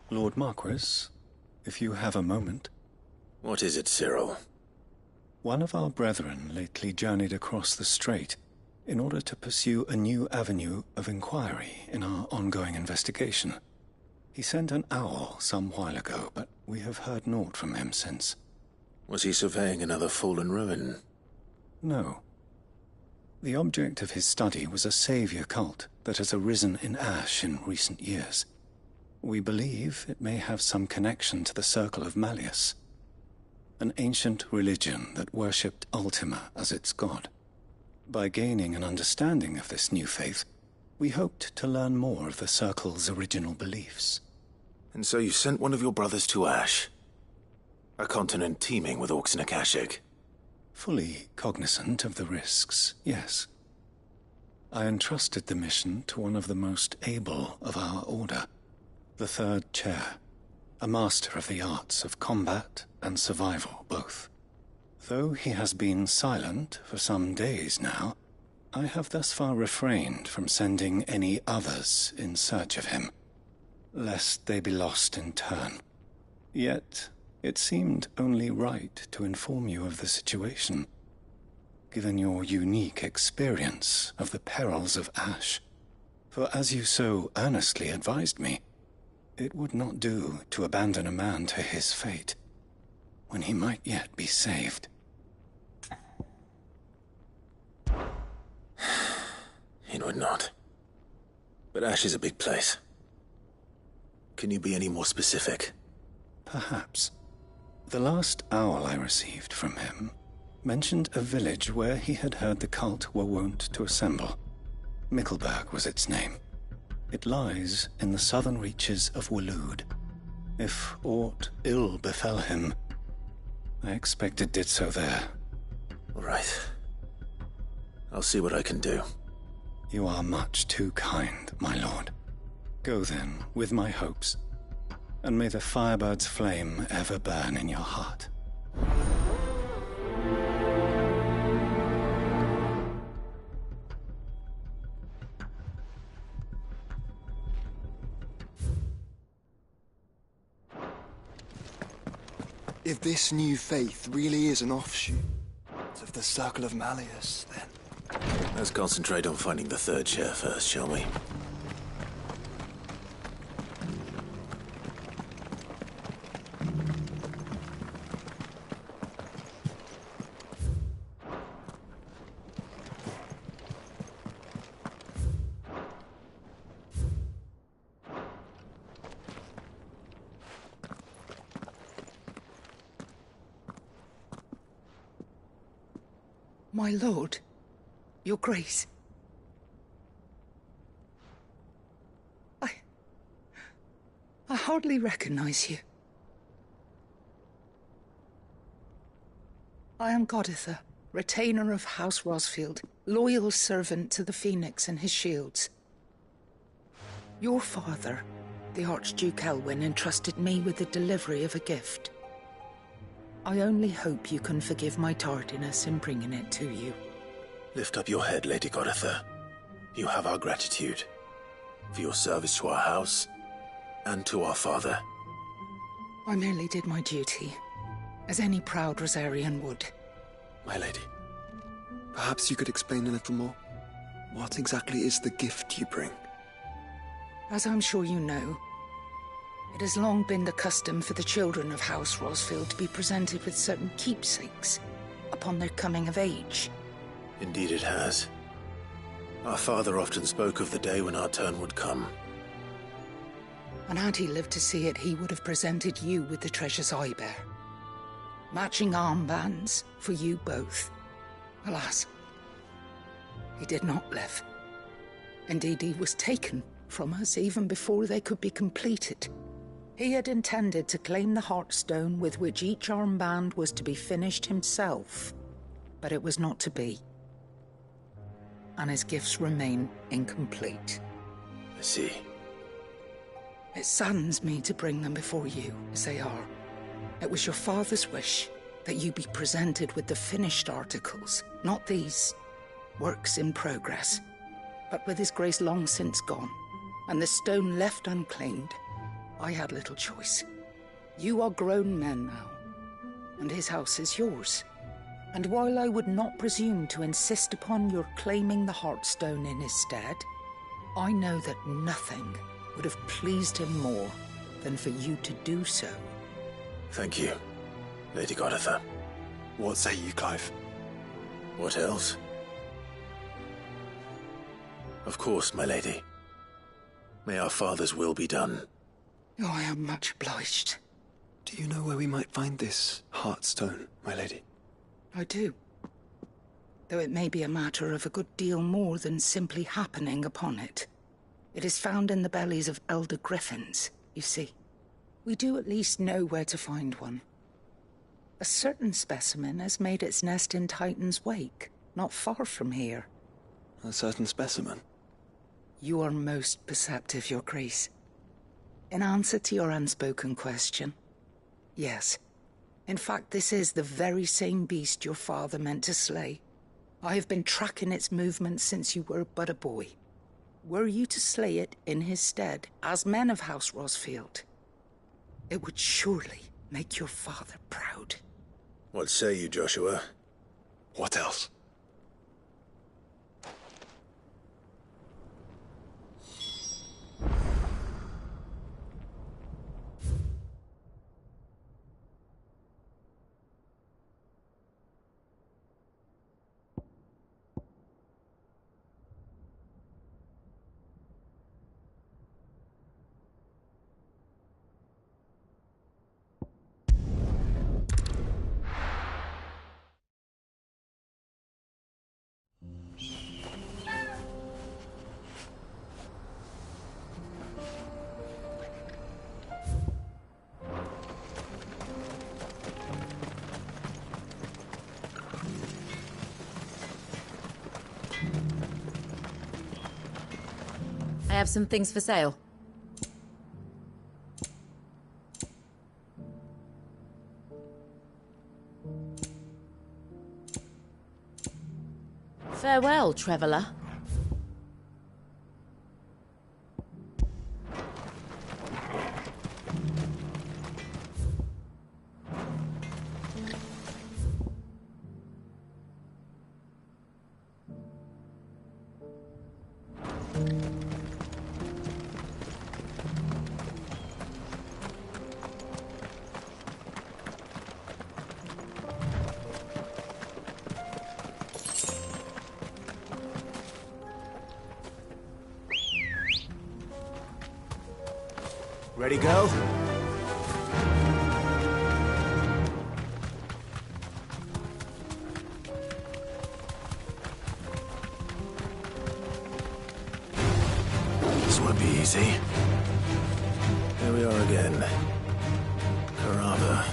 Lord Marquis, if you have a moment. What is it, Cyril? One of our brethren lately journeyed across the strait in order to pursue a new avenue of inquiry in our ongoing investigation. He sent an owl some while ago, but we have heard naught from him since. Was he surveying another fallen ruin? No. The object of his study was a savior cult that has arisen in Ash in recent years. We believe it may have some connection to the Circle of Malleus, an ancient religion that worshipped Ultima as its god. By gaining an understanding of this new faith, we hoped to learn more of the Circle's original beliefs. And so you sent one of your brothers to Ash? A continent teeming with orcs and Akashic? Fully cognizant of the risks, yes. I entrusted the mission to one of the most able of our order, the third chair, a master of the arts of combat and survival both. Though he has been silent for some days now, I have thus far refrained from sending any others in search of him, lest they be lost in turn. Yet, it seemed only right to inform you of the situation, given your unique experience of the perils of Ash. For as you so earnestly advised me, it would not do to abandon a man to his fate, when he might yet be saved. It would not. But Ash is a big place. Can you be any more specific? Perhaps. The last owl I received from him mentioned a village where he had heard the cult were wont to assemble. Mickleburg was its name. It lies in the southern reaches of Waloed. If aught ill befell him, I expect it did so there. All right. I'll see what I can do. You are much too kind, my lord. Go then, with my hopes, and may the Firebird's flame ever burn in your heart. If this new faith really is an offshoot of the Circle of Malleus, then... Let's concentrate on finding the third chair first, shall we? My lord, your grace. I hardly recognize you. I am Goditha, retainer of House Rosfield, loyal servant to the Phoenix and his shields. Your father, the Archduke Elwyn, entrusted me with the delivery of a gift. I only hope you can forgive my tardiness in bringing it to you. Lift up your head, Lady Goditha. You have our gratitude for your service to our house and to our father. I merely did my duty, as any proud Rosarian would. My lady, perhaps you could explain a little more. What exactly is the gift you bring? As I'm sure you know, it has long been the custom for the children of House Rosfield to be presented with certain keepsakes upon their coming of age. Indeed it has. Our father often spoke of the day when our turn would come. And had he lived to see it, he would have presented you with the treasures I bear. Matching armbands for you both. Alas, he did not live. Indeed, he was taken from us even before they could be completed. He had intended to claim the Heartstone with which each armband was to be finished himself, but it was not to be. And his gifts remain incomplete. I see. It saddens me to bring them before you, as they are. It was your father's wish that you be presented with the finished articles, not these works in progress. But with his grace long since gone, and the stone left unclaimed, I had little choice. You are grown men now, and his house is yours. And while I would not presume to insist upon your claiming the Heartstone in his stead, I know that nothing would have pleased him more than for you to do so. Thank you, Lady Goditha. What say you, Clive? What else? Of course, my lady. May our father's will be done. Oh, I am much obliged. Do you know where we might find this Heartstone, my lady? I do. Though it may be a matter of a good deal more than simply happening upon it. It is found in the bellies of elder griffins, you see. We do at least know where to find one. A certain specimen has made its nest in Titan's Wake, not far from here. A certain specimen? You are most perceptive, Your Grace. In answer to your unspoken question, yes. In fact, this is the very same beast your father meant to slay. I have been tracking its movements since you were but a boy. Were you to slay it in his stead, as men of House Rosfield, it would surely make your father proud. What say you, Joshua? What else? I have some things for sale. Farewell, traveller. Ready, go? This won't be easy. Here we are again. Carava.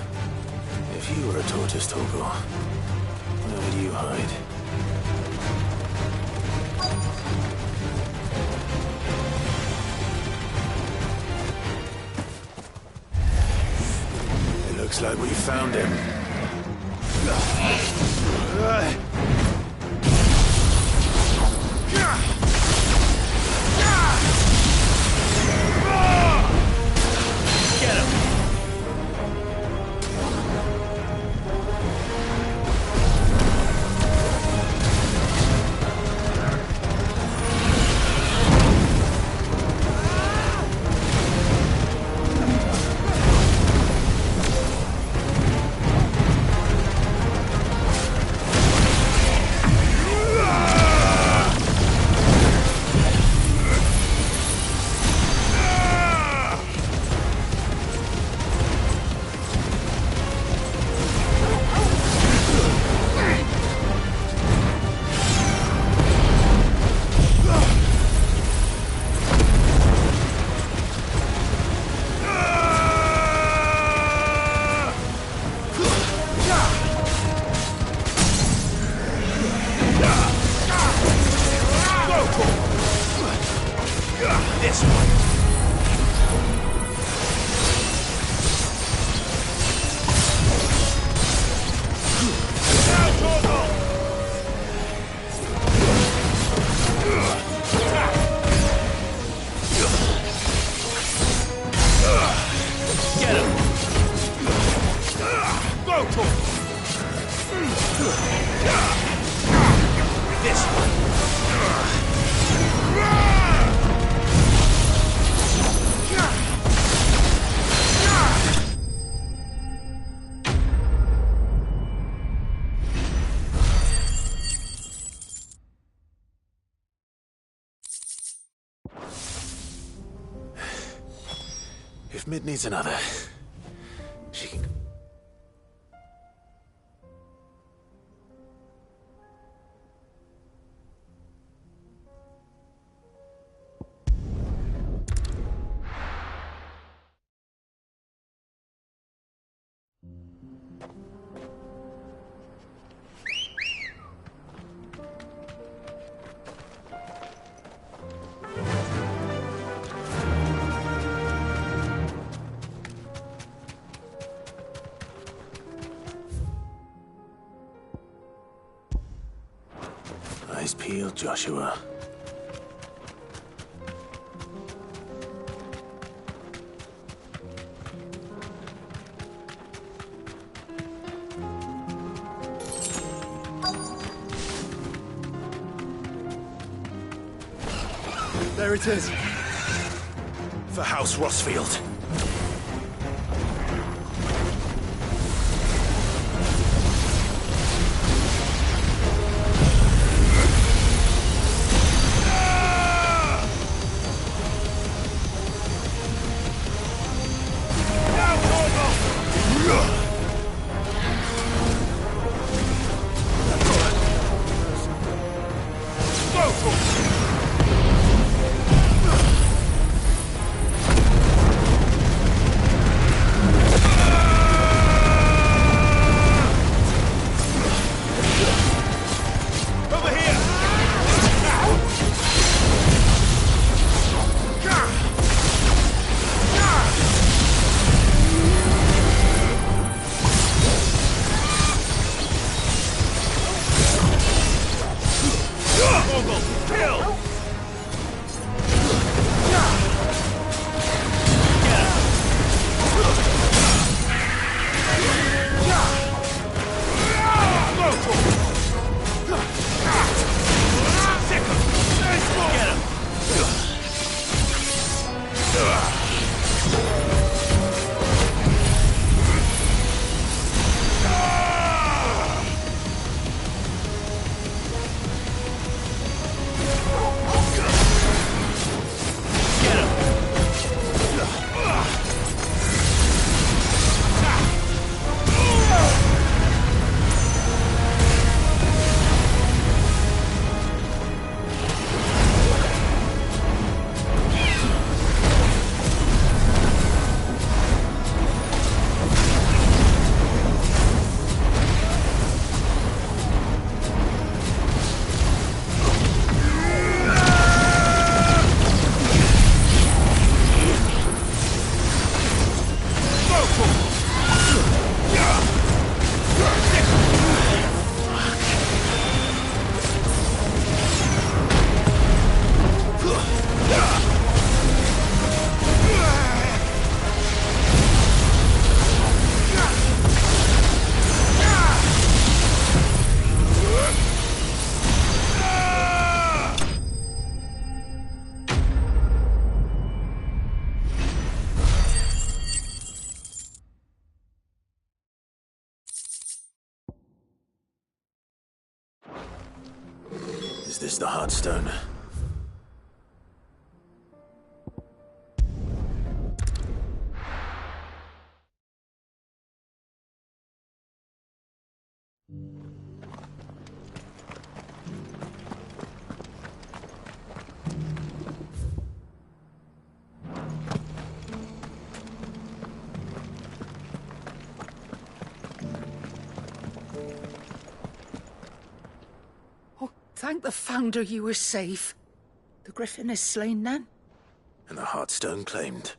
If you were a tortoise, Torgal, where would you hide? Looks like we found him. Get him! This one. Get him! Go, Torgal! This one. If Mid needs another, she can... eyes peeled, Joshua. There it is. For House Rossfield. Is this the Heartstone? Thank the Founder you were safe. The Griffin is slain then? And the Heartstone claimed.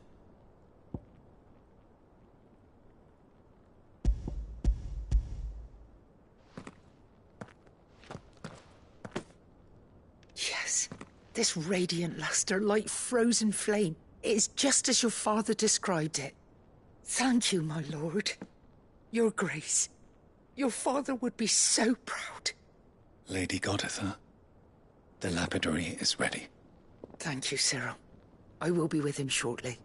Yes. This radiant luster, like frozen flame, it is just as your father described it. Thank you, my lord. Your Grace. Your father would be so proud. Lady Goditha, the lapidary is ready. Thank you, Cyril. I will be with him shortly.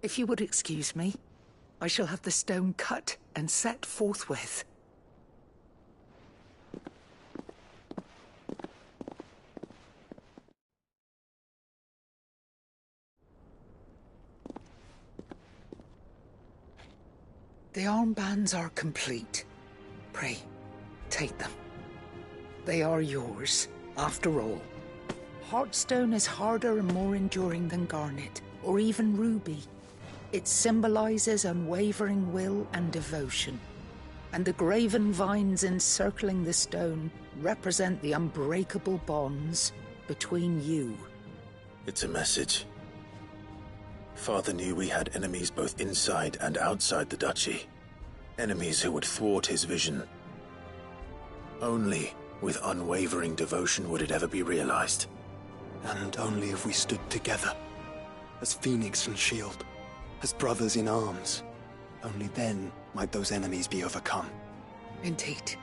If you would excuse me, I shall have the stone cut and set forthwith. The armbands are complete. Pray, take them. They are yours, after all. Heartstone is harder and more enduring than garnet, or even ruby. It symbolizes unwavering will and devotion. And the graven vines encircling the stone represent the unbreakable bonds between you. It's a message. Father knew we had enemies both inside and outside the duchy. Enemies who would thwart his vision. Only With unwavering devotion would it ever be realized. And only if we stood together, as Phoenix and Shield, as brothers in arms. Only then might those enemies be overcome. Indeed.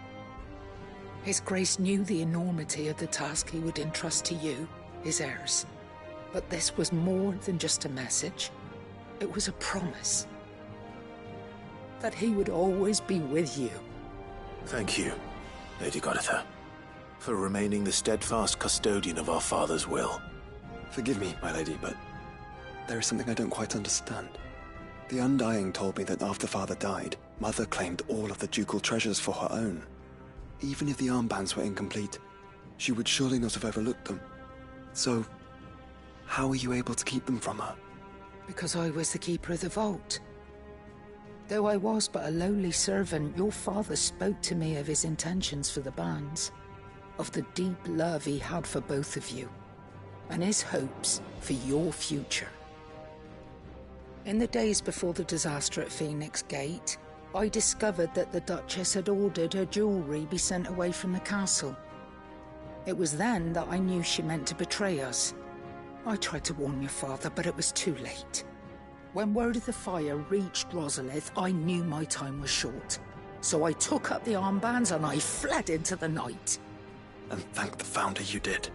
His Grace knew the enormity of the task he would entrust to you, his heirs. But this was more than just a message. It was a promise. That he would always be with you. Thank you, Lady Goditha, for remaining the steadfast custodian of our father's will. Forgive me, my lady, but there is something I don't quite understand. The Undying told me that after Father died, Mother claimed all of the ducal treasures for her own. Even if the armbands were incomplete, she would surely not have overlooked them. So, how were you able to keep them from her? Because I was the keeper of the vault. Though I was but a lowly servant, your father spoke to me of his intentions for the bands, of the deep love he had for both of you, and his hopes for your future. In the days before the disaster at Phoenix Gate, I discovered that the Duchess had ordered her jewelry be sent away from the castle. It was then that I knew she meant to betray us. I tried to warn your father, but it was too late. When word of the fire reached Rosalith, I knew my time was short. So I took up the armbands and I fled into the night. And thank the Founder you did.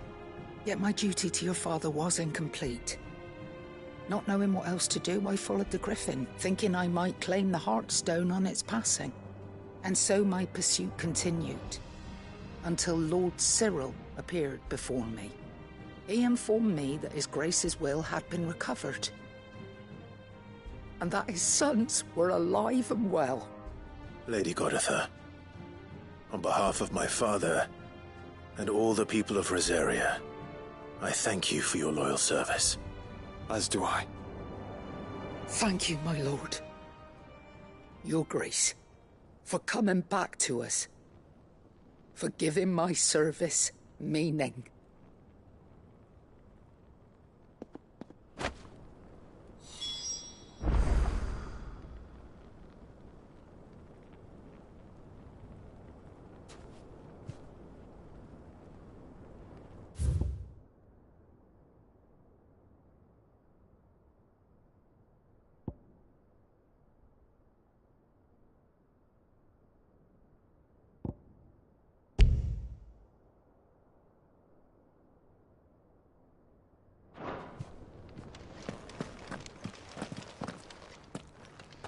Yet my duty to your father was incomplete. Not knowing what else to do, I followed the Griffin, thinking I might claim the Heartstone on its passing. And so my pursuit continued, until Lord Cyril appeared before me. He informed me that His Grace's will had been recovered, and that his sons were alive and well. Lady Goditha, on behalf of my father and all the people of Rosaria, I thank you for your loyal service. As do I. Thank you, my lord. Your Grace, for coming back to us, for giving my service meaning.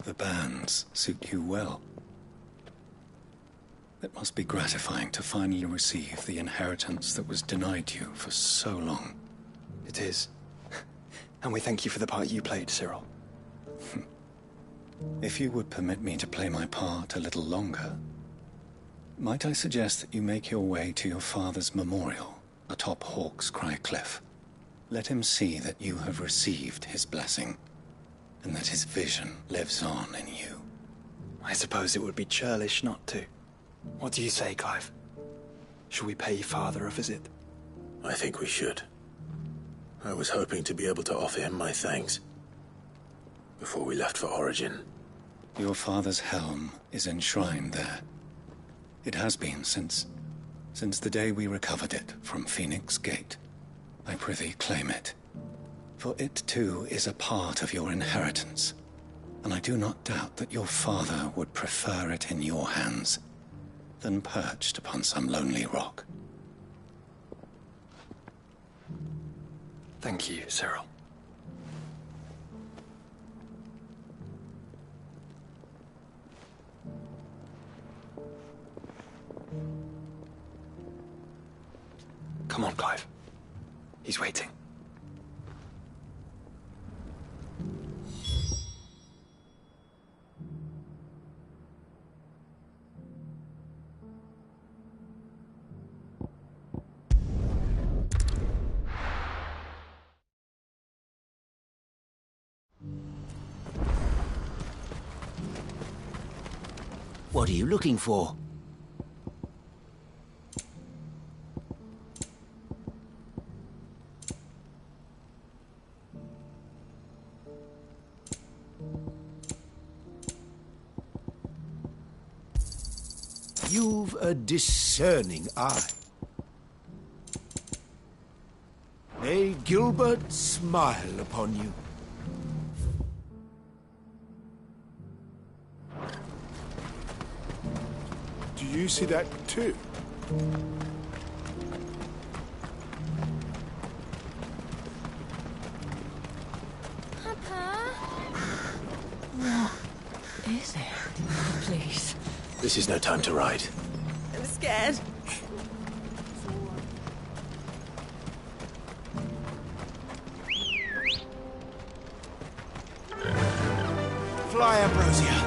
The bands suit you well. It must be gratifying to finally receive the inheritance that was denied you for so long. It is. And we thank you for the part you played, Cyril. If you would permit me to play my part a little longer, might I suggest that you make your way to your father's memorial atop Hawk's Cry Cliff? Let him see that you have received his blessing, and that his vision lives on in you. I suppose it would be churlish not to. What do you say, Clive? Shall we pay Father a visit? I think we should. I was hoping to be able to offer him my thanks before we left for Origin. Your father's helm is enshrined there. It has been since the day we recovered it from Phoenix Gate. I prithee claim it. For it too is a part of your inheritance, and I do not doubt that your father would prefer it in your hands than perched upon some lonely rock. Thank you, Cyril. Come on, Clive. He's waiting. What are you looking for? You've a discerning eye. May Gilbert smile upon you. Do you see that too? Papa? What is it? Please. This is no time to ride. I'm scared. Fly, Ambrosia.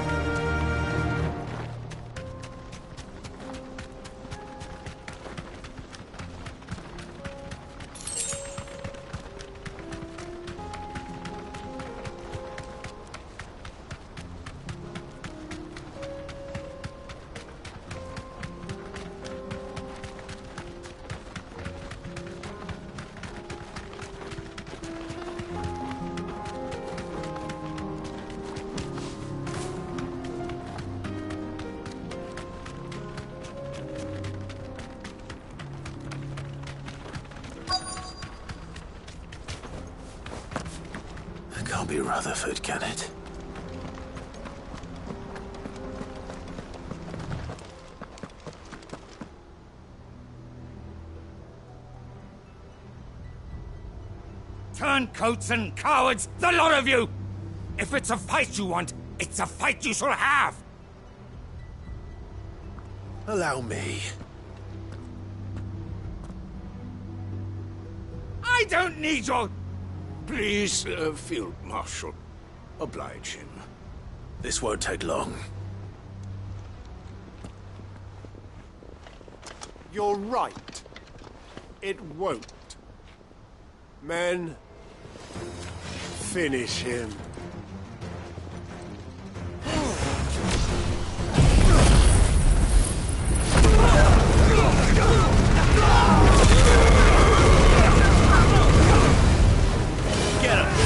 Can't be Rutherford, can it? Turncoats and cowards, the lot of you! If it's a fight you want, it's a fight you shall have! Allow me. I don't need your... Please, Field Marshal, oblige him. This won't take long. You're right. It won't. Men, finish him. Get him!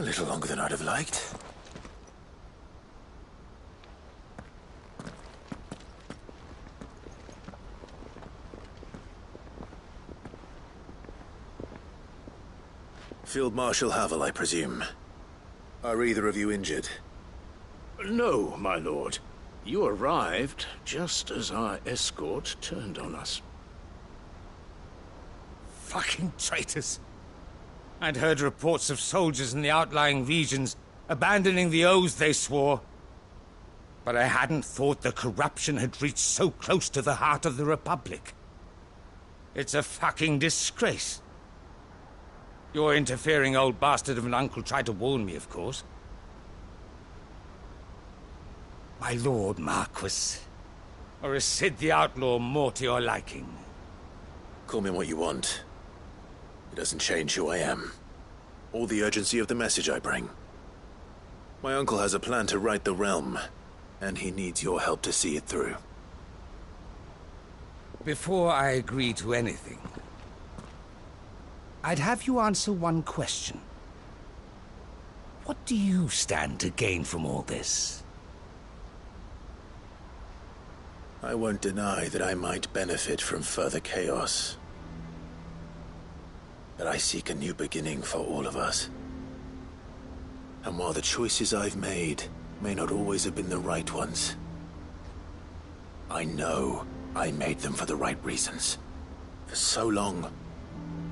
little longer than I'd have liked. Field Marshal Havel, I presume. Are either of you injured? No, my lord. You arrived just as our escort turned on us. Fucking traitors. I'd heard reports of soldiers in the outlying regions abandoning the oaths they swore. But I hadn't thought the corruption had reached so close to the heart of the Republic. It's a fucking disgrace. Your interfering old bastard of an uncle tried to warn me, of course. My lord Marquis. Or is Sid the Outlaw more to your liking? Call me what you want. It doesn't change who I am, or the urgency of the message I bring. My uncle has a plan to right the realm, and he needs your help to see it through. Before I agree to anything, I'd have you answer one question. What do you stand to gain from all this? I won't deny that I might benefit from further chaos. But I seek a new beginning for all of us. And while the choices I've made may not always have been the right ones, I know I made them for the right reasons. For so long,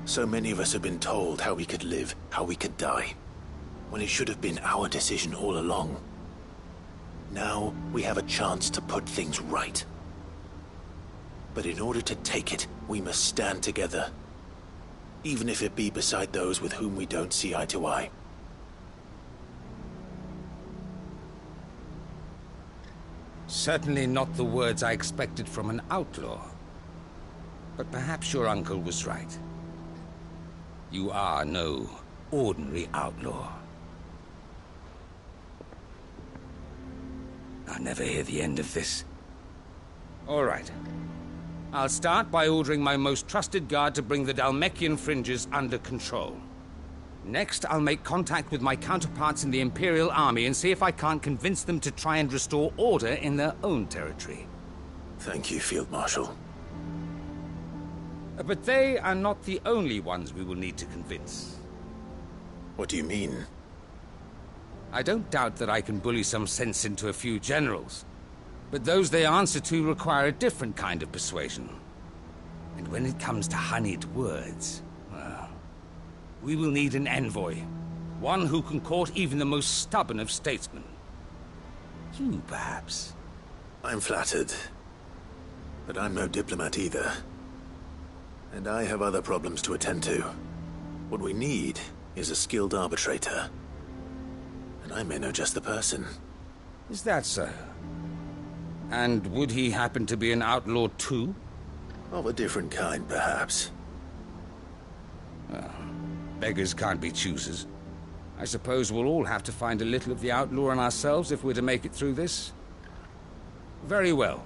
so many of us have been told how we could live, how we could die, when it should have been our decision all along. Now we have a chance to put things right. But in order to take it, we must stand together, even if it be beside those with whom we don't see eye to eye. Certainly not the words I expected from an outlaw. But perhaps your uncle was right. You are no ordinary outlaw. I'll never hear the end of this. All right. I'll start by ordering my most trusted guard to bring the Dalmekian fringes under control. Next, I'll make contact with my counterparts in the Imperial Army and see if I can't convince them to try and restore order in their own territory. Thank you, Field Marshal. But they are not the only ones we will need to convince. What do you mean? I don't doubt that I can bully some sense into a few generals, but those they answer to require a different kind of persuasion. And when it comes to honeyed words, well, we will need an envoy. One who can court even the most stubborn of statesmen. You, perhaps. I'm flattered. But I'm no diplomat either. And I have other problems to attend to. What we need is a skilled arbitrator. And I may know just the person. Is that so? And would he happen to be an outlaw too? Of a different kind, perhaps. Well, beggars can't be choosers. I suppose we'll all have to find a little of the outlaw in ourselves if we're to make it through this. Very well.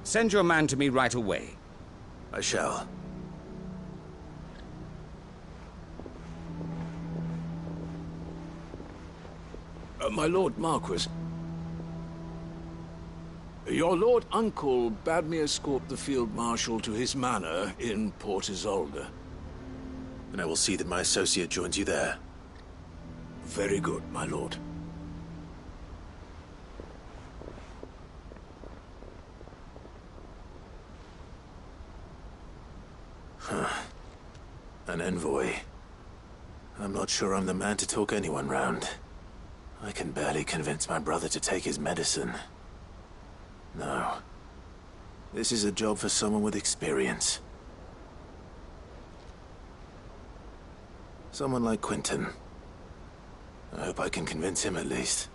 Send your man to me right away. I shall. My Lord Marquis, your Lord Uncle bade me escort the Field Marshal to his manor in Port Isolde. And I will see that my associate joins you there. Very good, my lord. Huh. An envoy. I'm not sure I'm the man to talk anyone round. I can barely convince my brother to take his medicine. No. This is a job for someone with experience. Someone like Quentin. I hope I can convince him at least.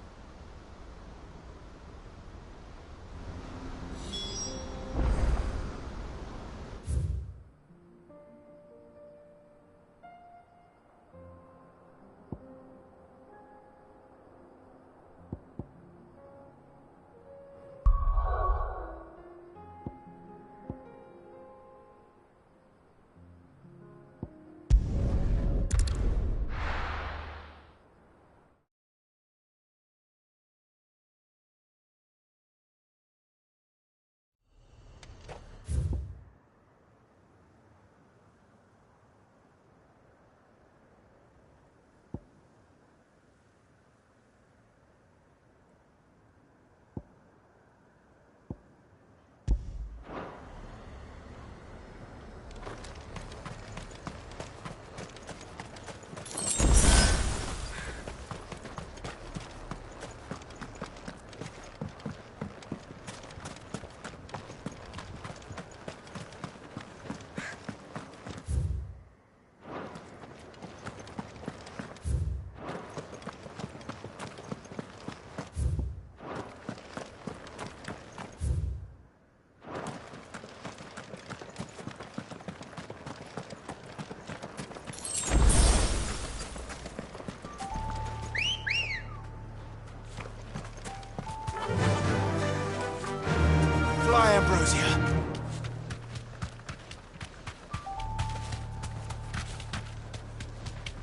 Ambrosia.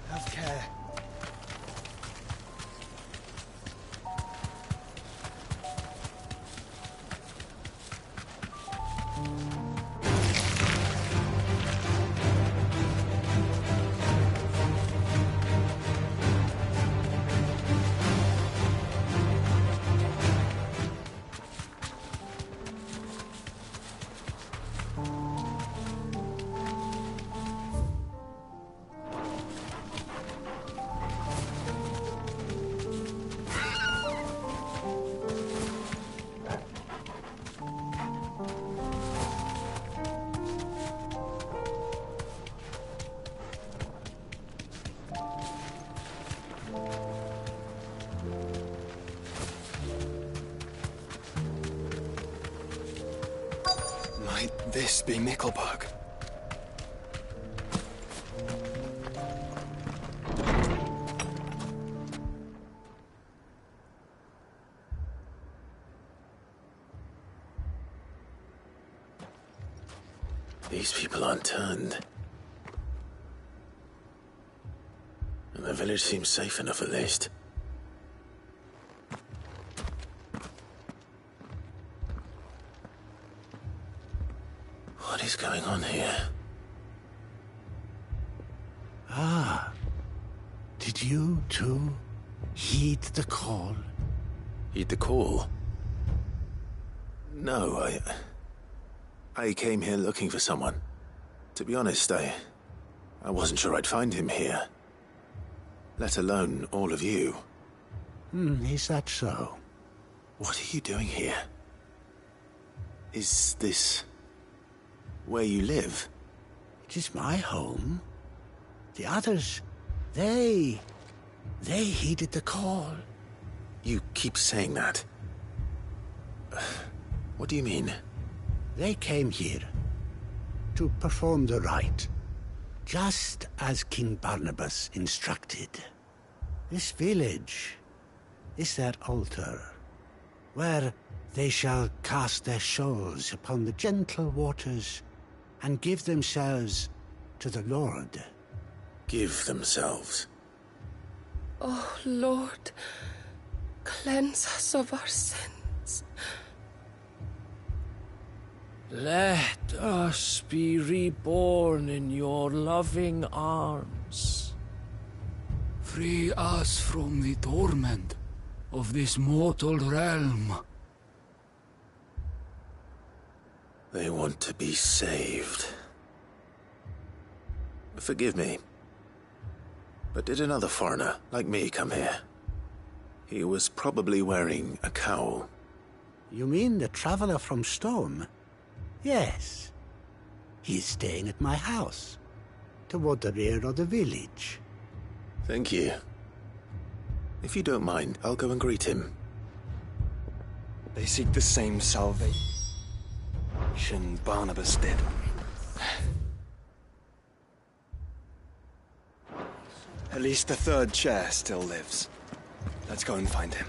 Have care. Might this be Nickelbug? These people aren't turned. And the village seems safe enough at least. What is going on here? Ah. Did you too heed the call? Heed the call? No, I came here looking for someone. To be honest, I wasn't sure I'd find him here. Let alone all of you. Is that so? What are you doing here? Is this where you live? It is my home. The others, they heeded the call. You keep saying that. What do you mean? They came here to perform the rite, just as King Barnabas instructed. This village is their altar, where they shall cast their shoals upon the gentle waters and give themselves to the Lord. Give themselves? Oh, Lord, cleanse us of our sins. Let us be reborn in your loving arms. Free us from the torment of this mortal realm. They want to be saved. Forgive me, but did another foreigner like me come here? He was probably wearing a cowl. You mean the traveler from Stone? Yes. He is staying at my house, toward the rear of the village. Thank you. If you don't mind, I'll go and greet him. They seek the same salvation Barnabas did. At least the third chair still lives. Let's go and find him.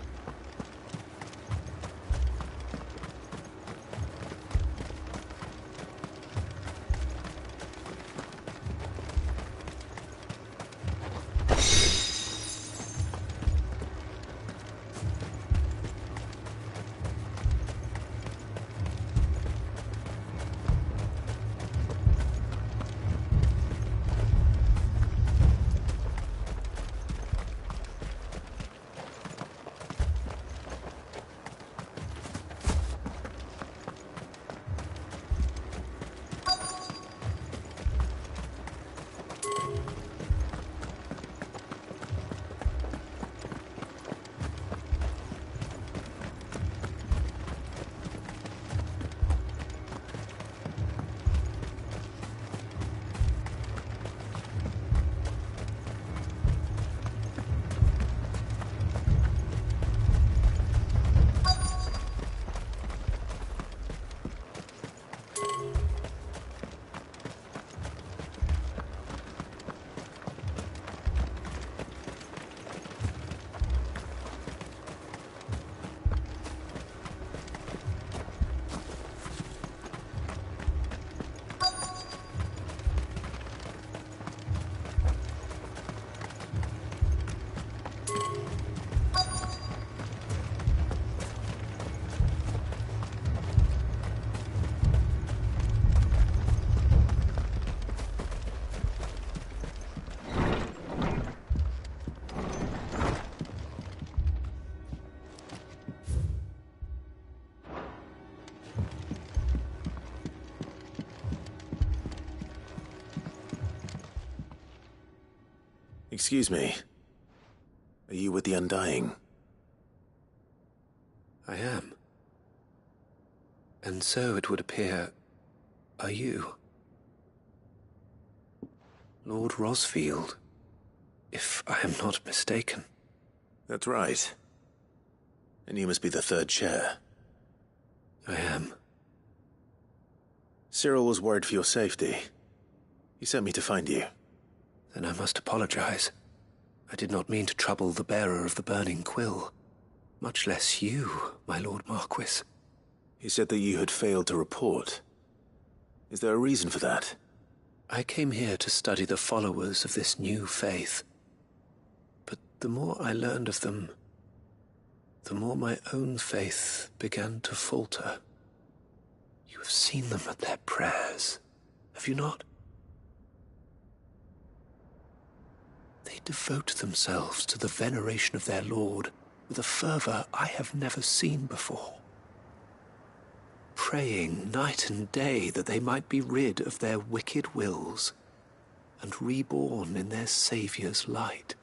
Excuse me. Are you with the Undying? I am. And so it would appear, are you? Lord Rosfield, if I am not mistaken. That's right. And you must be the third chair. I am. Cyril was worried for your safety. He sent me to find you. Then I must apologize. I did not mean to trouble the bearer of the burning quill. Much less you, my Lord Marquis. He said that you had failed to report. Is there a reason for that? I came here to study the followers of this new faith. But the more I learned of them, the more my own faith began to falter. You have seen them at their prayers, have you not? They devote themselves to the veneration of their Lord with a fervor I have never seen before. Praying night and day that they might be rid of their wicked wills and reborn in their Saviour's light.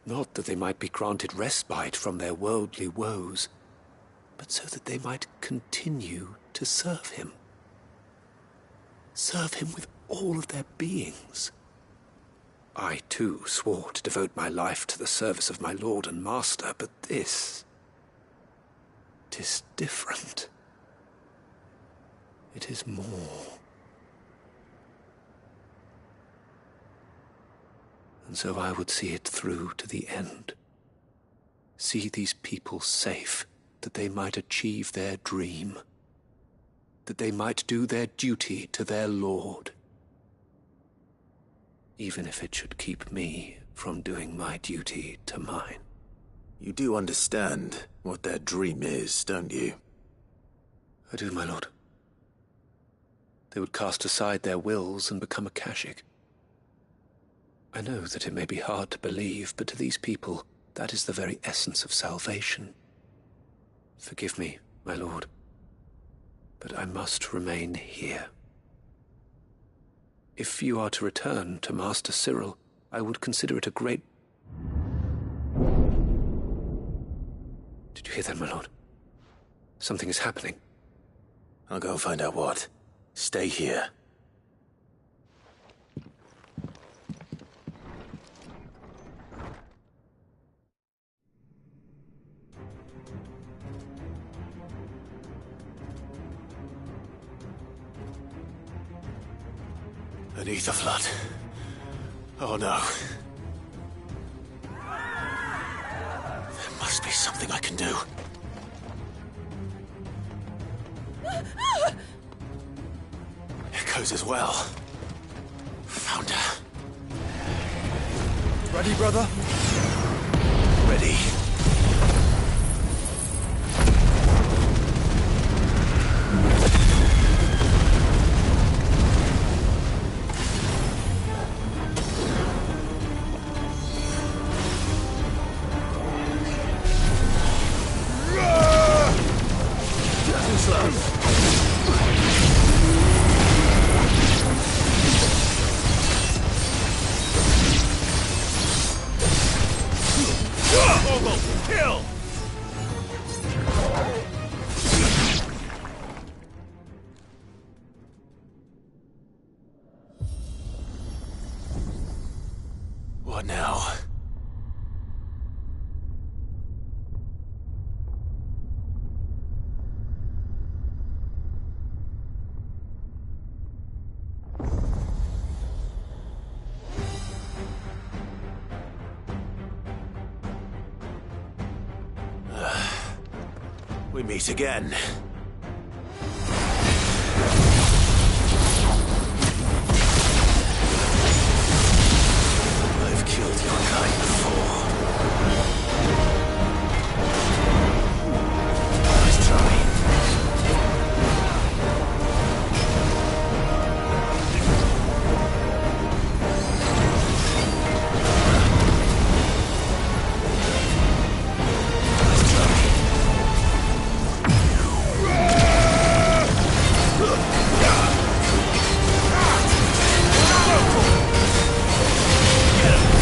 Not that they might be granted respite from their worldly woes, but so that they might continue to serve him. Serve him with all of their beings. I, too, swore to devote my life to the service of my Lord and Master, but this... 'tis different. It is more. And so I would see it through to the end. See these people safe, that they might achieve their dream. That they might do their duty to their Lord. Even if it should keep me from doing my duty to mine. You do understand what their dream is, don't you? I do, my lord. They would cast aside their wills and become a Kashik. I know that it may be hard to believe, but to these people, that is the very essence of salvation. Forgive me, my lord, but I must remain here. If you are to return to Master Cyril, I would consider it a great... Did you hear that, my lord? Something is happening. I'll go and find out what. Stay here. Beneath the flood. Oh no. There must be something I can do. Echoes as well. Found her. Ready, brother? Ready. What now? We meet again. I've killed your kind before. Nice try. Get him.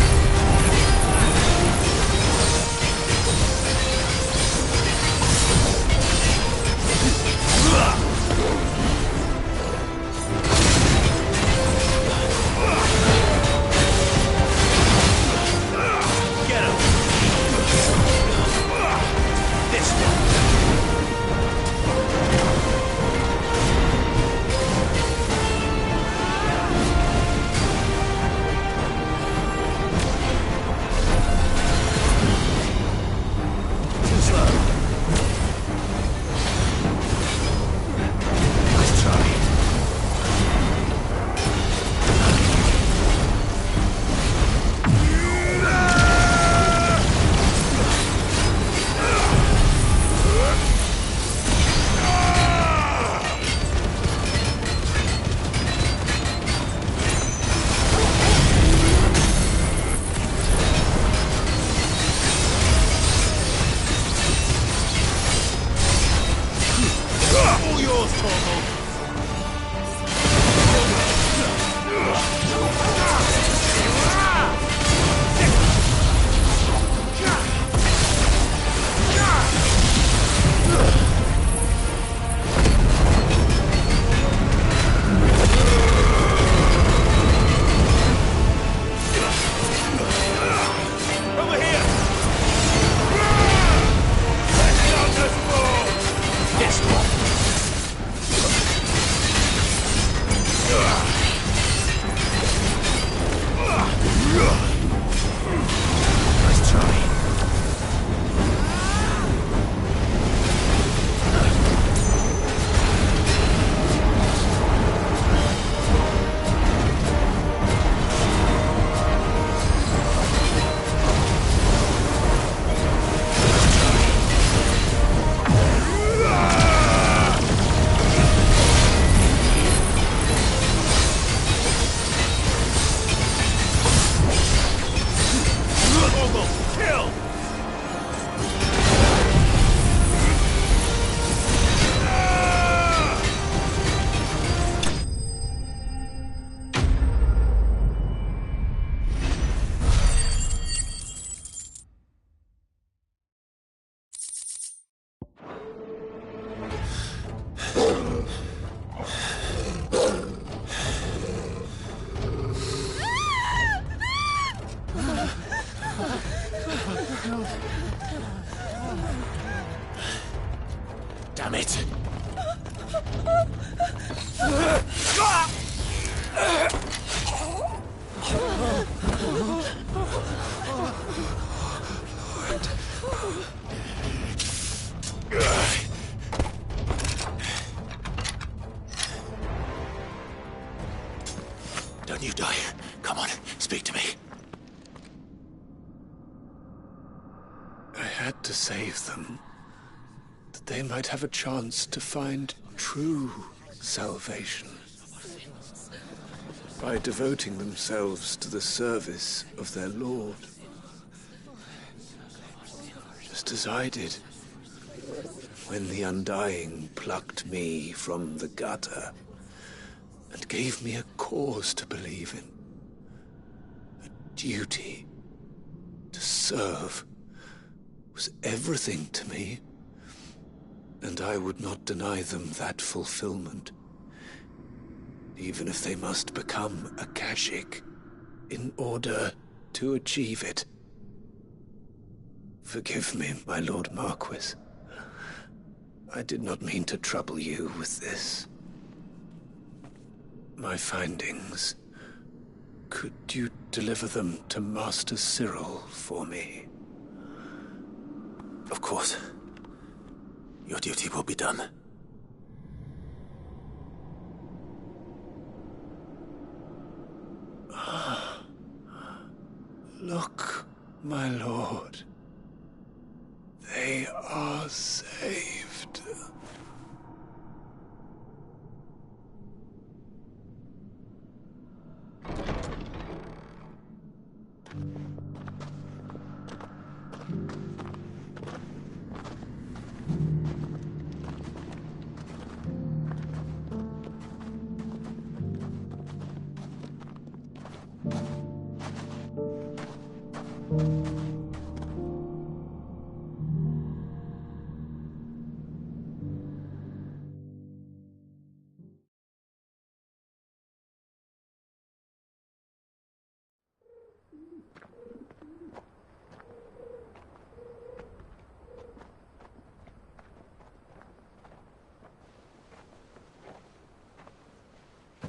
yours, Torgal. Over here! Let's not just fall! Yes, nice try. Kill! Damn it! Don't you die. Come on, speak to me. I had to save them, that they might have a chance to find true salvation by devoting themselves to the service of their Lord, just as I did when the Undying plucked me from the gutter and gave me a cause to believe in, a duty to serve was everything to me, and I would not deny them that fulfillment, even if they must become a Kashik in order to achieve it. Forgive me, my Lord Marquis. I did not mean to trouble you with this. My findings, could you deliver them to Master Cyril for me? Of course. Your duty will be done. Look, my lord. They are saved.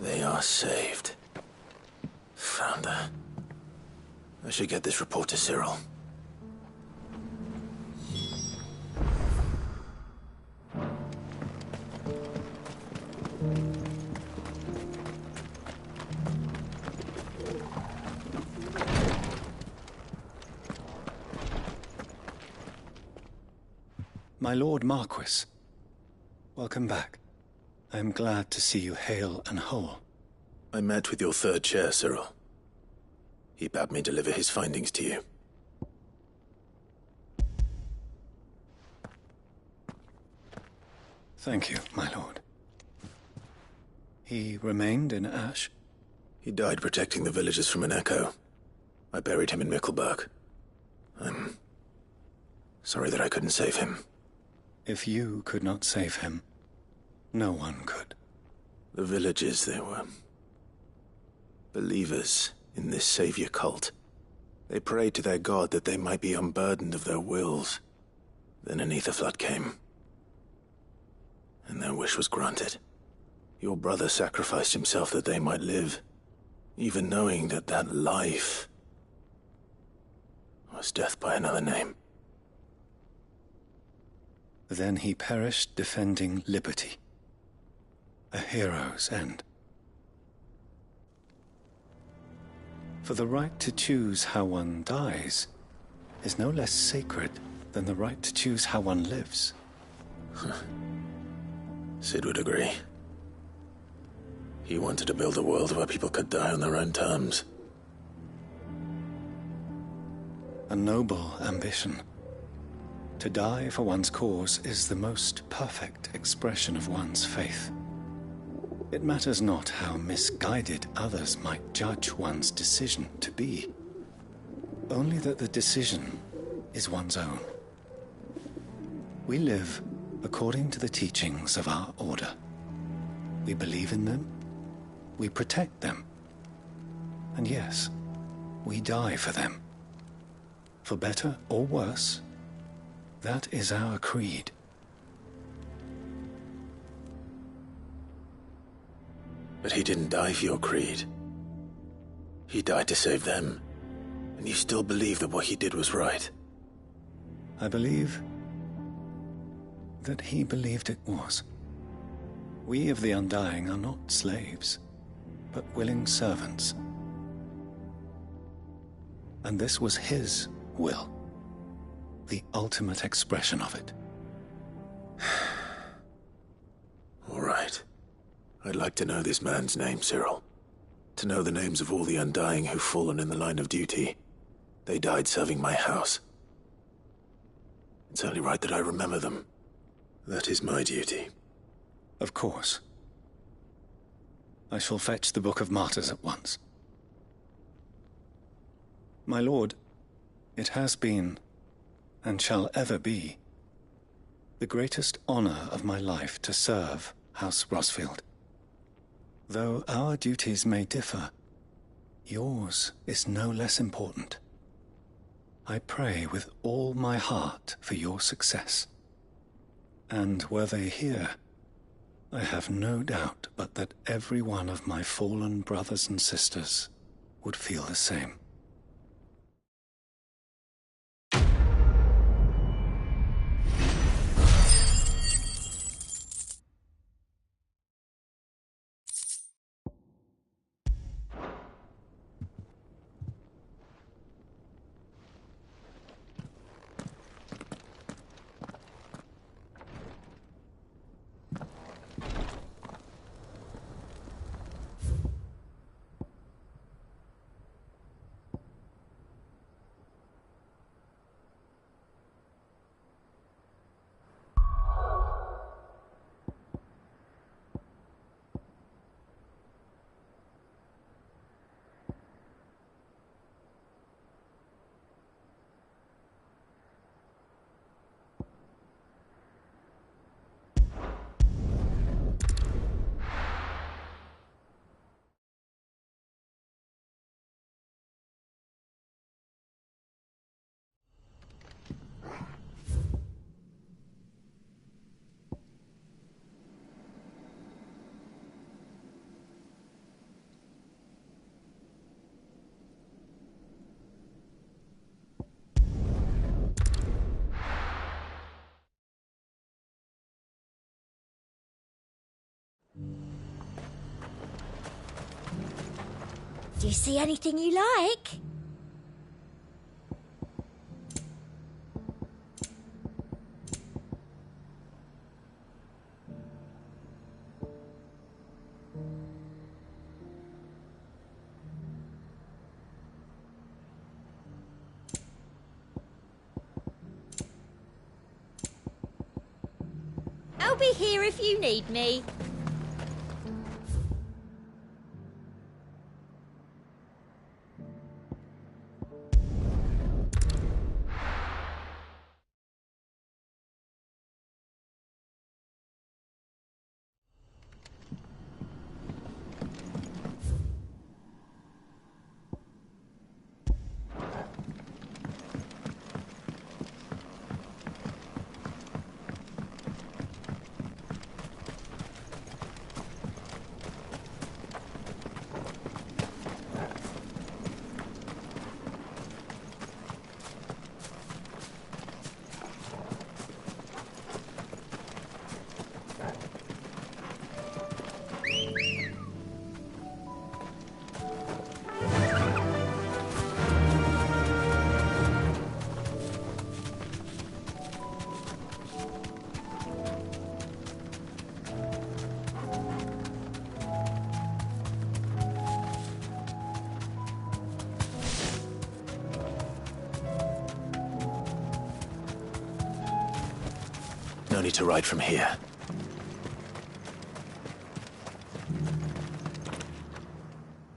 They are saved. Founder. I should get this report to Cyril. My Lord Marquis, welcome back. I am glad to see you hale and whole. I met with your third chair, Cyril. He bade me deliver his findings to you. Thank you, my lord. He remained in Ash? He died protecting the villagers from an echo. I buried him in Mickelberg. I'm sorry that I couldn't save him. If you could not save him, no one could. The villagers, they were believers in this savior cult. They prayed to their god that they might be unburdened of their wills. Then an ether flood came, and their wish was granted. Your brother sacrificed himself that they might live, even knowing that that life was death by another name. Then he perished defending liberty. A hero's end. For the right to choose how one dies is no less sacred than the right to choose how one lives. Sid would agree. He wanted to build a world where people could die on their own terms. A noble ambition. To die for one's cause is the most perfect expression of one's faith. It matters not how misguided others might judge one's decision to be, only that the decision is one's own. We live according to the teachings of our order. We believe in them, we protect them, and yes, we die for them. For better or worse, that is our creed. But he didn't die for your creed. He died to save them. And you still believe that what he did was right. I believe that he believed it was. We of the Undying are not slaves, but willing servants. And this was his will, the ultimate expression of it. All right. I'd like to know this man's name, Cyril. To know the names of all the Undying who've fallen in the line of duty. They died serving my house. It's only right that I remember them. That is my duty. Of course. I shall fetch the Book of Martyrs at once. My lord, it has been, and shall ever be, the greatest honor of my life to serve House Rosfield. Though our duties may differ, yours is no less important. I pray with all my heart for your success. And were they here, I have no doubt but that every one of my fallen brothers and sisters would feel the same. Do you see anything you like? I'll be here if you need me. need to ride from here.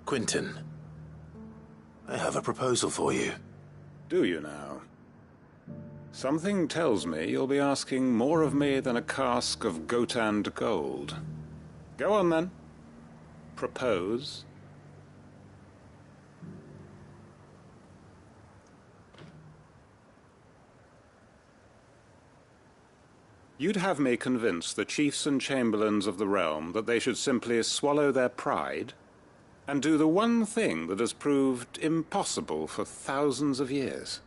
Quinton, I have a proposal for you. Do you now? Something tells me you'll be asking more of me than a cask of Gotand gold. Go on, then. Propose. You'd have me convince the chiefs and chamberlains of the realm that they should simply swallow their pride and do the one thing that has proved impossible for thousands of years.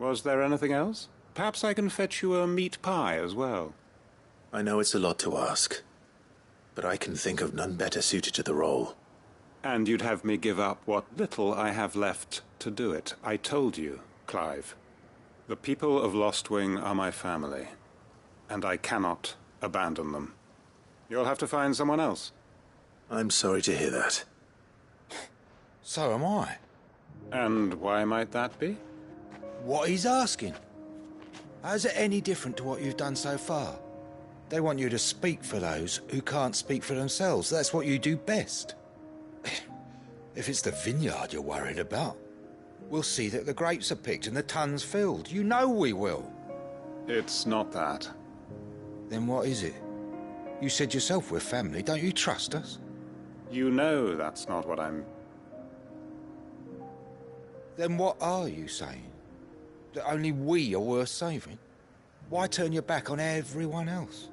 Was there anything else? Perhaps I can fetch you a meat pie as well. I know it's a lot to ask, but I can think of none better suited to the role. And you'd have me give up what little I have left to do it. I told you, Clive. The people of Lostwing are my family, and I cannot abandon them. You'll have to find someone else. I'm sorry to hear that. So am I. And why might that be? What he's asking. How's it any different to what you've done so far? They want you to speak for those who can't speak for themselves. That's what you do best. If it's the vineyard you're worried about, we'll see that the grapes are picked and the tons filled. You know we will. It's not that. Then what is it? You said yourself we're family. Don't you trust us? You know that's not what I'm... Then what are you saying? That only we are worth saving? Why turn your back on everyone else?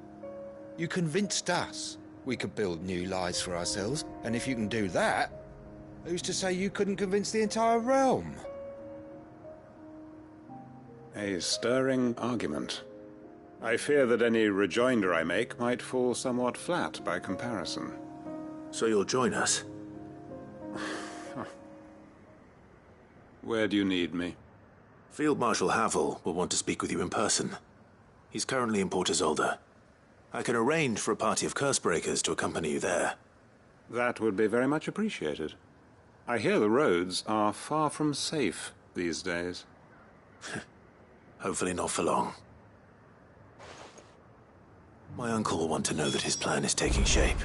You convinced us we could build new lives for ourselves, and if you can do that, who's to say you couldn't convince the entire realm? A stirring argument. I fear that any rejoinder I make might fall somewhat flat by comparison. So you'll join us? Where do you need me? Field Marshal Havel will want to speak with you in person. He's currently in Port Isolde. I can arrange for a party of Cursebreakers to accompany you there. That would be very much appreciated. I hear the roads are far from safe these days. Hopefully not for long. My uncle will want to know that his plan is taking shape.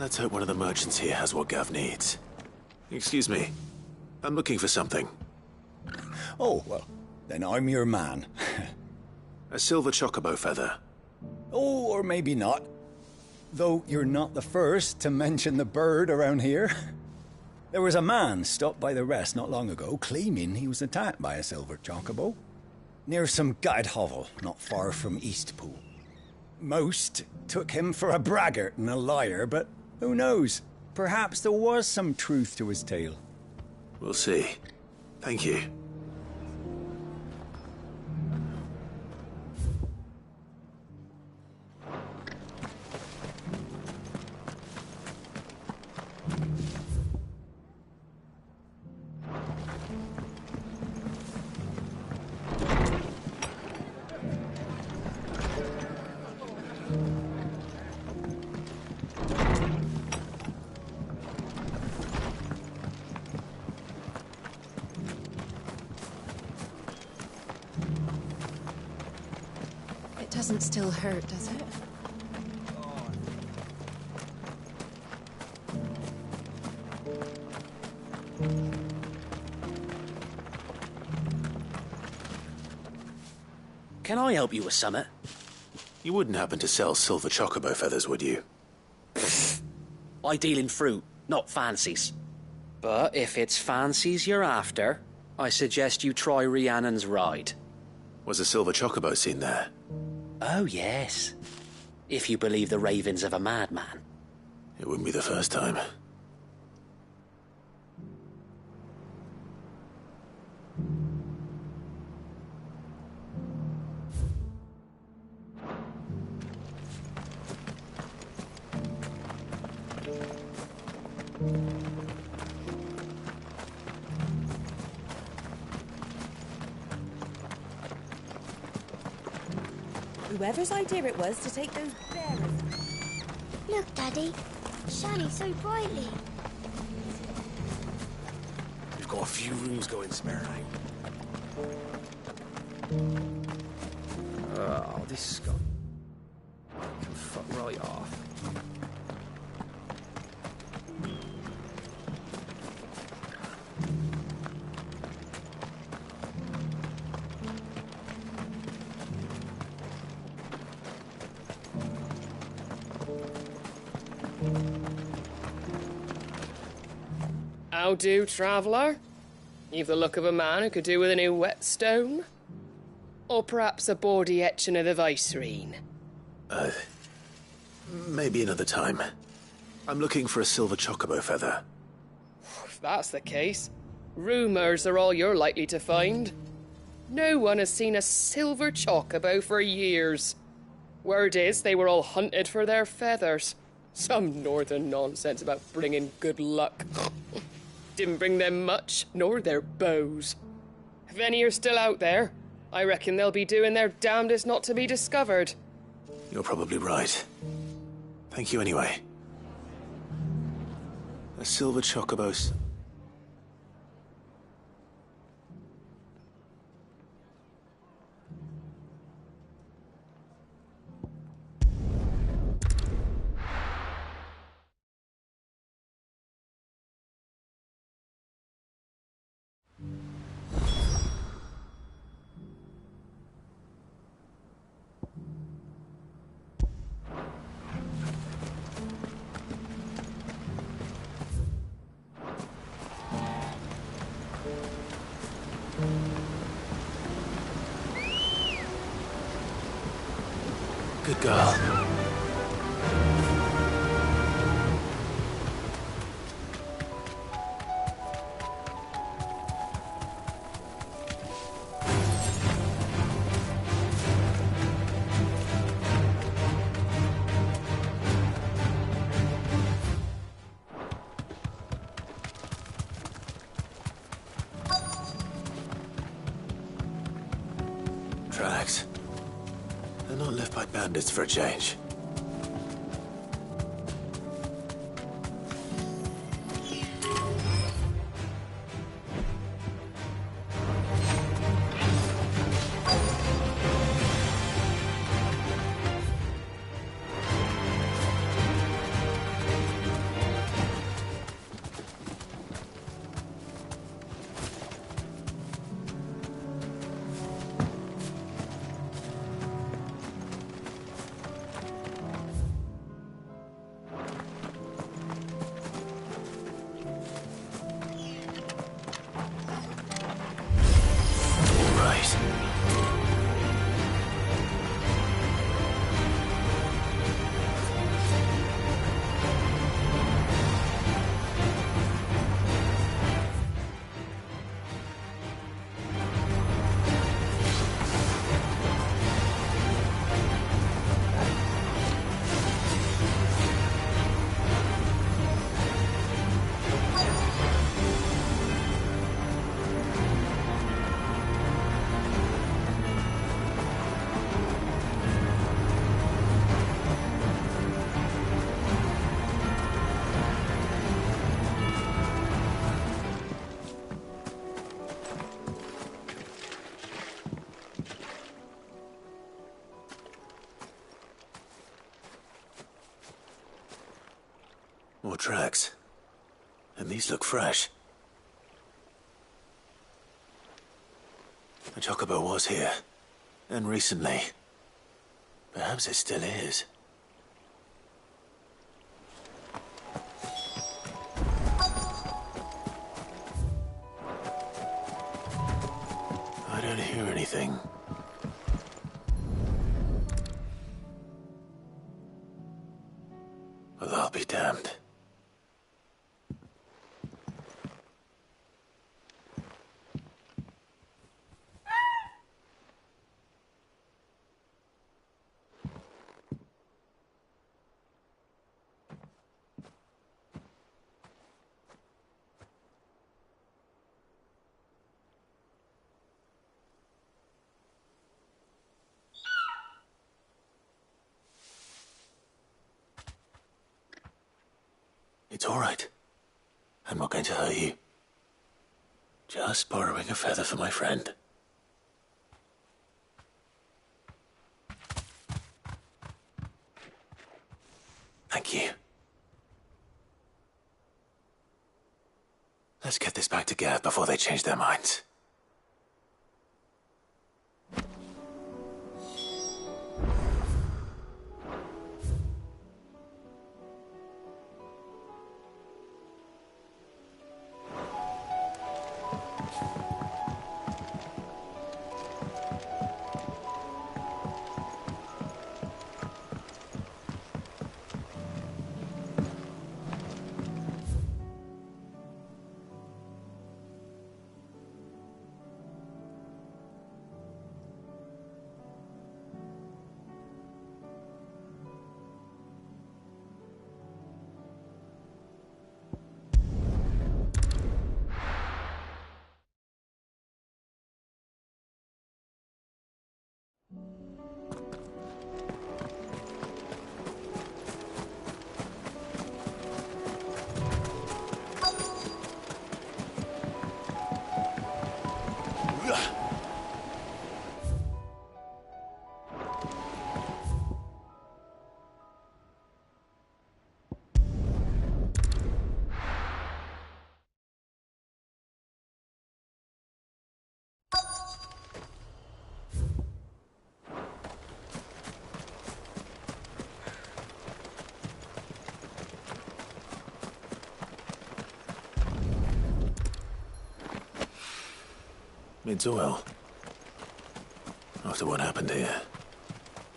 Let's hope one of the merchants here has what Gav needs. Excuse me. I'm looking for something. Oh, well, then I'm your man. A silver chocobo feather. Oh, or maybe not. Though you're not the first to mention the bird around here. There was a man stopped by the rest not long ago, claiming he was attacked by a silver chocobo. Near some gated hovel, not far from Eastpool. Most took him for a braggart and a liar, but who knows? Perhaps there was some truth to his tale. We'll see. Thank you. Doesn't still hurt, does it? Can I help you with something? You wouldn't happen to sell silver chocobo feathers, would you? I deal in fruit, not fancies. But if it's fancies you're after, I suggest you try Rhiannon's ride. Was a silver chocobo seen there? Oh, yes. If you believe the ravings of a madman. It wouldn't be the first time. Whoever's idea it was to take those bearers. Look, Daddy. Shining so brightly. We've got a few rooms going spare, Oh, this is gone. Can fuck right off. How do, traveller? You've the look of a man who could do with a new whetstone. Or perhaps a bawdy etching of the Vicerine. Maybe another time. I'm looking for a silver chocobo feather. If that's the case, rumours are all you're likely to find. No one has seen a silver chocobo for years. Word is they were all hunted for their feathers. Some northern nonsense about bringing good luck. Didn't bring them much, nor their bows. If any are still out there, I reckon they'll be doing their damnedest not to be discovered. You're probably right. Thank you anyway. A silver chocobo. Good girl. Tracks. They're not left by bandits for a change. More tracks. And these look fresh. The chocobo was here. And recently. Perhaps it still is. I don't hear anything. I'll be damned. It's all right. I'm not going to hurt you. Just borrowing a feather for my friend. Thank you. Let's get this back to Gav before they change their minds. It's well. After what happened here,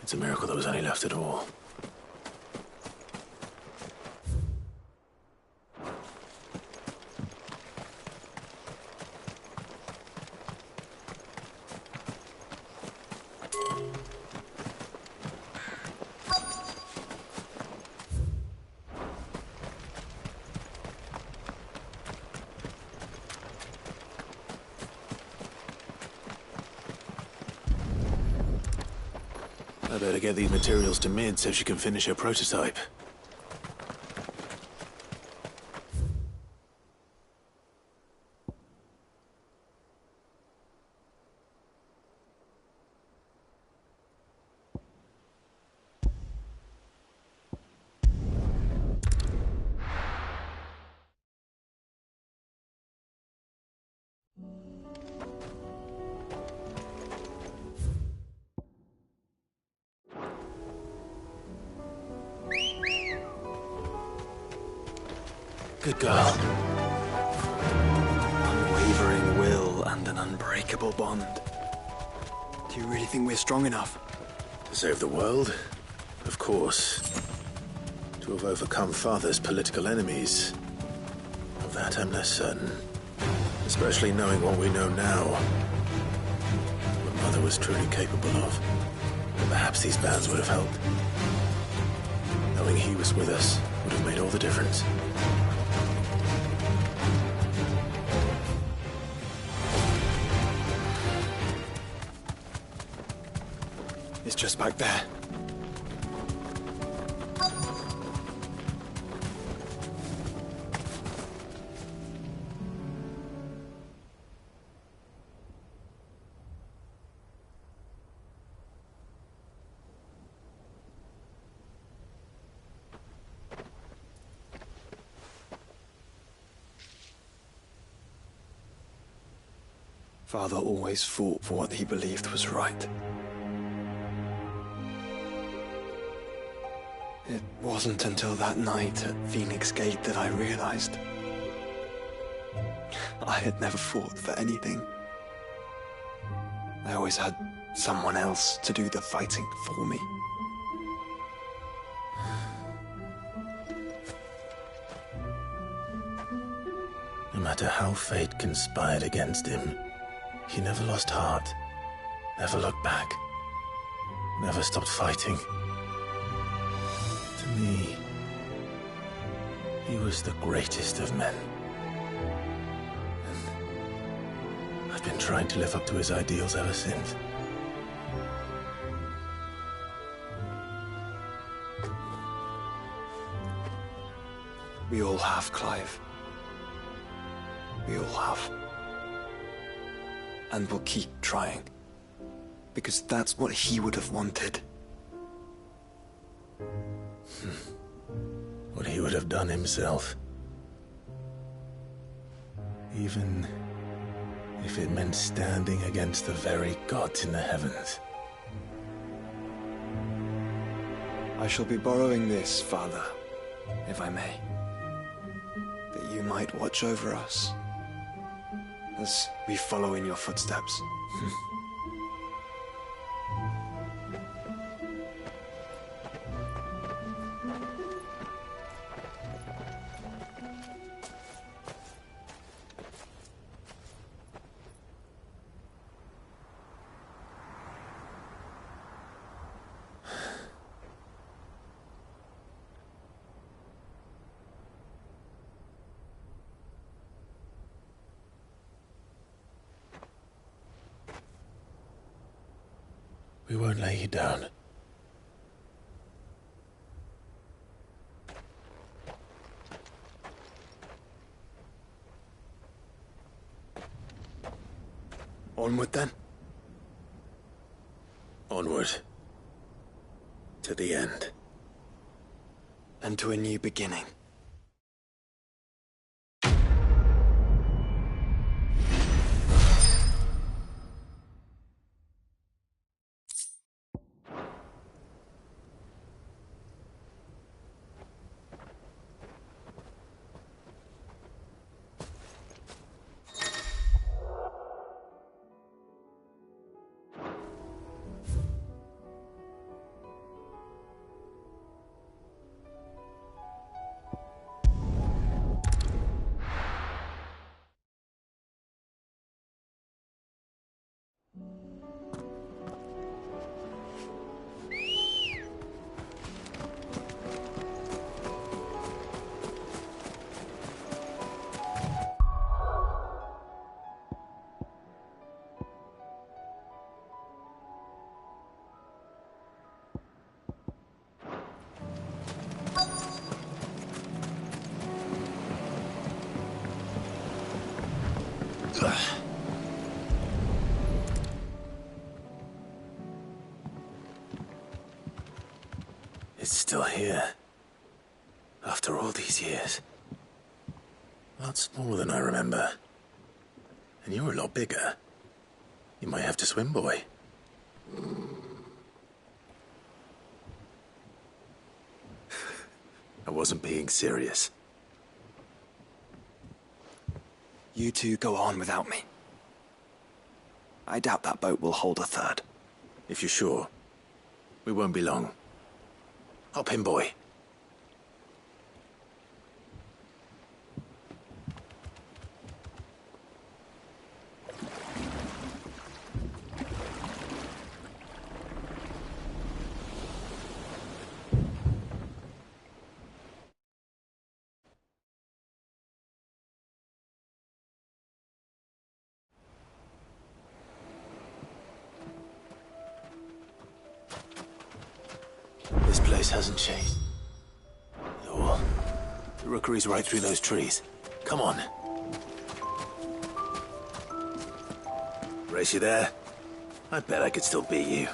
it's a miracle there was any left at all. I better get these materials to Mid so she can finish her prototype. Good girl. Unwavering will and an unbreakable bond. Do you really think we're strong enough? To save the world? Of course. To have overcome Father's political enemies? Of that I'm less certain. Especially knowing what we know now. What Mother was truly capable of. And perhaps these bands would have helped. Knowing he was with us would have made all the difference. It's just back there. Father always fought for what he believed was right. It wasn't until that night at Phoenix Gate that I realized I had never fought for anything. I always had someone else to do the fighting for me. matter how fate conspired against him, he never lost heart, never looked back, never stopped fighting. To me, he was the greatest of men. And I've been trying to live up to his ideals ever since. We all have, Clive. We all have. And we'll keep trying. Because that's what he would have wanted. What he would have done himself. Even if it meant standing against the very gods in the heavens. I shall be borrowing this, Father, if I may. That you might watch over us as we follow in your footsteps. We won't lay you down. Onward then? Onward. To the end. And to a new beginning. It's still here. After all these years. A lot smaller than I remember. And you're a lot bigger. You might have to swim, boy. I wasn't being serious. You two go on without me. I doubt that boat will hold a third. If you're sure, we won't be long. Hop in, boy. This place hasn't changed. Oh, the rookery's right through those trees. Come on. Race you there? I bet I could still beat you.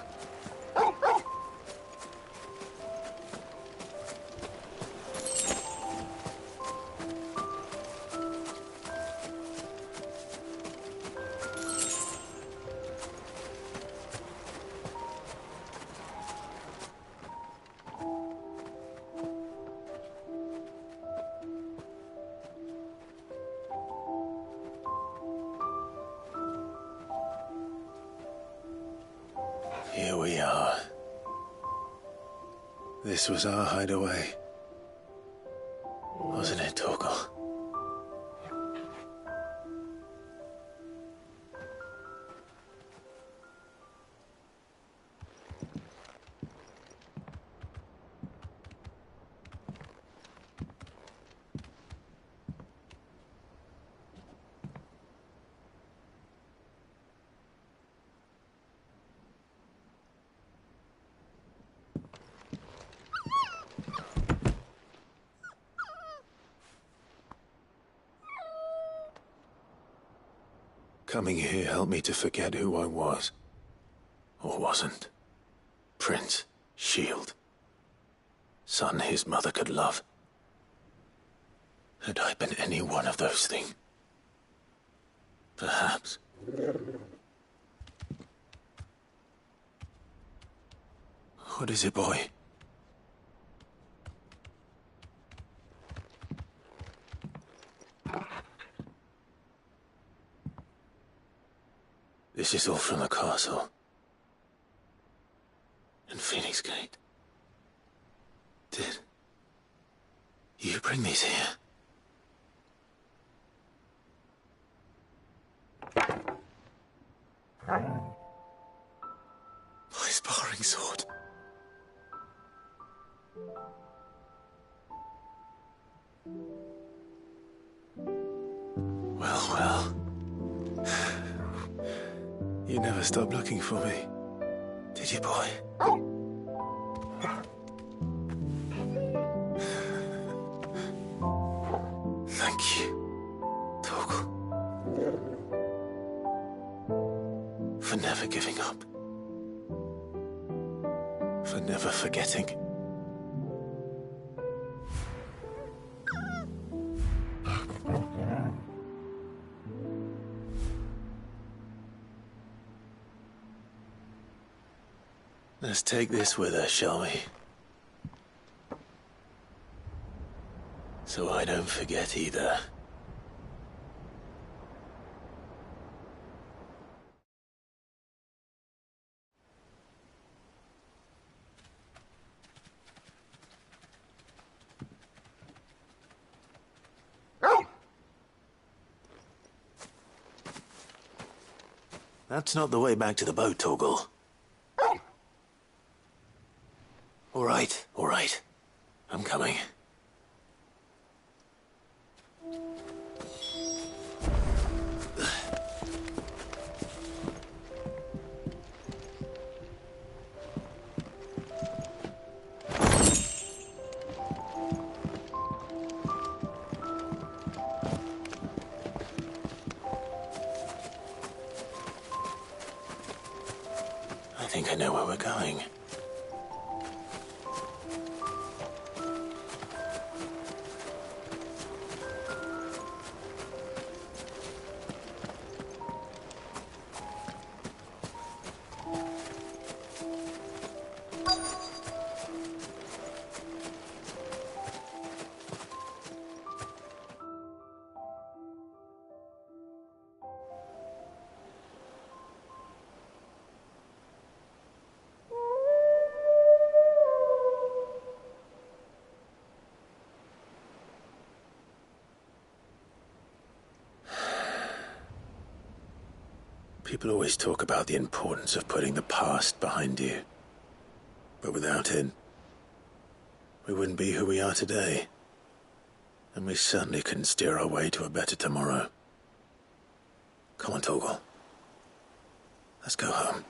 Here we are. This was our hideaway. Wasn't it, Torgal? Coming here helped me to forget who I was. Or wasn't. Prince, Shield. Son his mother could love. Had I been any one of those things? Perhaps. What is it, boy? This is all from the castle. And Phoenix Gate. Did you bring these here? My sparring sword. Well. You never stopped looking for me, did you, boy? Thank you, Torgal. For never giving up. For never forgetting. Let's take this with us, shall we? So I don't forget either. That's not the way back to the boat, Torgal. All right. I'm coming. I think I know where we're going. People always talk about the importance of putting the past behind you. But without it, we wouldn't be who we are today. And we certainly couldn't steer our way to a better tomorrow. Come on, Torgal. Let's go home.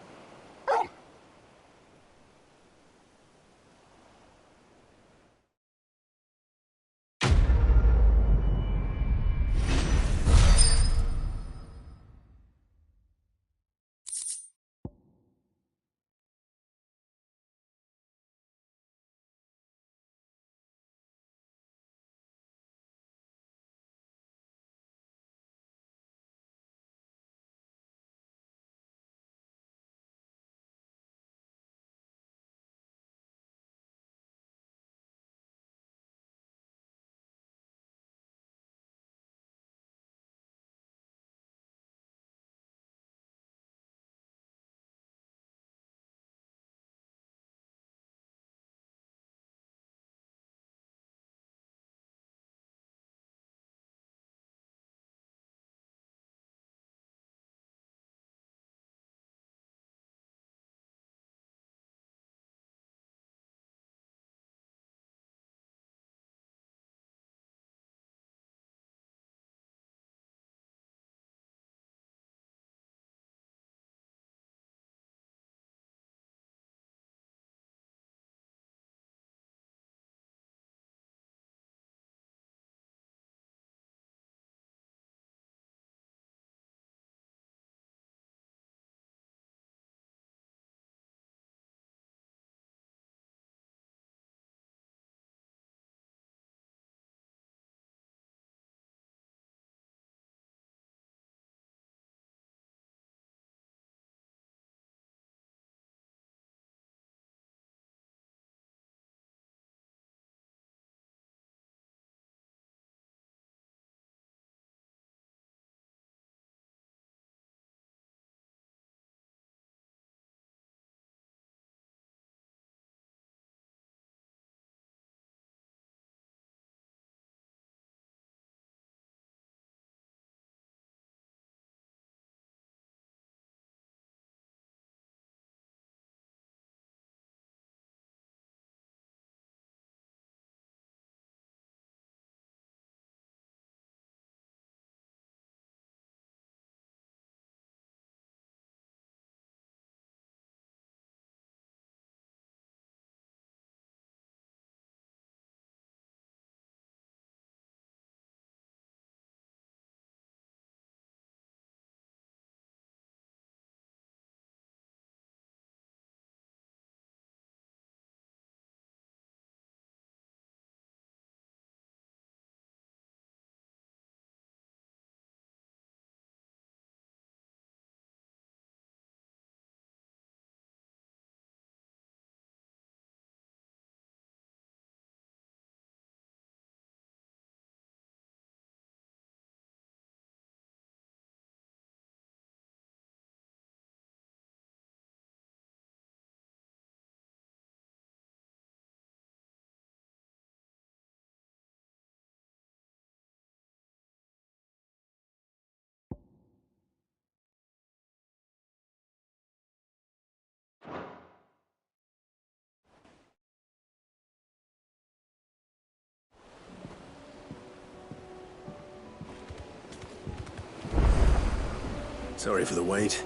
Sorry for the wait.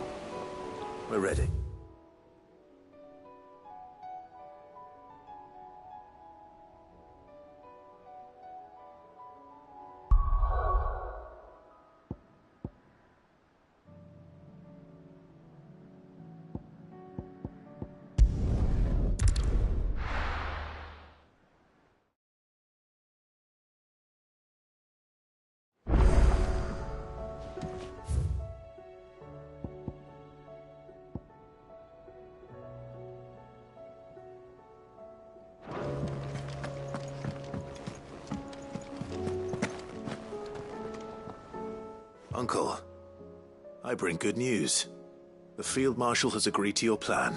We're ready. Uncle, I bring good news. The Field Marshal has agreed to your plan.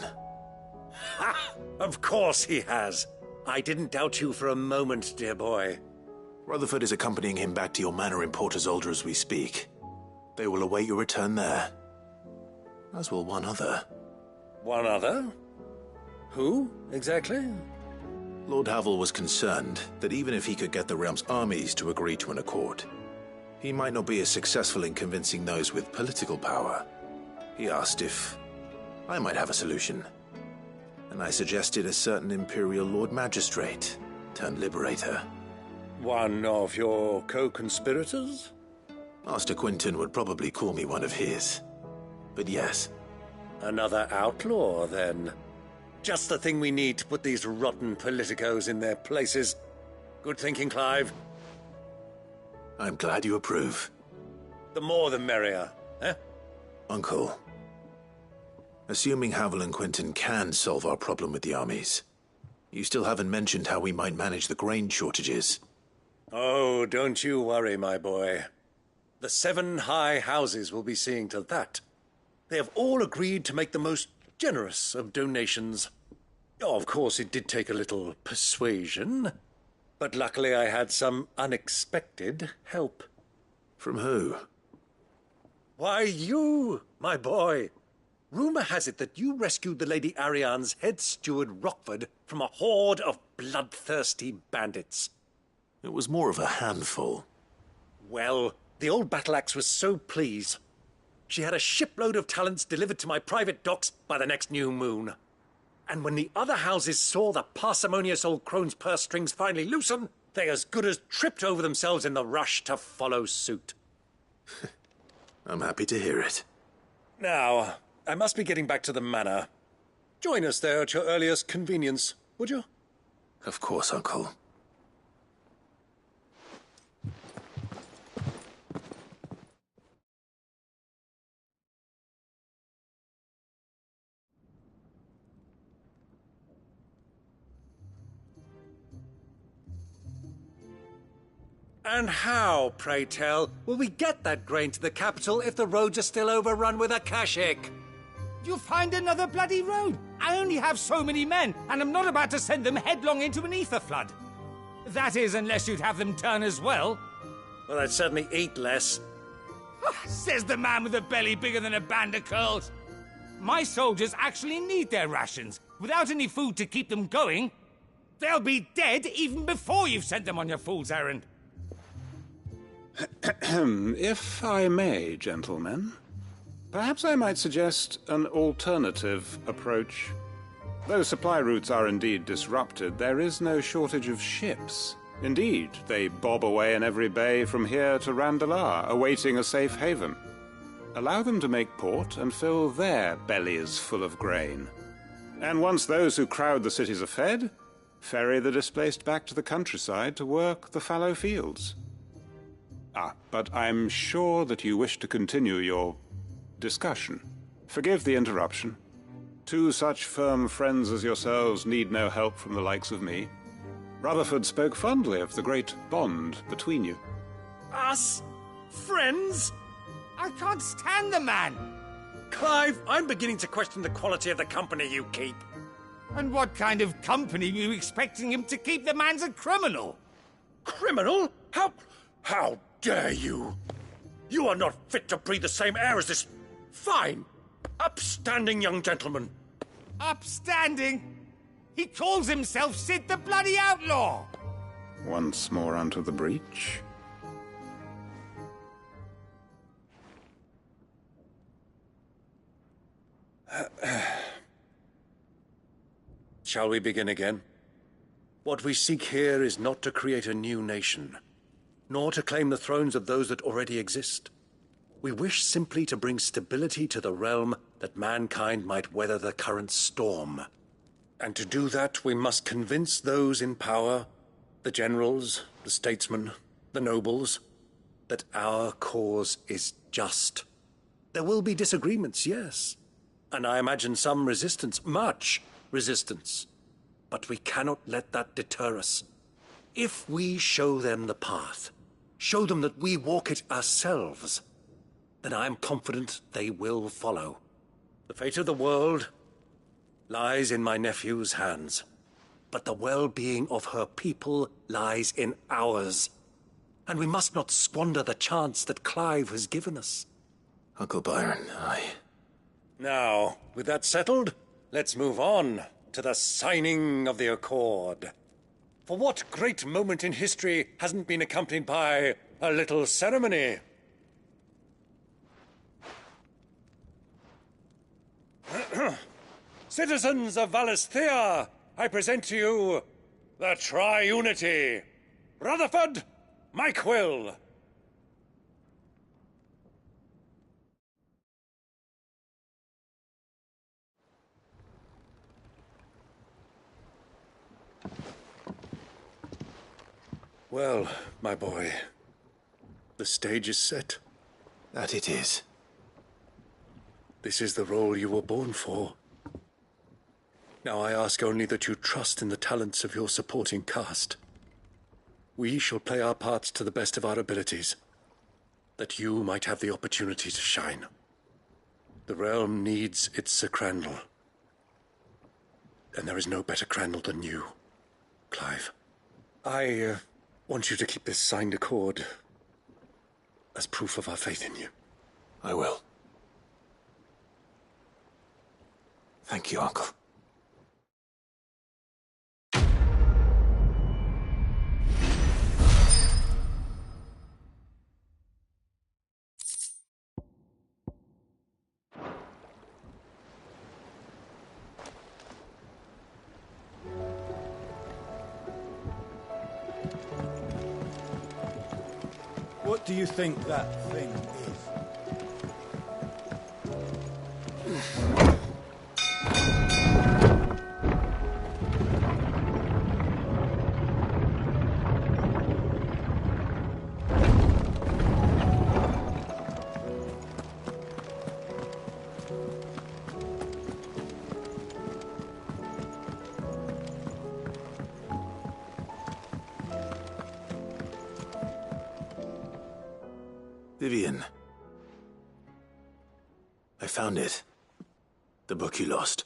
Ha! Of course he has. I didn't doubt you for a moment, dear boy. Rutherford is accompanying him back to your manor in Port Isolde as we speak. They will await your return there. As will one other. One other? Who, exactly? Lord Havel was concerned that even if he could get the realm's armies to agree to an accord, he might not be as successful in convincing those with political power. He asked if I might have a solution, and I suggested a certain Imperial Lord Magistrate turned Liberator. One of your co-conspirators? Master Quinton would probably call me one of his, but yes. Another outlaw, then. Just the thing we need to put these rotten politicos in their places. Good thinking, Clive. I'm glad you approve. The more the merrier, eh? Uncle, assuming Havel and Quinton can solve our problem with the armies, you still haven't mentioned how we might manage the grain shortages. Oh, don't you worry, my boy. The 7 high houses will be seeing to that. They have all agreed to make the most generous of donations. Oh, of course, it did take a little persuasion, but luckily I had some unexpected help. From who? Why, you, my boy. Rumor has it that you rescued the Lady Ariane's head steward Rockford from a horde of bloodthirsty bandits. It was more of a handful. Well, the old battle-axe was so pleased. She had a shipload of talents delivered to my private docks by the next new moon. And when the other houses saw the parsimonious old crone's purse strings finally loosen, they as good as tripped over themselves in the rush to follow suit. I'm happy to hear it. Now, I must be getting back to the manor. Join us there at your earliest convenience, would you? Of course, Uncle. And how, pray tell, will we get that grain to the capital if the roads are still overrun with Akashic? You'll find another bloody road. I only have so many men, and I'm not about to send them headlong into an ether flood. That is, unless you'd have them turn as well. Well, I'd certainly eat less. Says the man with a belly bigger than a band of curls. My soldiers actually need their rations. Without any food to keep them going, they'll be dead even before you've sent them on your fool's errand. If I may, gentlemen, perhaps I might suggest an alternative approach. Though supply routes are indeed disrupted, there is no shortage of ships. Indeed, they bob away in every bay from here to Randalar, awaiting a safe haven. Allow them to make port and fill their bellies full of grain. And once those who crowd the cities are fed, ferry the displaced back to the countryside to work the fallow fields. But I'm sure that you wish to continue your discussion. Forgive the interruption. 2 such firm friends as yourselves need no help from the likes of me. Rutherford spoke fondly of the great bond between you. Us? Friends? I can't stand the man! Clive, I'm beginning to question the quality of the company you keep. And what kind of company were you expecting him to keep? The man's a criminal! Criminal? How dare you? You are not fit to breathe the same air as this fine, upstanding young gentleman. Upstanding? He calls himself Sid the Bloody Outlaw! Once more unto the breach. ' Shall we begin again? What we seek here is not to create a new nation, nor to claim the thrones of those that already exist. We wish simply to bring stability to the realm that mankind might weather the current storm. And to do that, we must convince those in power, the generals, the statesmen, the nobles, that our cause is just. There will be disagreements, yes, and I imagine some resistance, much resistance. But we cannot let that deter us. If we show them the path, show them that we walk it ourselves, then I am confident they will follow. The fate of the world lies in my nephew's hands, but the well-being of her people lies in ours. And we must not squander the chance that Clive has given us. Uncle Byron, Now, with that settled, let's move on to the signing of the Accord. For what great moment in history hasn't been accompanied by a little ceremony? Citizens of Valisthea, I present to you the Triunity. Rutherford, Mike Will. Well, my boy, the stage is set. That it is. This is the role you were born for. Now I ask only that you trust in the talents of your supporting cast. We shall play our parts to the best of our abilities, that you might have the opportunity to shine. The realm needs its Sir Crandall, and there is no better Crandall than you, Clive. I want you to keep this signed accord as proof of our faith in you. I will. Thank you, Uncle. What do you think that thing is? Vivian. I found it. The book you lost.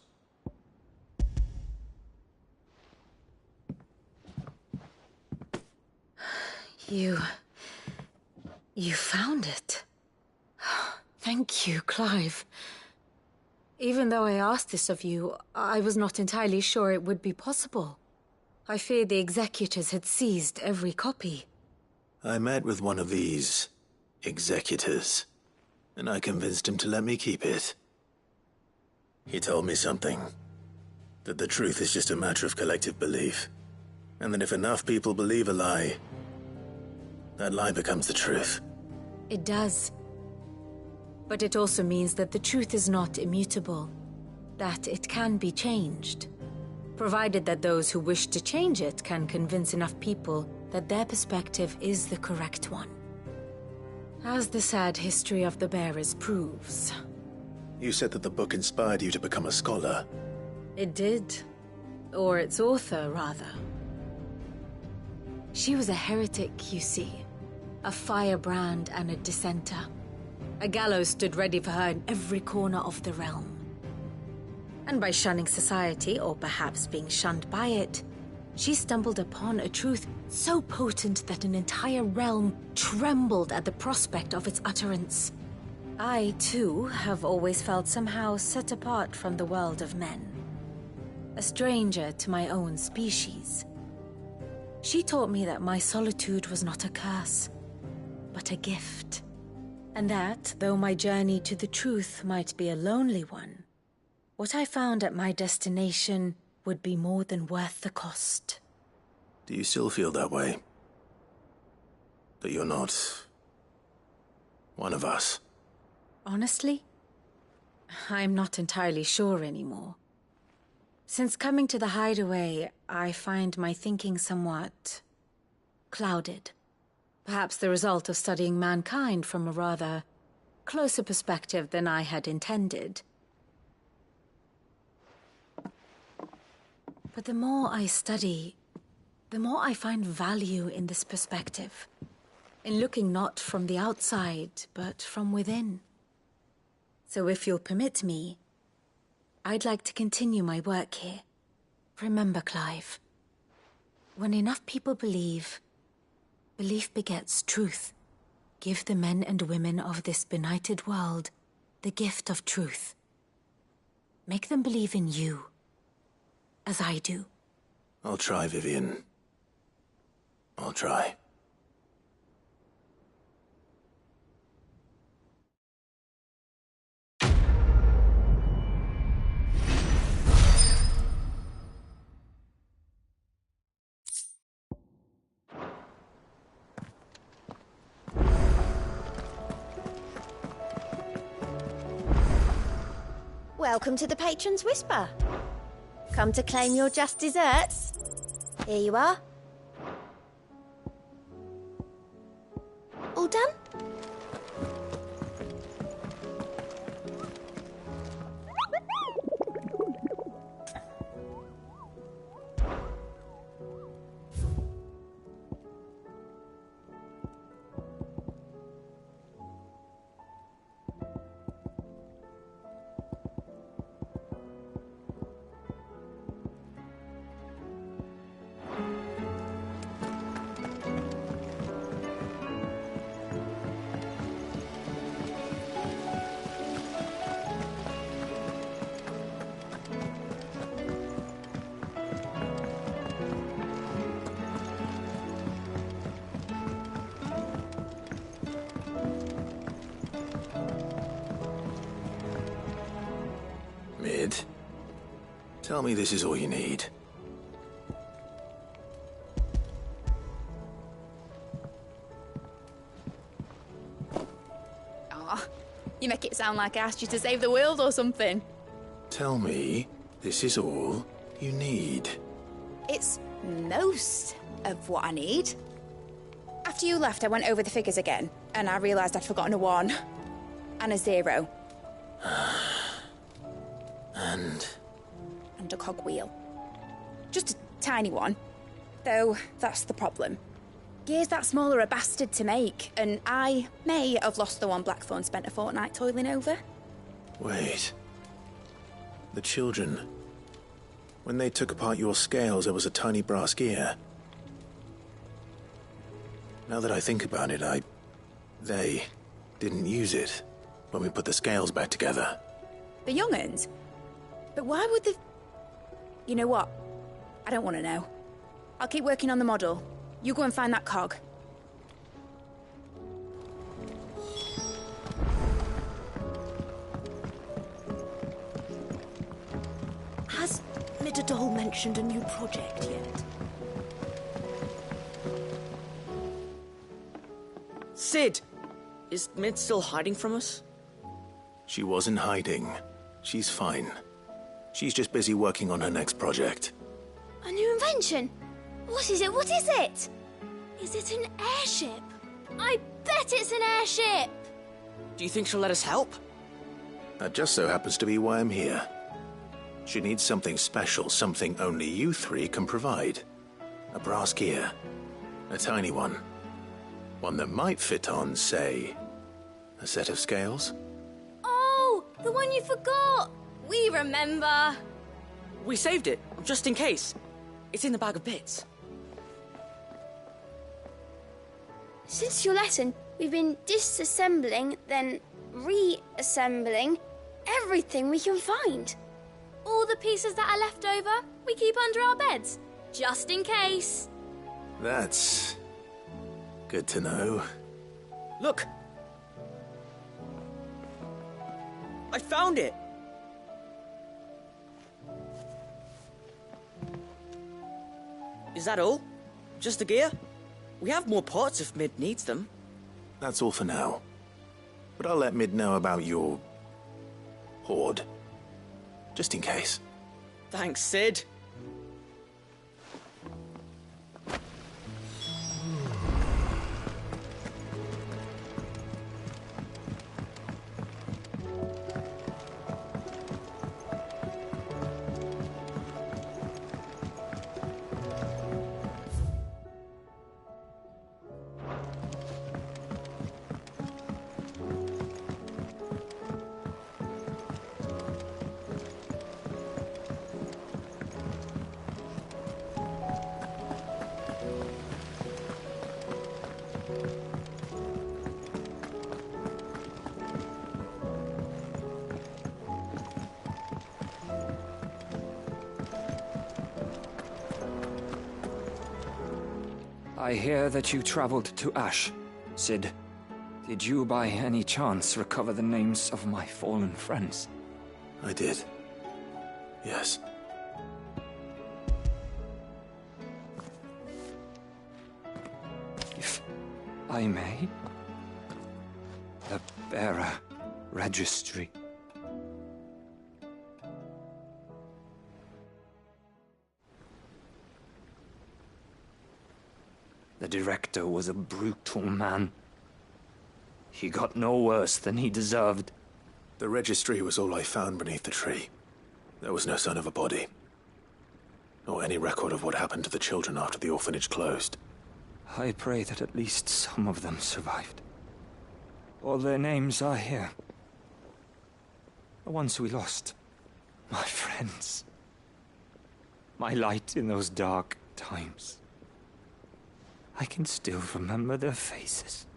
You found it. Thank you, Clive. Even though I asked this of you, I was not entirely sure it would be possible. I feared the executors had seized every copy. I met with one of these executors, and I convinced him to let me keep it. He told me something. That the truth is just a matter of collective belief. And that if enough people believe a lie, that lie becomes the truth. It does. But it also means that the truth is not immutable. That it can be changed. Provided that those who wish to change it can convince enough people that their perspective is the correct one. As the sad history of the bearers proves. You said that the book inspired you to become a scholar. It did. Or its author, rather. She was a heretic, you see. A firebrand and a dissenter. A gallows stood ready for her in every corner of the realm. And by shunning society, or perhaps being shunned by it, she stumbled upon a truth so potent that an entire realm trembled at the prospect of its utterance. I, too, have always felt somehow set apart from the world of men. A stranger to my own species. She taught me that my solitude was not a curse, but a gift. And that, though my journey to the truth might be a lonely one, what I found at my destination would be more than worth the cost. Do you still feel that way? That you're not one of us? Honestly, I'm not entirely sure anymore. Since coming to the hideaway, I find my thinking somewhat clouded. Perhaps the result of studying mankind from a rather closer perspective than I had intended. But the more I study, the more I find value in this perspective. In looking not from the outside, but from within. So if you'll permit me, I'd like to continue my work here. Remember, Clive, when enough people believe, belief begets truth. Give the men and women of this benighted world the gift of truth. Make them believe in you, as I do. I'll try, Vivian. I'll try. Welcome to the Patron's Whisper. Come to claim your just desserts? Here you are. All done? Mid, tell me this is all you need. Aw, you make it sound like I asked you to save the world or something. Tell me this is all you need. It's most of what I need. After you left, I went over the figures again, and I realised I'd forgotten a 1 and a 0. And a cogwheel. Just a tiny one. Though, that's the problem. Gears that small are a bastard to make, and I may have lost the one Blackthorn spent a fortnight toiling over. Wait. The children. When they took apart your scales, there was a tiny brass gear. Now that I think about it, they didn't use it when we put the scales back together. The young'uns? But why would the... You know what? I don't want to know. I'll keep working on the model. You go and find that cog. Has Midadol mentioned a new project yet? Sid! Is Mid still hiding from us? She wasn't hiding. She's fine. She's just busy working on her next project. A new invention? What is it? What is it? Is it an airship? I bet it's an airship! Do you think she'll let us help? That just so happens to be why I'm here. She needs something special, something only you three can provide. A brass gear. A tiny one. One that might fit on, say, a set of scales? Oh, the one you forgot! We remember! We saved it, just in case. It's in the bag of bits. Since your lesson, we've been disassembling, then reassembling everything we can find. All the pieces that are left over, we keep under our beds, just in case. That's good to know. Look! I found it! Is that all? Just the gear? We have more parts if Mid needs them. That's all for now. But I'll let Mid know about your... hoard. Just in case. Thanks, Sid. I hear that you traveled to Ash, Sid. Did you by any chance recover the names of my fallen friends? I did. Yes. If I may? The bearer registry. The director was a brutal man. He got no worse than he deserved. The registry was all I found beneath the tree. There was no sign of a body. Nor any record of what happened to the children after the orphanage closed. I pray that at least some of them survived. All their names are here. The ones we lost. My friends. My light in those dark times. I can still remember their faces,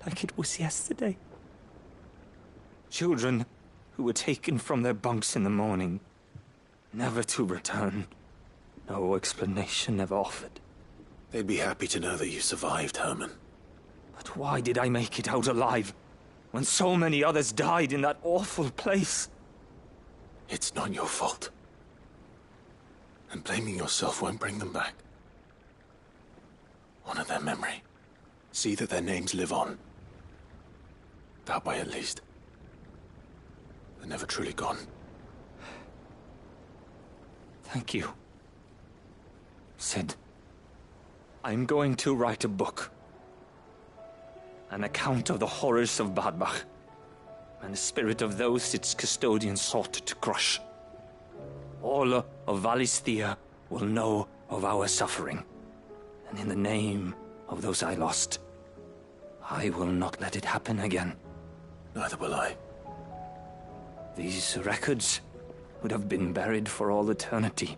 like it was yesterday. Children who were taken from their bunks in the morning, never to return. No explanation ever offered. They'd be happy to know that you survived, Herman. But why did I make it out alive, when so many others died in that awful place? It's not your fault. And blaming yourself won't bring them back. Honor their memory. See that their names live on. That way, at least. They're never truly gone. Thank you, Sid. I'm going to write a book. An account of the horrors of Badbach, and the spirit of those its custodians sought to crush. All of Valisthea will know of our suffering. And in the name of those I lost, I will not let it happen again. Neither will I. These records would have been buried for all eternity,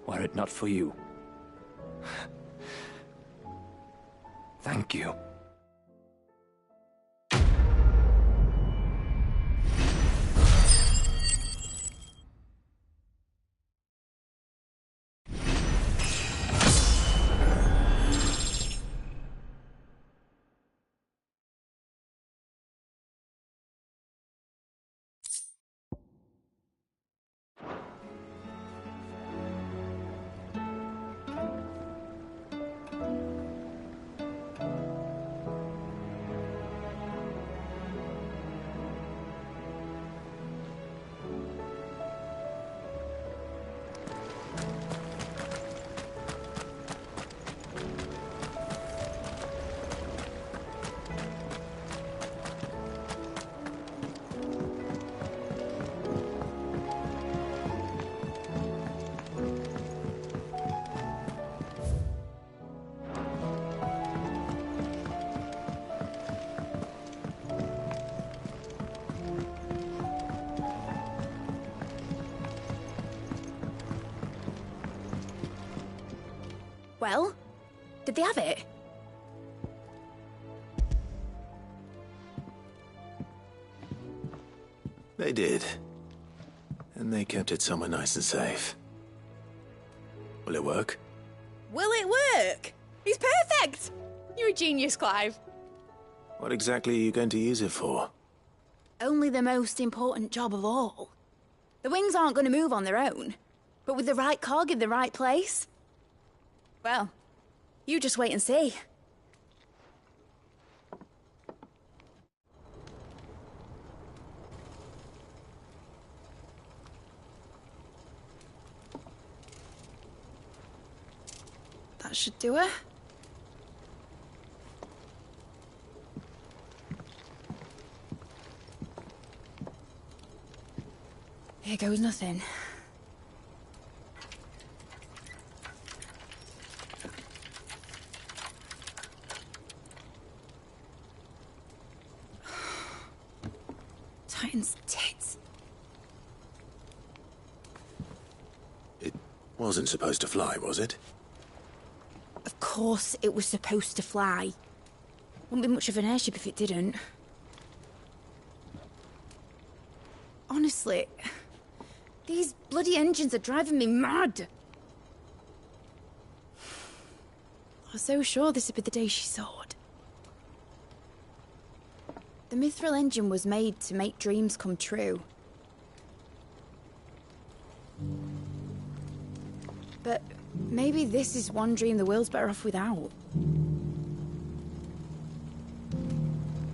were it not for you. Thank you. Well, did they have it? They did. And they kept it somewhere nice and safe. Will it work? Will it work? He's perfect! You're a genius, Clive. What exactly are you going to use it for? Only the most important job of all. The wings aren't going to move on their own. But with the right cog in the right place, Well, you just wait and see. That should do it. Here goes nothing. Titan's tits. It wasn't supposed to fly, was it? Of course it was supposed to fly. Wouldn't be much of an airship if it didn't. Honestly, these bloody engines are driving me mad. I was so sure this would be the day she soared. The Mithril engine was made to make dreams come true. But maybe this is one dream the world's better off without.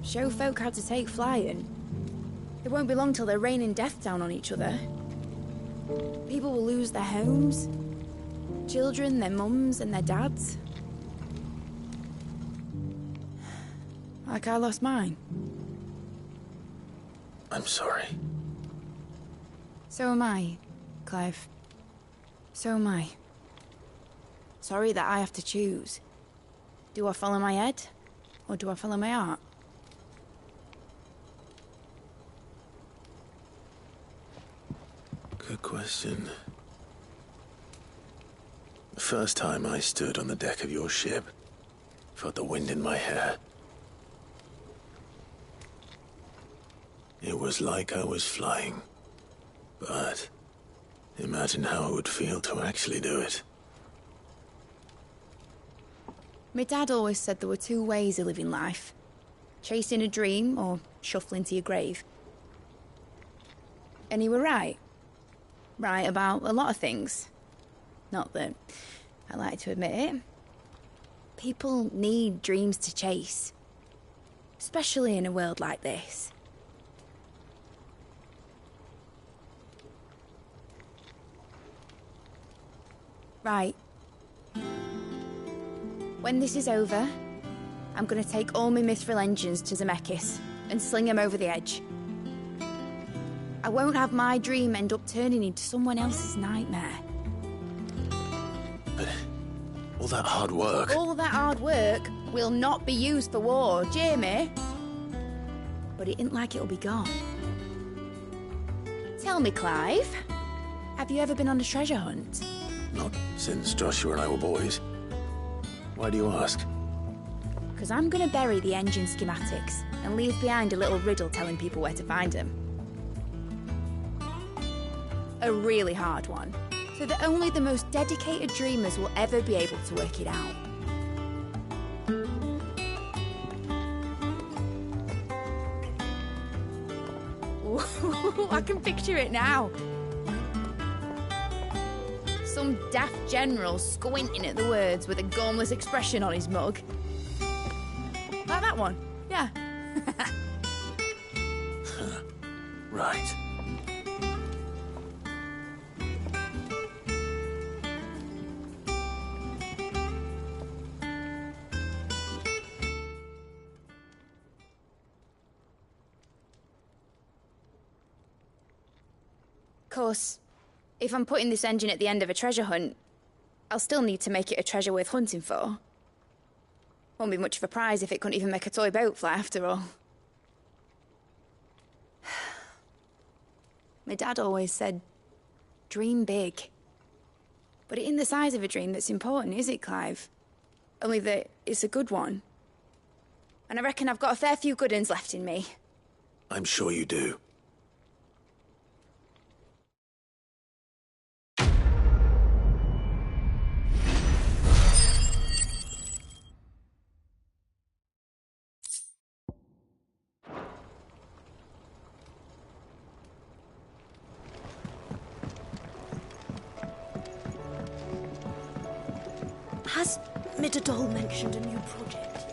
Show folk how to take flying. It won't be long till they're raining death down on each other. People will lose their homes. Children, their mums and their dads. Like I lost mine. I'm sorry. So am I, Clive. So am I. Sorry that I have to choose. Do I follow my head, or do I follow my heart? Good question. The first time I stood on the deck of your ship, felt the wind in my hair. It was like I was flying. But imagine how it would feel to actually do it. My dad always said there were two ways of living life. Chasing a dream or shuffling to your grave. And he were right. Right about a lot of things. Not that I like to admit it. People need dreams to chase. Especially in a world like this. Right. When this is over, I'm gonna take all my Mithril engines to Zemeckis and sling them over the edge. I won't have my dream end up turning into someone else's nightmare. But all that hard work... All that hard work will not be used for war, Jamie. But it ain't like it'll be gone. Tell me, Clive, have you ever been on a treasure hunt? Not since Joshua and I were boys. Why do you ask? Because I'm going to bury the engine schematics and leave behind a little riddle telling people where to find them. A really hard one, so that only the most dedicated dreamers will ever be able to work it out. Ooh, I can picture it now. Some daft general squinting at the words with a gormless expression on his mug. Like that one, yeah. Right. Of course, if I'm putting this engine at the end of a treasure hunt, I'll still need to make it a treasure worth hunting for. Won't be much of a prize if it couldn't even make a toy boat fly after all. My dad always said, dream big. But it ain't the size of a dream that's important, is it, Clive? Only that it's a good one. And I reckon I've got a fair few good uns left in me. I'm sure you do. Has Mitadol mentioned a new project yet?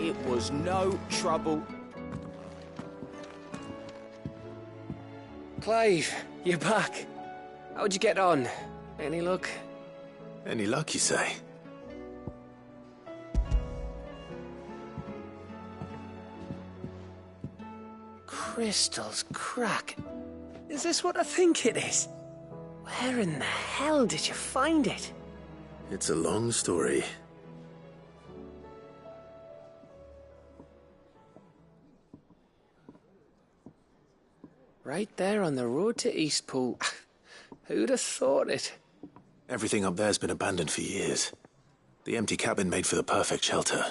It was no trouble. Clive, you're back. How'd you get on? Any luck? Any luck, you say? Crystal's crack. Is this what I think it is? Where in the hell did you find it? It's a long story. Right there on the road to Eastpool. Who'd have thought it? Everything up there's been abandoned for years. The empty cabin made for the perfect shelter.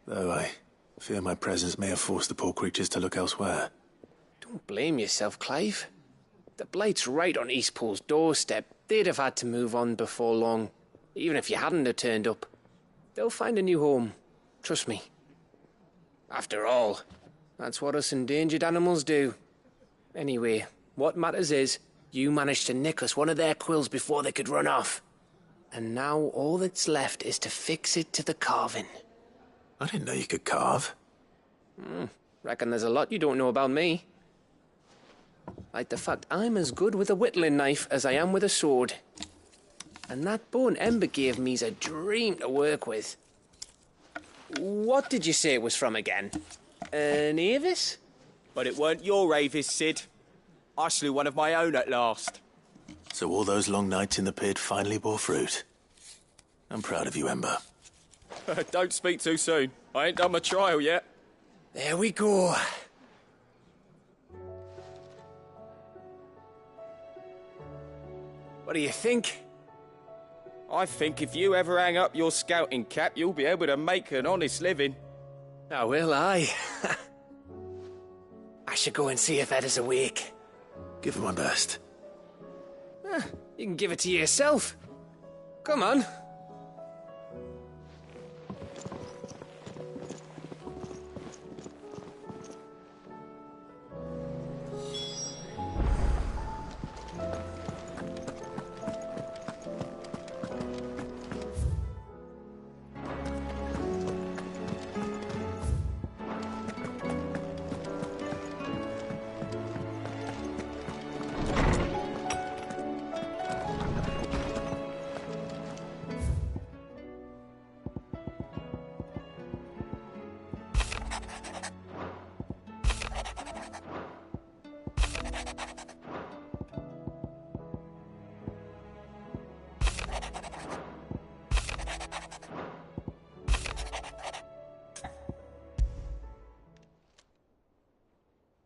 Though I fear my presence may have forced the poor creatures to look elsewhere. Don't blame yourself, Clive. The Blight's right on Eastpool's doorstep. They'd have had to move on before long, even if you hadn't have turned up. They'll find a new home. Trust me. After all, that's what us endangered animals do. Anyway, what matters is, you managed to nick us one of their quills before they could run off. And now all that's left is to fix it to the carving. I didn't know you could carve. Reckon there's a lot you don't know about me. Like the fact I'm as good with a whittling knife as I am with a sword. And that bone Ember gave me's a dream to work with. What did you say it was from again? An Avis? But it weren't your Avis, Sid. I slew one of my own at last. So all those long nights in the pit finally bore fruit. I'm proud of you, Ember. Don't speak too soon. I ain't done my trial yet. There we go. What do you think? I think if you ever hang up your scouting cap, you'll be able to make an honest living. Oh, will I? I should go and see if Ed is awake. Give it my best. You can give it to yourself. Come on.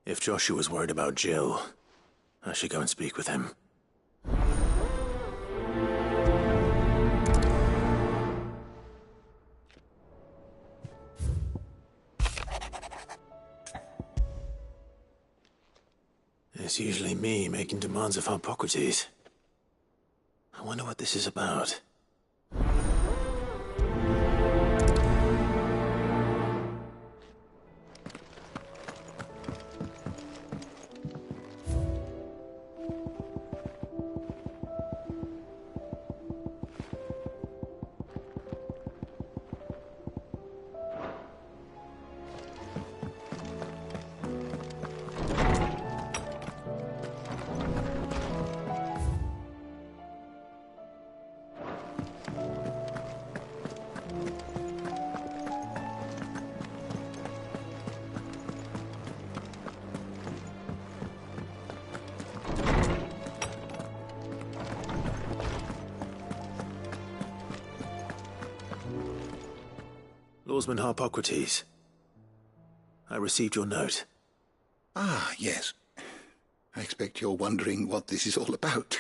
If Joshua's worried about Jill, I should go and speak with him. It's usually me making demands of Hippocrates. I wonder what this is about. Lawsman Hippocrates, I received your note. Ah, yes. I expect you're wondering what this is all about.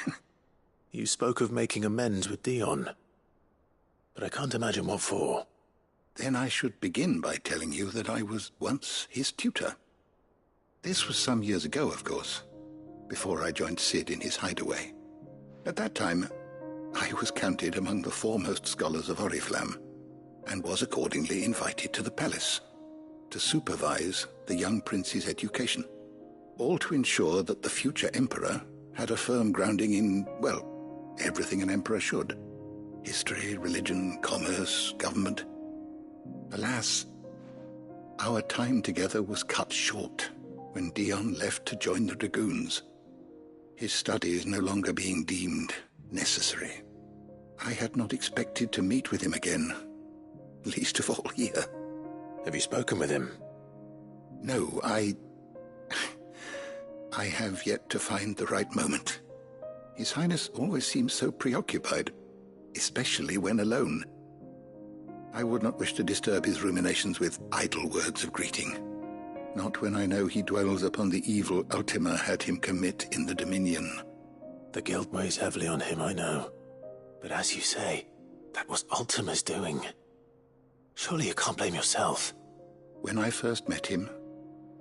You spoke of making amends with Dion, but I can't imagine what for. Then I should begin by telling you that I was once his tutor. This was some years ago, of course, before I joined Sid in his hideaway. At that time, I was counted among the foremost scholars of Oriflamme, and was accordingly invited to the palace to supervise the young prince's education, all to ensure that the future emperor had a firm grounding in, well, everything an emperor should. History, religion, commerce, government. Alas, our time together was cut short when Dion left to join the Dragoons, his studies no longer being deemed necessary. I had not expected to meet with him again, least of all here. Have you spoken with him? No, I have yet to find the right moment. His Highness always seems so preoccupied, especially when alone. I would not wish to disturb his ruminations with idle words of greeting, not when I know he dwells upon the evil Ultima had him commit in the Dominion. The guilt weighs heavily on him, I know. But as you say, that was Ultima's doing. Surely you can't blame yourself. When I first met him,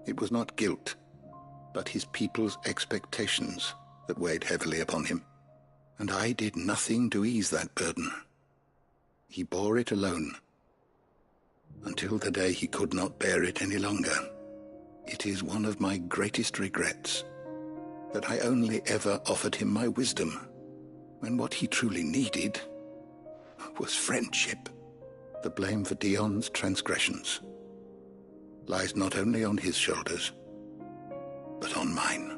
it was not guilt, but his people's expectations that weighed heavily upon him, and I did nothing to ease that burden. He bore it alone, until the day he could not bear it any longer. It is one of my greatest regrets that I only ever offered him my wisdom, when what he truly needed was friendship. The blame for Dion's transgressions lies not only on his shoulders, but on mine.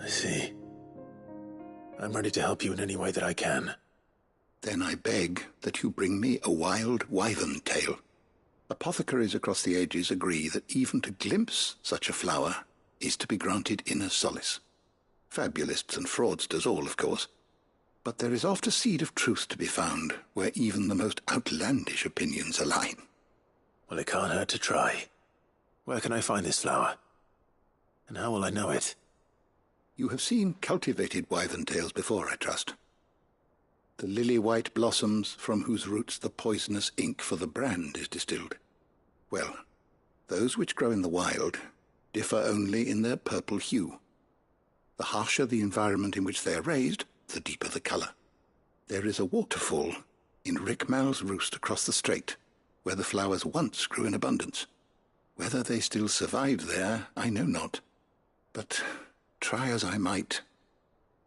I see. I'm ready to help you in any way that I can. Then I beg that you bring me a wild wyvern tail. Apothecaries across the ages agree that even to glimpse such a flower is to be granted inner solace. Fabulists and fraudsters all, of course. But there is oft a seed of truth to be found where even the most outlandish opinions align. Well, it can't hurt to try. Where can I find this flower? And how will I know it? You have seen cultivated wyvern tails before, I trust. The lily-white blossoms from whose roots the poisonous ink for the brand is distilled. Well, those which grow in the wild differ only in their purple hue. The harsher the environment in which they are raised, the deeper the colour. There is a waterfall in Rickmal's roost across the strait, where the flowers once grew in abundance. Whether they still survive there, I know not. But try as I might,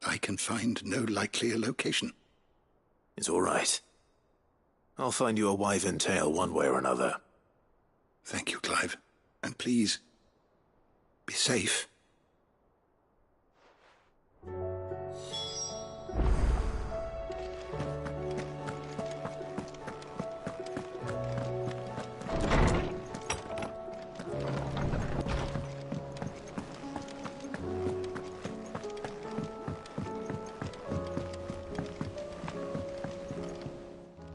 I can find no likelier location. It's all right. I'll find you a wyvern tail one way or another. Thank you, Clive. And please, be safe.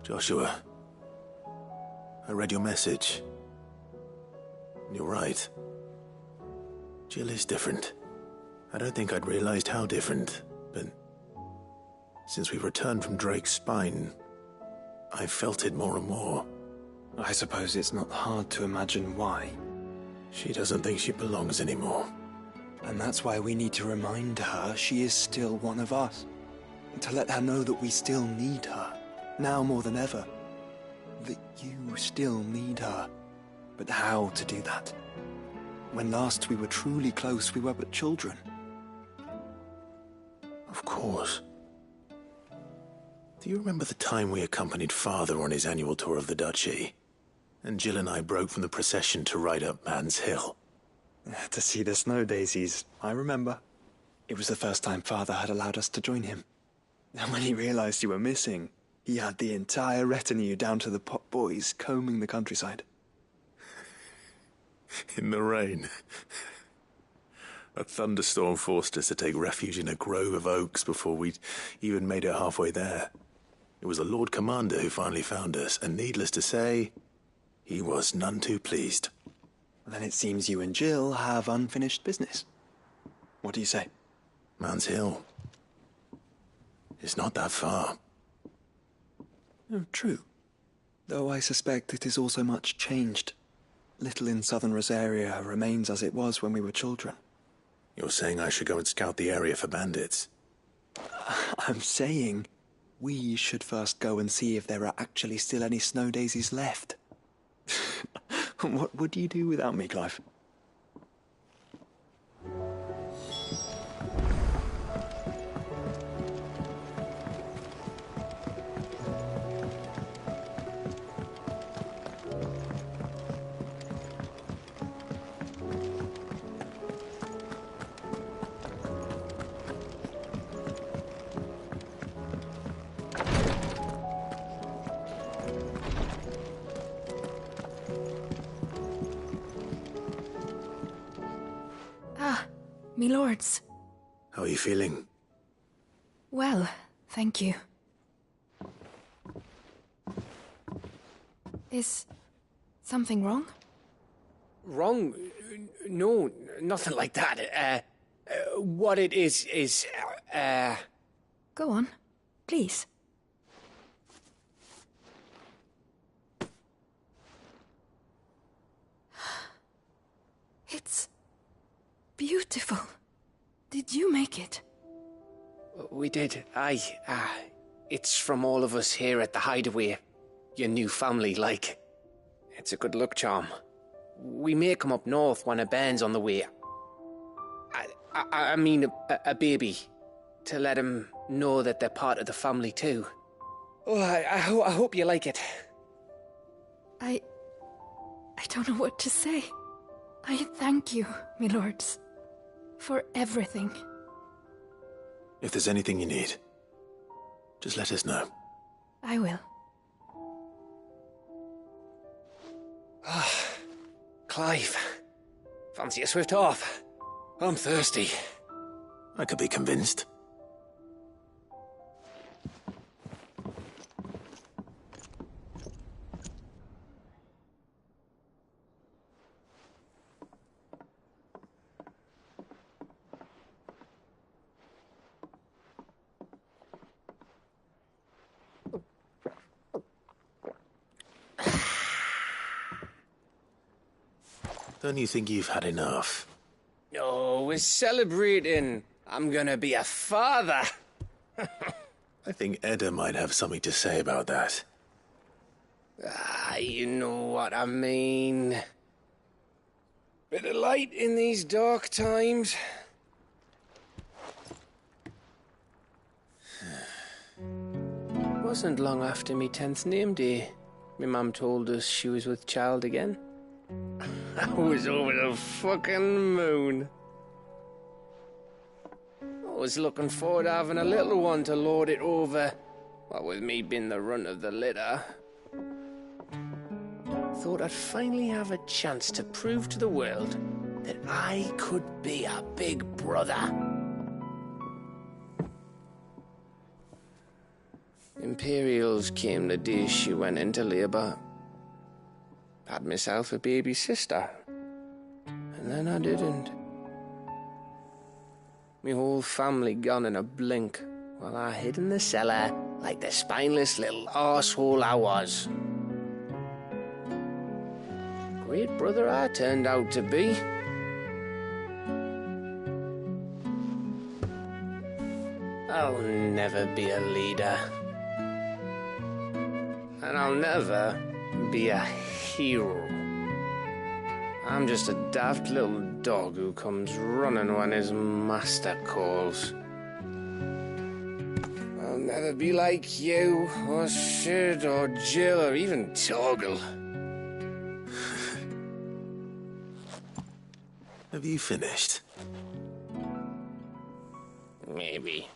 Joshua, I read your message. You're right. Jill is different. I don't think I'd realized how different, but since we returned from Drake's spine, I've felt it more and more. I suppose it's not hard to imagine why. She doesn't think she belongs anymore. And that's why we need to remind her she is still one of us. To let her know that we still need her. Now more than ever. That you still need her. But how to do that? When last we were truly close, we were but children. Of course. Do you remember the time we accompanied Father on his annual tour of the Duchy? And Jill and I broke from the procession to ride up Man's Hill. To see the snow daisies, I remember. It was the first time Father had allowed us to join him. And when he realized you were missing, he had the entire retinue down to the pot boys combing the countryside. In the rain. A thunderstorm forced us to take refuge in a grove of oaks before we'd even made it halfway there. It was the Lord Commander who finally found us, and needless to say, he was none too pleased. Then it seems you and Jill have unfinished business. What do you say? Man's Hill. is not that far. Oh, true. Though I suspect it is also much changed. Little in southern Rosaria remains as it was when we were children. You're saying I should go and scout the area for bandits? I'm saying we should first go and see if there are actually still any snow daisies left. What would you do without me, Clive? Me lords. How are you feeling? Well, thank you. Is something wrong? Wrong? No, nothing like that. What it is... Go on, please. It's beautiful. Did you make it? We did. It's from all of us here at the Hideaway. Your new family, like. It's a good luck charm. We may come up north when a band's on the way. I mean a baby. To let him know that they're part of the family too. Oh, I hope you like it. I don't know what to say. I thank you, me lords, for everything. If there's anything you need, just let us know. I will. Clive, fancy a swift off? I'm thirsty. I could be convinced. Don't you think you've had enough? Oh, we're celebrating. I'm gonna be a father. I think Edda might have something to say about that. You know what I mean. Bit of light in these dark times. Wasn't long after me 10th name day. My mum told us she was with child again. I was over the fucking moon. I was looking forward to having a little one to lord it over, what with me being the runt of the litter. Thought I'd finally have a chance to prove to the world that I could be a big brother. Imperials came the day she went into labour. Had myself a baby sister. And then I didn't. My whole family gone in a blink, while I hid in the cellar like the spineless little arsehole I was. Great brother I turned out to be. I'll never be a leader. And I'll never be a hero. I'm just a daft little dog who comes running when his master calls. I'll never be like you, or Sid, or Jill, or even Torgal. Have you finished? Maybe.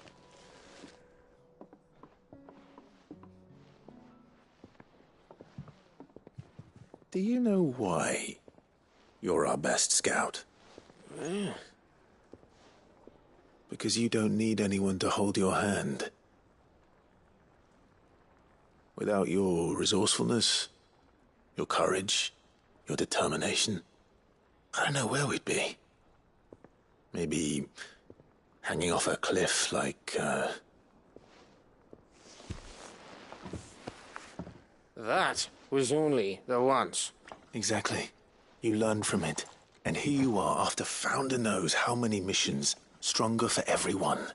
Do you know why you're our best scout? Yeah. Because you don't need anyone to hold your hand. Without your resourcefulness, your courage, your determination, I don't know where we'd be. Maybe hanging off a cliff like That was only the once. Exactly. You learned from it. And here you are, after founder knows how many missions, stronger for everyone.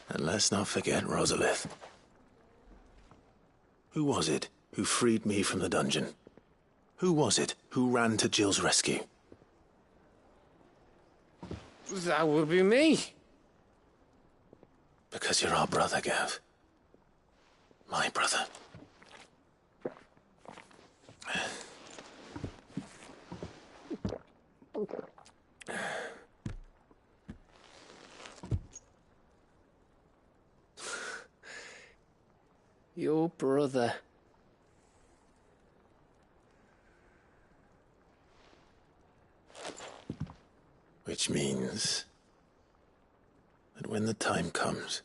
And let's not forget Rosalith. Who was it who freed me from the dungeon? Who was it who ran to Jill's rescue? That would be me. Because you're our brother, Gav. My brother. Your brother. Which means that when the time comes,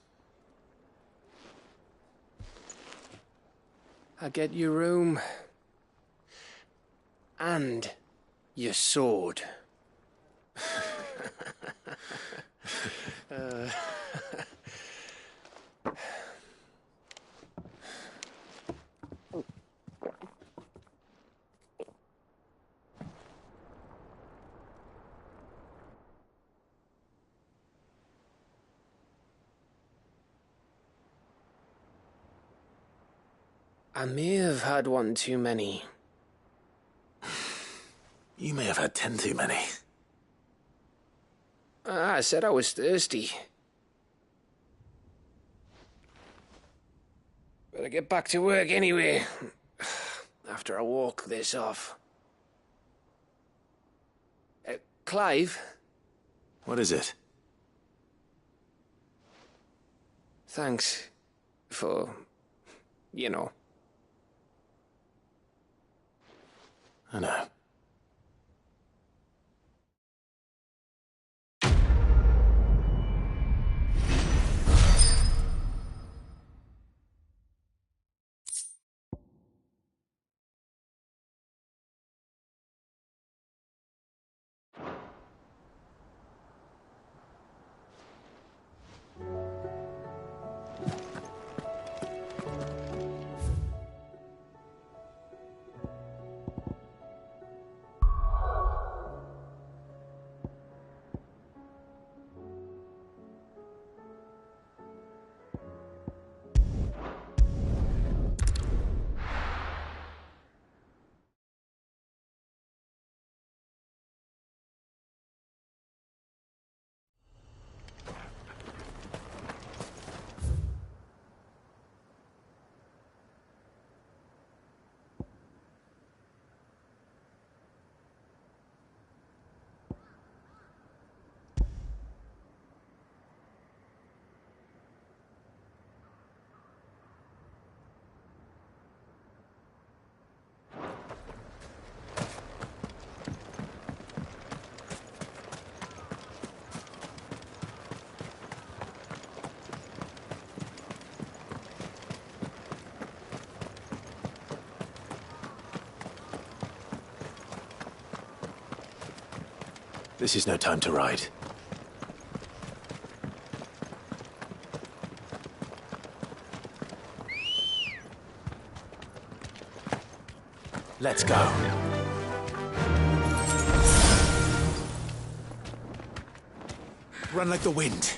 I get your room. And your sword. I may have had one too many. you may have had 10 too many. I said I was thirsty. Better get back to work anyway, after I walk this off. Clive? What is it? Thanks for, you know. I know. This is no time to ride. Let's go. Run like the wind.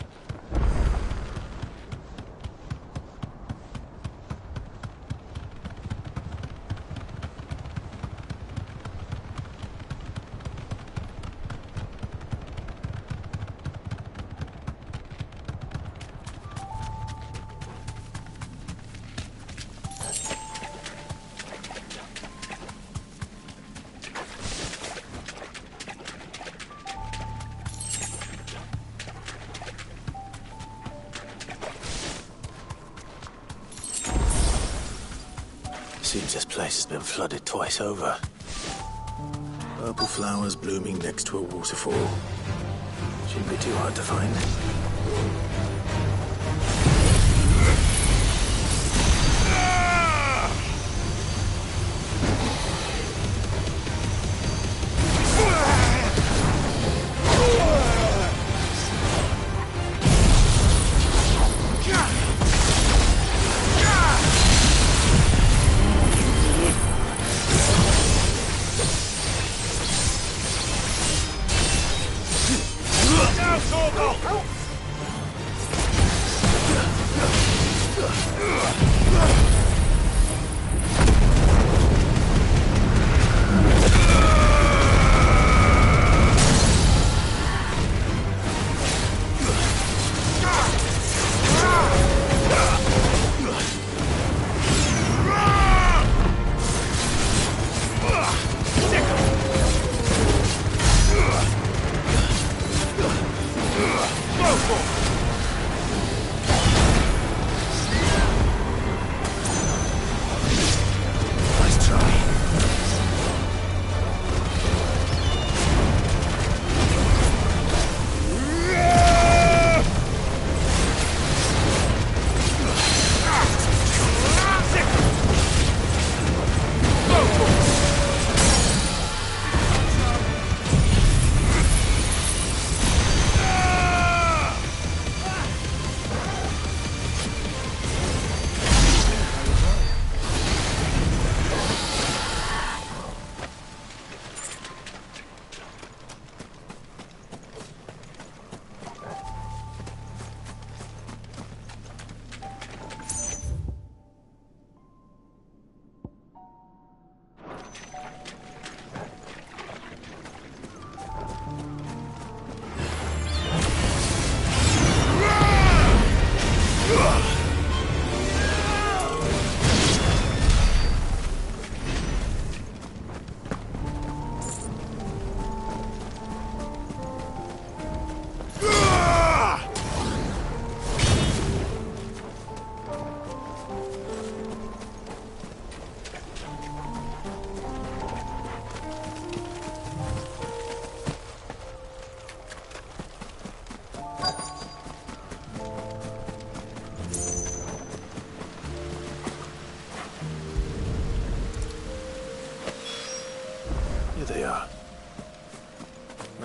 Seems this place has been flooded twice over. Purple flowers blooming next to a waterfall. Shouldn't be too hard to find.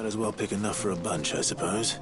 as well pick enough for a bunch, I suppose.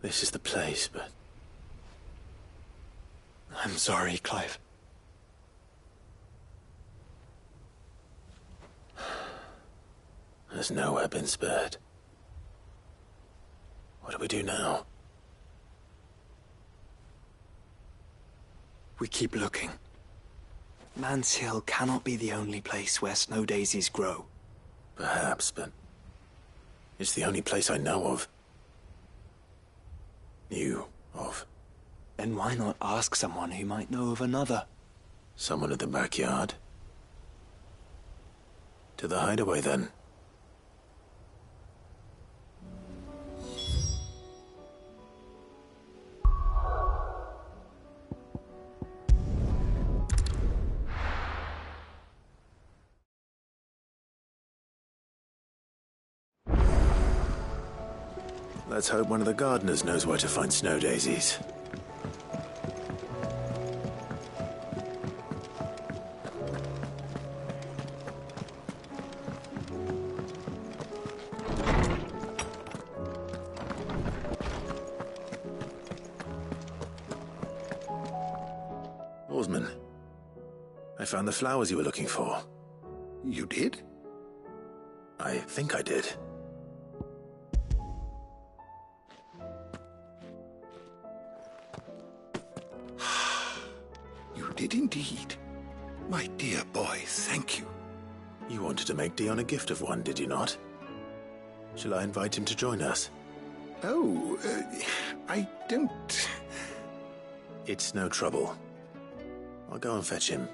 This is the place, but... I'm sorry, Clive. There's nowhere been spared. What do we do now? We keep looking. Man's Hill cannot be the only place where snow daisies grow. Perhaps, but... it's the only place I know of. Knew of. Then why not ask someone who might know of another? Someone at the backyard? To the hideaway, then. Let's hope one of the gardeners knows where to find snow daisies. Oarsman, I found the flowers you were looking for. You did? I think I did. Did indeed. My dear boy, thank you. You wanted to make Dion a gift of one, did you not? Shall I invite him to join us? Oh, I don't... It's no trouble. I'll go and fetch him.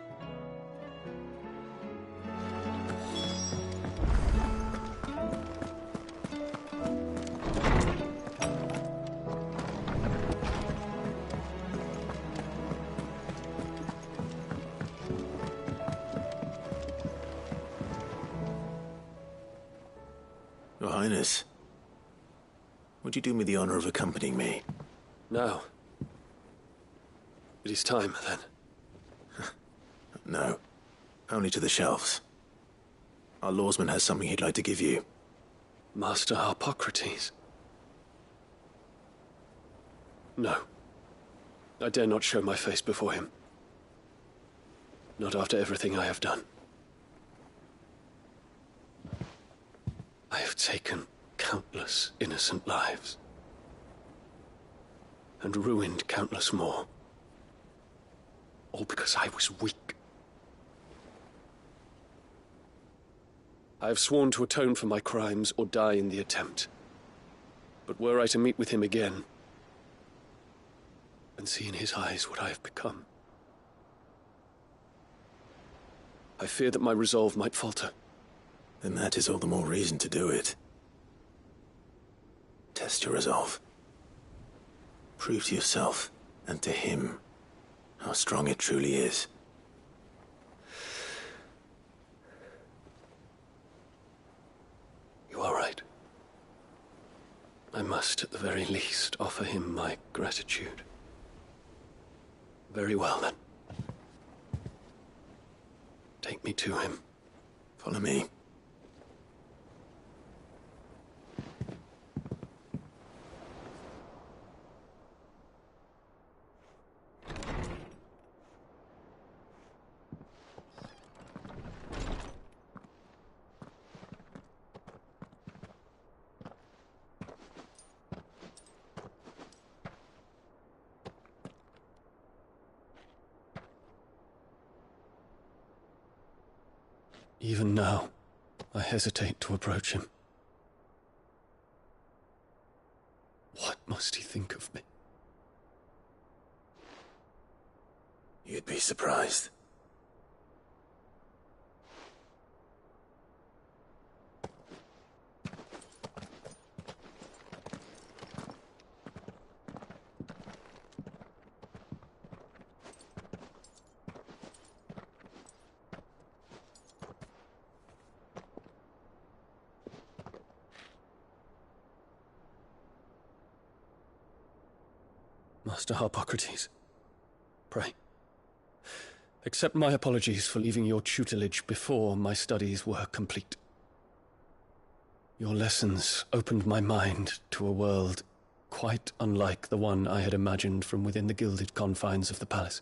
Your Highness, would you do me the honor of accompanying me? No. It is time, then. No. Only to the shelves. Our lawsman has something he'd like to give you. Master Harpocrates. No. I dare not show my face before him. Not after everything I have done. I have taken countless innocent lives. And ruined countless more. All because I was weak. I have sworn to atone for my crimes or die in the attempt. But were I to meet with him again, and see in his eyes what I have become, I fear that my resolve might falter. Then that is all the more reason to do it. Test your resolve. Prove to yourself, and to him, how strong it truly is. You are right. I must, at the very least, offer him my gratitude. Very well, then. Take me to him. Follow me. Even now, I hesitate to approach him. must he think of me? You'd be surprised. Master Harpocrates, pray, accept my apologies for leaving your tutelage before my studies were complete. Your lessons opened my mind to a world quite unlike the one I had imagined from within the gilded confines of the palace.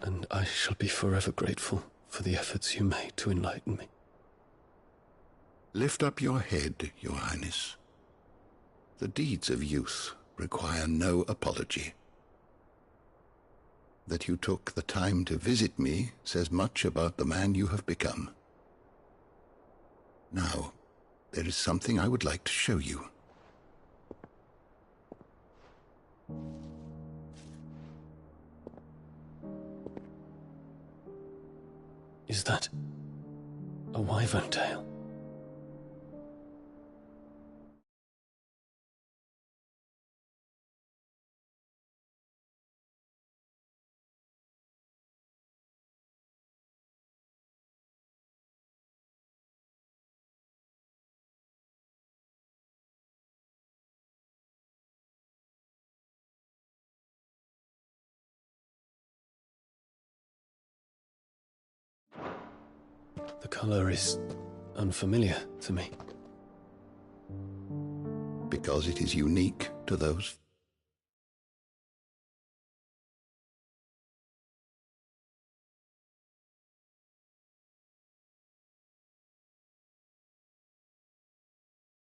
And I shall be forever grateful for the efforts you made to enlighten me. Lift up your head, Your Highness. The deeds of youth require no apology. That you took the time to visit me says much about the man you have become. Now, there is something I would like to show you. Is that a wyvern tail? The color is unfamiliar to me. Because it is unique to those